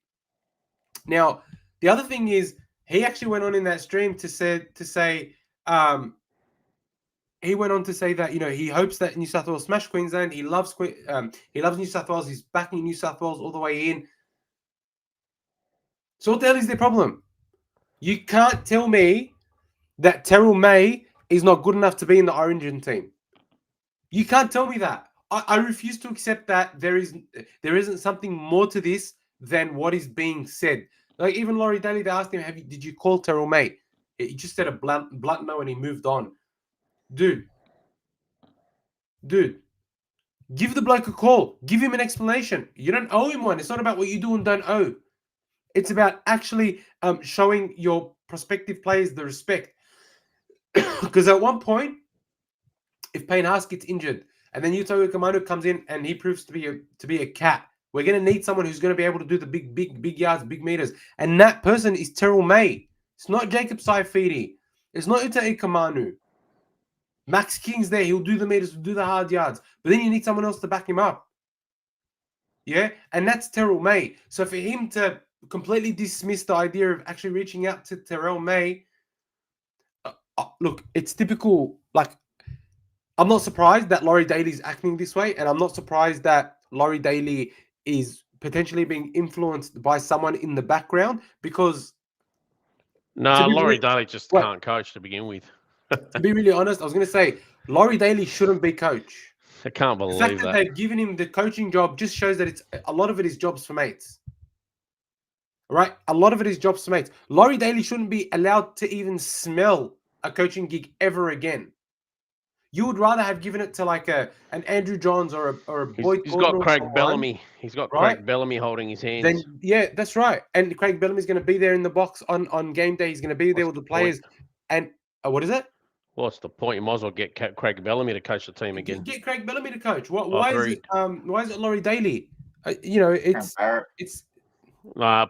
Now, the other thing is, he actually went on in that stream to say he went on to say that he hopes that New South Wales smash Queensland. He loves New South Wales. He's backing New South Wales all the way in. So what the hell is the problem? You can't tell me that Terrell May is not good enough to be in the Origin team. You can't tell me that. I refuse to accept that there isn't something more to this than what is being said. Like even Laurie Daley, they asked him, did you call Terrell May? He just said a blunt no and he moved on. Dude, give the bloke a call. Give him an explanation. You don't owe him one. It's not about what you do and don't owe. It's about actually showing your prospective players the respect. Because at one point, if Payne Haas gets injured and then Yuto Ukamanu comes in and he proves to be a cat, we're going to need someone who's going to be able to do the big yards, big meters. And that person is Terrell May. It's not Jacob Saifidi. It's not Yuto Ukamanu. Max King's there. He'll do the meters, he'll do the hard yards. But then you need someone else to back him up. Yeah? And that's Terrell May. So for him to completely dismiss the idea of actually reaching out to Terrell May, look, it's typical. Like, I'm not surprised that Laurie Daley's acting this way. And I'm not surprised that Laurie Daley is potentially being influenced by someone in the background because... No, Laurie Daley just can't coach to begin with. To be really honest, I was going to say Laurie Daley shouldn't be coach. I can't believe the fact that they've given him the coaching job just shows that a lot of it is jobs for mates. Right? A lot of it is jobs for mates. Laurie Daley shouldn't be allowed to even smell a coaching gig ever again. You would rather have given it to like an Andrew Johns or a Boyd. He's got Craig Bellamy. He's got Craig Bellamy holding his hands. Then yeah, that's right. And Craig Bellamy's going to be there in the box on game day. He's going to be there with the players. And what is it? What's the point? You might as well get Craig Bellamy to coach the team again. Get Craig Bellamy to coach. Why is it Laurie Daley? It's.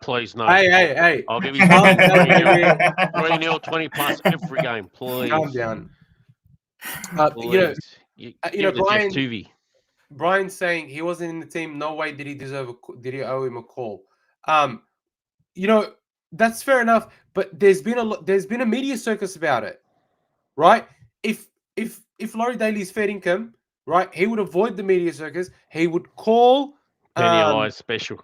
Please no. Hey! I'll give you 3-0, 20 plus every game. Please calm down. Please. Brian's saying he wasn't in the team. No way did he owe him a call. That's fair enough. But there's been a media circus about it. Right? If Laurie Daley's fair income, right, he would avoid the media circus. He would call Penny special.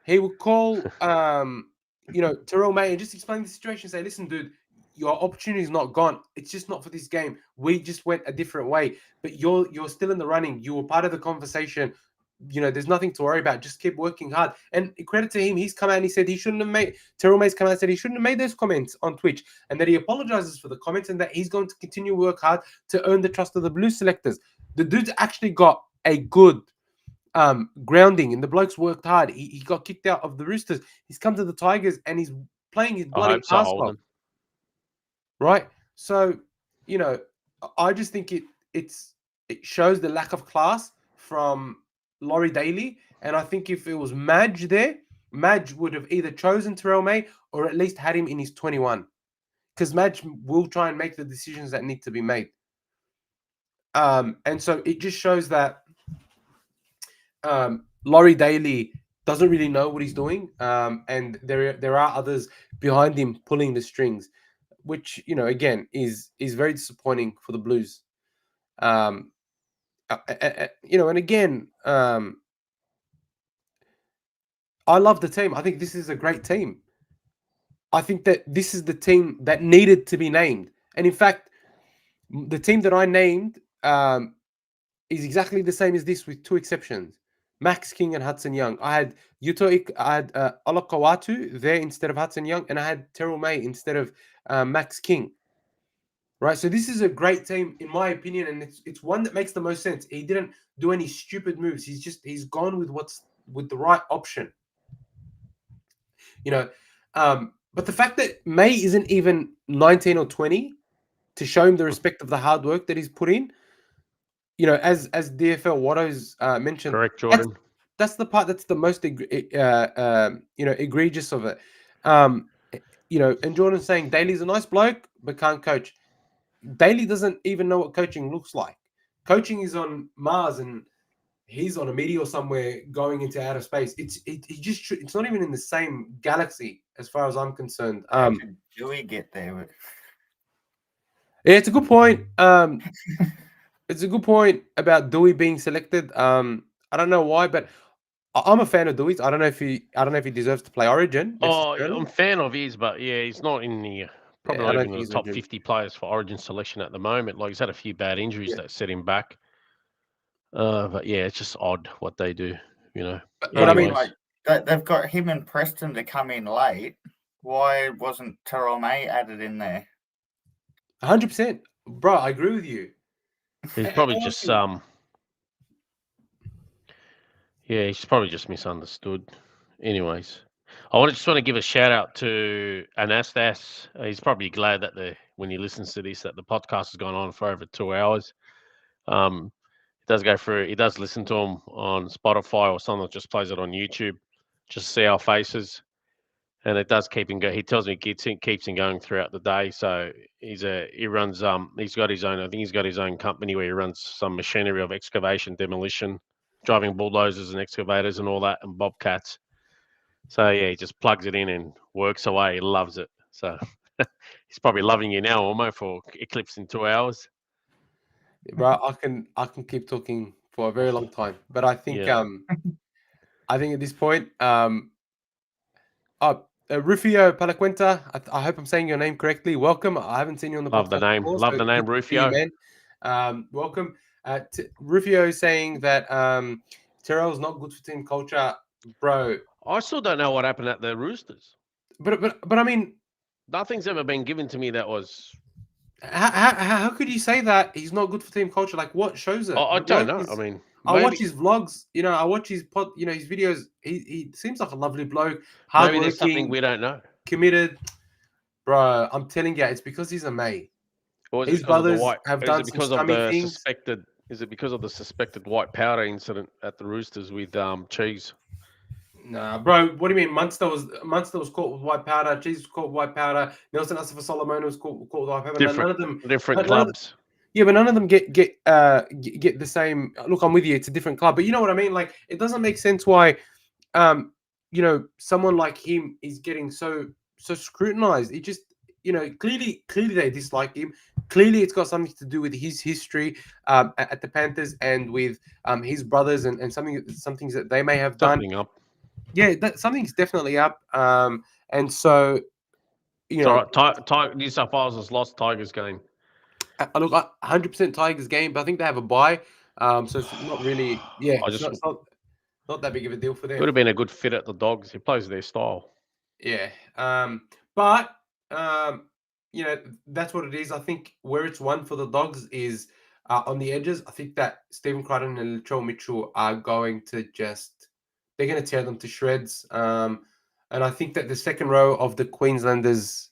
He would call Terrell May and just explain the situation. Say, listen, dude, your opportunity is not gone. It's just not for this game. We just went a different way. But you're still in the running. You were part of the conversation. There's nothing to worry about. Just keep working hard. And credit to him, he's come out and he said he shouldn't have made. Terrell May's come out and said he shouldn't have made those comments on Twitch, and that he apologizes for the comments and that he's going to continue to work hard to earn the trust of the Blues selectors. The dude's actually got a good grounding, and the bloke's worked hard. He got kicked out of the Roosters. He's come to the Tigers and he's playing his bloody ass off. Right? So, I just think it shows the lack of class from Laurie Daley, and I think if it was Madge there, Madge would have either chosen Terrell May or at least had him in his 21, because Madge will try and make the decisions that need to be made. And so it just shows that Laurie Daley doesn't really know what he's doing, and there are others behind him pulling the strings, which again is very disappointing for the Blues. And again, I love the team. I think this is a great team. I think that this is the team that needed to be named, and in fact, the team that I named is exactly the same as this, with two exceptions. Max King and Hudson Young. I had Olakawatu there instead of Hudson Young, and I had Terrell May instead of Max King. right? So this is a great team, in my opinion, and it's one that makes the most sense. He didn't do any stupid moves. He's gone with the right option. But the fact that May isn't even 19 or 20 to show him the respect of the hard work that he's put in, as DFL Watto's mentioned, Correct, Jordan. That's the part that's the most egregious of it. And Jordan's saying Daley's a nice bloke but can't coach. Daley doesn't even know what coaching looks like. Coaching is on Mars and he's on a meteor somewhere going into outer space. It's not even in the same galaxy as far as I'm concerned. Do we get there? Yeah, it's a good point. It's a good point about Dewey being selected. I don't know why, but I'm a fan of Dewey's. I don't know if he deserves to play Origin. Oh, I'm a fan of his, but yeah, he's not in the probably not even in the top 50 players for Origin selection at the moment. Like he's had a few bad injuries that set him back. But yeah, it's just odd what they do, But I mean, they've got him and Preston to come in late. Why wasn't Terrell May added in there? 100%, bro. I agree with you. He's probably just he's probably just misunderstood. Anyways, I just want to give a shout out to Anastas. He's probably glad that when he listens to this, that the podcast has gone on for over 2 hours. He does go through. He does listen to them on Spotify or something that just plays it on YouTube, just to see our faces, and it does keep him going. He tells me it keeps him going throughout the day. So he runs. He's got his own. I think he's got his own company where he runs some machinery of excavation, demolition, driving bulldozers and excavators and all that, and bobcats. So yeah, he just plugs it in and works away. He loves it. So he's probably loving you now, almost for Eclipse in 2 hours. Bro, I can keep talking for a very long time, but I think I think at this point, Rufio Palaquenta, I hope I'm saying your name correctly. Welcome. I haven't seen you on the podcast. Love the name, Rufio. You, man. Welcome. Rufio is saying that Terrell's not good for team culture, bro. I still don't know what happened at the Roosters. But I mean, nothing's ever been given to me that was. How could you say that he's not good for team culture? Like, what shows it? I don't know. I mean, I watch his vlogs. I watch his his videos. He seems like a lovely bloke. Maybe there's something we don't know. Committed, bro. I'm telling you, it's because he's a May. His brothers have done some scummy things. Is it because of the suspected white powder incident at the Roosters with Cheese? Nah, bro. What do you mean? Munster was caught with white powder. Cheese was caught with white powder. Nelson Asafa-Solomon was caught with white powder. None of them different clubs. Yeah, but none of them get the same. Look, I'm with you. It's a different club, but you know what I mean. Like, it doesn't make sense why, someone like him is getting so scrutinized. It just, clearly they dislike him. Clearly, it's got something to do with his history at the Panthers and with his brothers and some things that they may have done. Something up. Yeah, something's definitely up. And so, New South Wales has lost Tigers game. Look, 100% Tigers game, but I think they have a bye. So it's not really, it's not that big of a deal for them. Would have been a good fit at the Dogs. He plays their style. Yeah. But that's what it is. I think where it's won for the Dogs is on the edges. I think that Stephen Crichton and Latrell Mitchell are going to they're going to tear them to shreds. And I think that the second row of the Queenslanders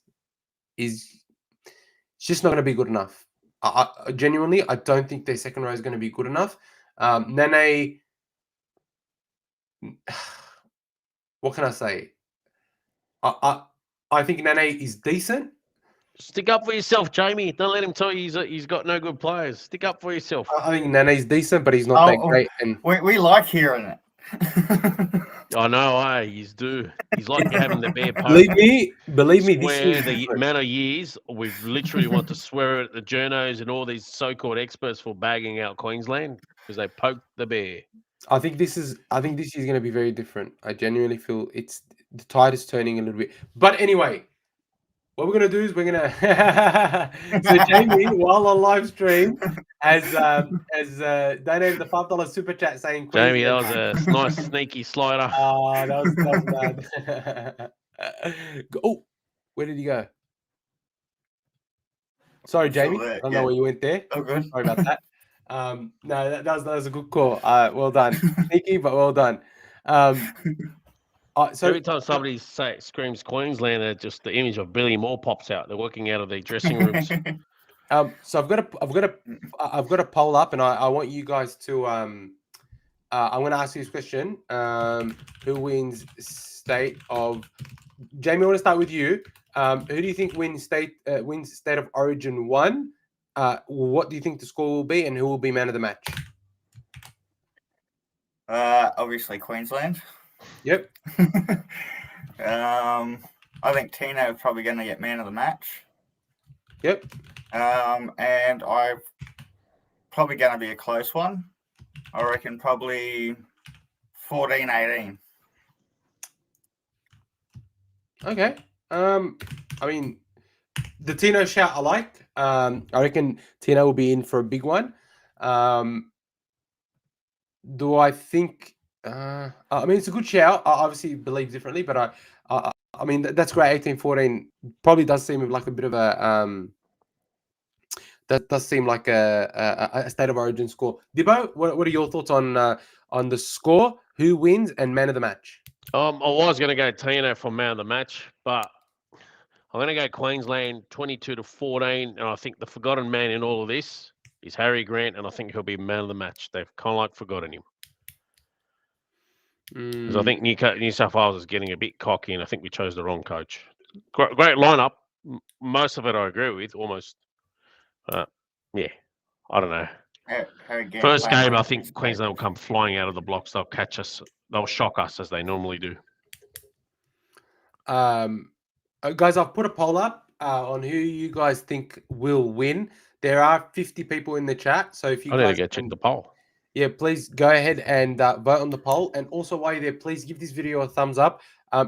is just not going to be good enough. Genuinely, I don't think their second row is going to be good enough. Nene, what can I say? I think Nene is decent. Stick up for yourself, Jamie. Don't let him tell you he's got no good players. Stick up for yourself. I think Nene's decent, but he's not that great. And we like hearing it. I know, he's due. He's like having the bear poke. Believe me. This the amount of years we've literally want to swear at the journos and all these so-called experts for bagging out Queensland because they poked the bear. I think this is going to be very different. I genuinely feel the tide is turning a little bit. But anyway, what we're going to do is we're going to so Jamie, while on live stream, has donated the $5 super chat saying Jamie, that was a nice sneaky slider. Oh, that was bad. Oh, where did he go? Sorry, Still Jamie. there, I don't yeah. know where you went there. Oh, good. Sorry about that. No, that was a good call. Well done. Sneaky, but well done. So Every time somebody screams Queensland, just the image of Billy Moore pops out. They're working out of their dressing rooms. So I've got a poll up, and I want you guys to I'm going to ask you this question. Who wins state of? Jamie, I want to start with you. Who do you think wins state of origin 1? What do you think the score will be, and who will be man of the match? Obviously Queensland. Yep. I think Tino is probably going to get man of the match. Yep. And I probably going to be a close one. I reckon probably 14-18. Okay. I mean, the Tino shout I like. I reckon Tino will be in for a big one. Do I think? I mean, it's a good shout. I obviously believe differently, but I mean, that's great. 18-14 probably does seem like a bit of a that does seem like a state of origin score. Dibbo, what are your thoughts on the score? Who wins and man of the match? I was going to go Tino for man of the match, but I'm going to go Queensland 22-14, and I think the forgotten man in all of this is Harry Grant, and I think he'll be man of the match. They've kind of like forgotten him. Because I think New South Wales is getting a bit cocky, and I think we chose the wrong coach. Great lineup. Most of it I agree with, almost. Yeah, I don't know. First game, I think Queensland will come flying out of the blocks. They'll catch us. They'll shock us as they normally do. Guys, I've put a poll up on who you guys think will win. There are 50 people in the chat, so if you I need to go check the poll. Yeah, please go ahead and vote on the poll. And also, while you're there, please give this video a thumbs up.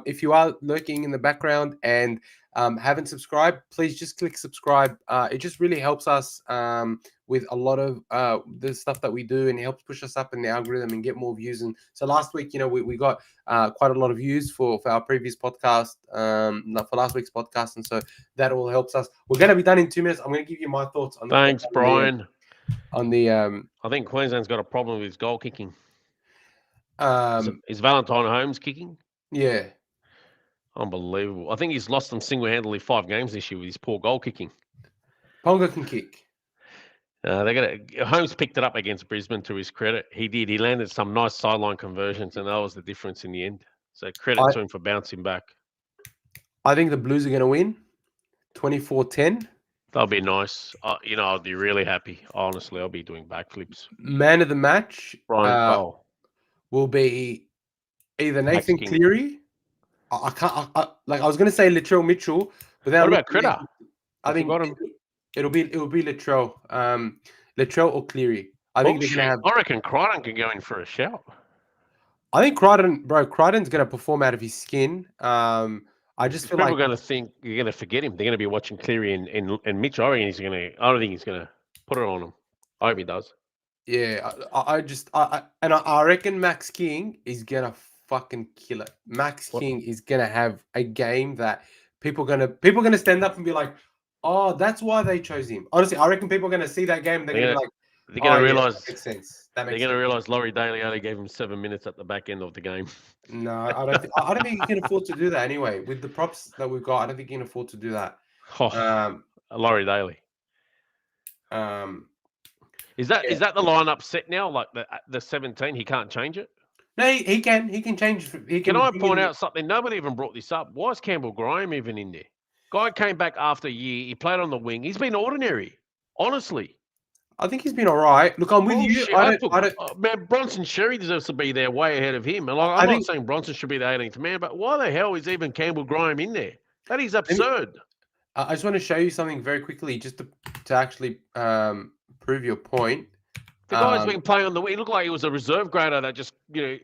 If you are lurking in the background and haven't subscribed, please just click subscribe. It just really helps us with a lot of the stuff that we do, and it helps push us up in the algorithm and get more views. And so last week, we got quite a lot of views for our previous podcast, for last week's podcast, and so that all helps us. We're going to be done in 2 minutes. I'm going to give you my thoughts on. Thanks, Brian. I think Queensland's got a problem with his goal kicking. Is Valentine Holmes kicking? Yeah. Unbelievable. I think he's lost them single-handedly 5 games this year with his poor goal kicking. Ponga can kick. Holmes picked it up against Brisbane to his credit. He did. He landed some nice sideline conversions, and that was the difference in the end. So credit to him for bouncing back. I think the Blues are going to win 24-10. That'll be nice. I'll be really happy. Honestly, I'll be doing backflips. Man of the match will be either Nathan Cleary. I was going to say Latrell Mitchell, but then what about Critter? I think it'll be Latrell, Latrell or Cleary. I think they're going to have. I reckon Crichton can go in for a shout. I think Crichton's going to perform out of his skin. I just feel people are going to think you're going to forget him. They're going to be watching Cleary and Mitch. I don't think he's going to put it on him. I hope he does. Yeah, I reckon Max King is going to fucking kill it. Max King is going to have a game that people are going to stand up and be like, oh, that's why they chose him. Honestly, I reckon people are going to see that game and they're going to be like, they're going to realize that makes sense. They're going to realize Laurie Daley only gave him 7 minutes at the back end of the game. No, I don't think you can afford to do that anyway. With the props that we've got, I don't think you can afford to do that. Laurie Daley. Is that the lineup set now? Like the 17, he can't change it? No, he can. He can change. Can I point out something? Nobody even brought this up. Why is Campbell Graham even in there? Guy came back after a year. He played on the wing. He's been ordinary. Honestly. I think he's been all right. Look, I'm with you. Man, Bronson Sherry deserves to be there way ahead of him. And I'm not saying Bronson should be the 18th man, but why the hell is even Campbell Graham in there? That is absurd. I just want to show you something very quickly, just to actually prove your point. The guy's been playing on the wing. He looked like he was a reserve grader that just,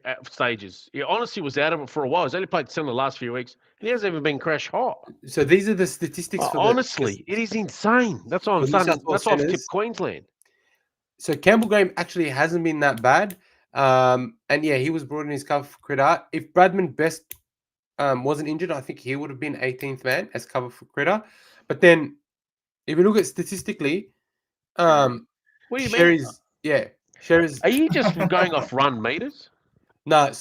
at stages. He honestly was out of it for a while. He's only played centre the last few weeks. And he hasn't even been crash hot. So these are the statistics for honestly, it is insane. That's what I'm saying. That's why I've tipped Queensland. So Campbell Graham actually hasn't been that bad. And yeah, he was brought in his cover for Critter. If Bradman Best wasn't injured, I think he would have been 18th man as cover for Critter. But then If you look at statistically, What do you mean? Sherry's Are you just going off run meters? no.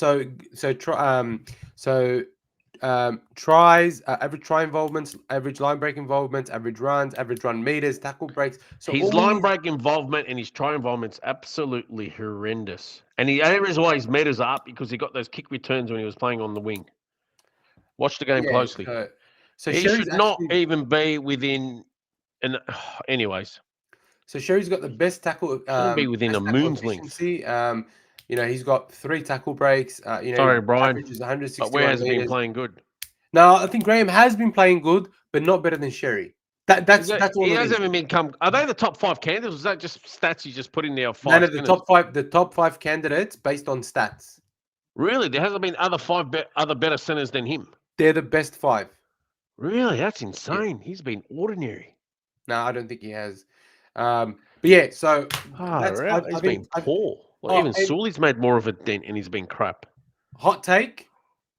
Tries, average try involvements, average line break involvements, average runs, average run meters, tackle breaks. So his line break involvement and his try involvement's absolutely horrendous. And the only reason why his meters are up because he got those kick returns when he was playing on the wing. Watch the game closely. So he Sherry's should not even be within. And anyways, so Sherry's got the best tackle. Shouldn't be within a moon's length. He's got 3 tackle breaks. Sorry, Brian, averages 161 but where has he meters. been playing good? No, I think Graham has been playing good, but not better than Sherry. That's all. He hasn't even become. Are they the top 5 candidates? Was that just stats you just put in there? None of the top five candidates based on stats. Really, there hasn't been other better centers than him. They're the best 5. Really, that's insane. Yeah. He's been ordinary. No, I don't think he has. But yeah, so he's been poor. Even Sully's made more of a dent, and he's been crap. Hot take: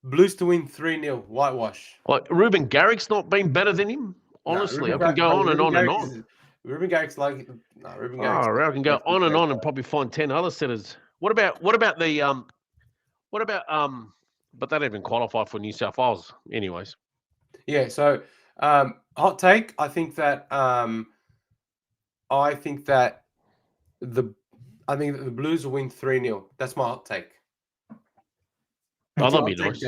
Blues to win 3-0, whitewash. Like Ruben Garrick's not been better than him. Honestly, I can go on and on and on. Ruben Garrick's like Ruben Garrick's. I can go on and probably find 10 other setters. What about the but they don't even qualify for New South Wales, anyways. Yeah. So hot take: I think that the Blues will win 3-0. That's my hot take. That'll be nice.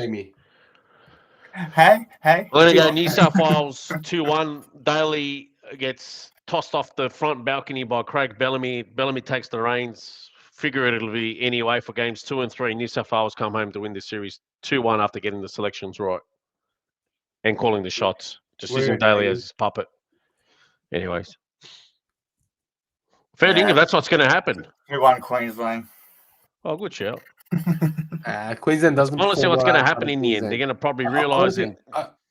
Hey. I'm going to go New South Wales 2-1. Daley gets tossed off the front balcony by Craig Bellamy. Bellamy takes the reins. Figure it'll be anyway for games 2 and 3. New South Wales come home to win this series 2-1 after getting the selections right and calling the shots. Just using Daley as his puppet. Anyways. Fair dinkum, that's what's going to happen. 2-1 Queensland. Oh, good shout. Queensland doesn't. Honestly, what's going to happen in the end? They're going to probably realise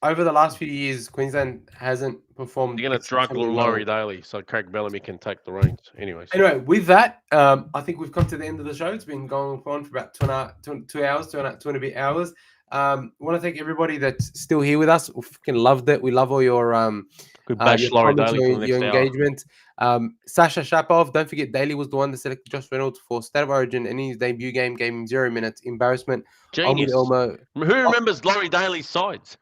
over the last few years, Queensland hasn't performed. They're going to drug Laurie Daley so Craig Bellamy can take the reins. Anyway, with that, I think we've come to the end of the show. It's been going on for about 2 and a bit hours. I want to thank everybody that's still here with us. We fucking loved it. We love all your good bash Laurie Daley your engagement. Sasha Shapov, don't forget Daley was the one that selected Josh Reynolds for State of Origin and in his debut game, gave him 0 minutes. Embarrassment. Genius. Who remembers Laurie Daley's sides?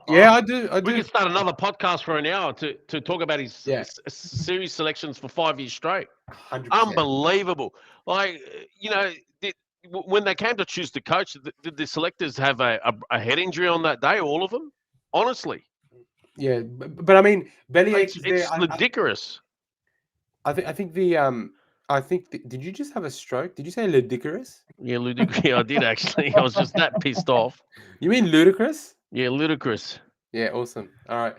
Yeah, I do. We could start another podcast for an hour to talk about his series selections for 5 years straight. 100%. Unbelievable. Like, when they came to choose the coach, did the selectors have a head injury on that day, all of them? Honestly. Yeah, but I mean, Bellyache it's ludicrous. I think did you just have a stroke? Did you say ludicrous? Yeah, ludicrous. I did actually. I was just that pissed off. You mean ludicrous? Yeah, ludicrous. Yeah, awesome. All right.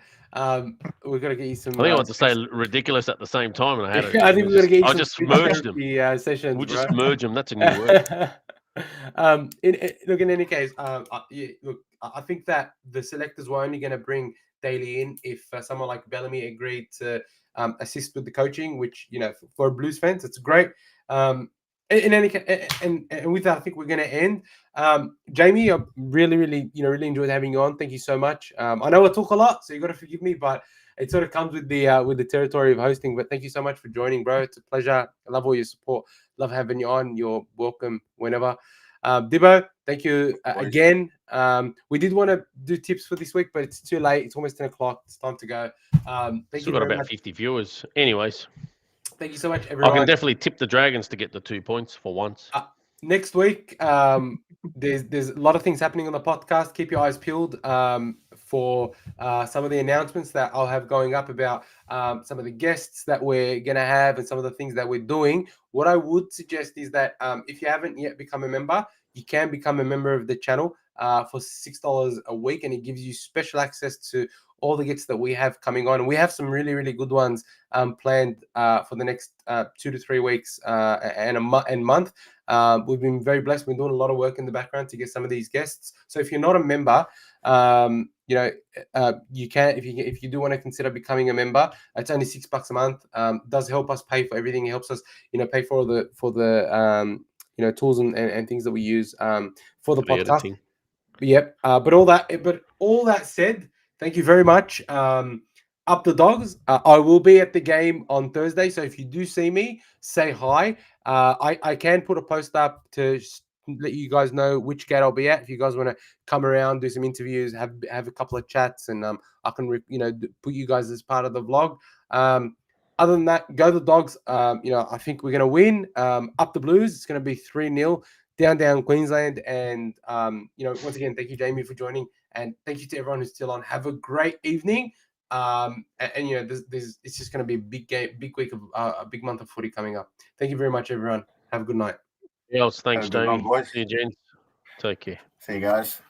We've got to get you some. I think I want to say ridiculous at the same time, and I had it. I think we're going to get you I just merged them. Sessions, we'll just merge them. That's a new word. Look, in any case, I think that the selectors were only going to bring Daley in if someone like Bellamy agreed to assist with the coaching, which for Blues fans, it's great. In any case, and with that, I think we're going to end. Jamie, I really enjoyed having you on. Thank you so much. I know I talk a lot, so you got to forgive me, but it sort of comes with the territory of hosting. But thank you so much for joining, bro. It's a pleasure. I love all your support. Love having you on. You're welcome whenever. Dibbo, thank you again. We did want to do tips for this week, but it's too late. It's almost 10 o'clock. It's time to go. Still got about 50 viewers. Anyways. Thank you so much, everyone. I can definitely tip the Dragons to get the 2 points for once. Next week, there's a lot of things happening on the podcast. Keep your eyes peeled for some of the announcements that I'll have going up about some of the guests that we're going to have and some of the things that we're doing. What I would suggest is that if you haven't yet become a member, you can become a member of the channel for $6 a week, and it gives you special access to all the guests that we have coming on. And we have some really, really good ones planned for the next 2 to 3 weeks and month. We've been very blessed. We're doing a lot of work in the background to get some of these guests. So if you're not a member, you can, if you do want to consider becoming a member, it's only $6 a month. Does help us pay for everything. It helps us, pay for the tools and things that we use for the podcast. Editing. Yep. But all that said, thank you very much. Up the Dogs. I will be at the game on Thursday, so if you do see me, say hi. I can put a post up to let you guys know which gate I'll be at. If you guys want to come around, do some interviews, have a couple of chats, and I can put you guys as part of the vlog. Other than that, go the Dogs. I think we're going to win. Up the Blues. It's going to be 3-0 down Queensland. And once again, thank you, Jamie, for joining, and thank you to everyone who's still on. Have a great evening. It's just going to be a big game, big week of a big month of footy coming up. Thank you very much, everyone. Have a good night. Thanks, Have a good one, Jamie. boys. See you, gents. Take care. See you guys.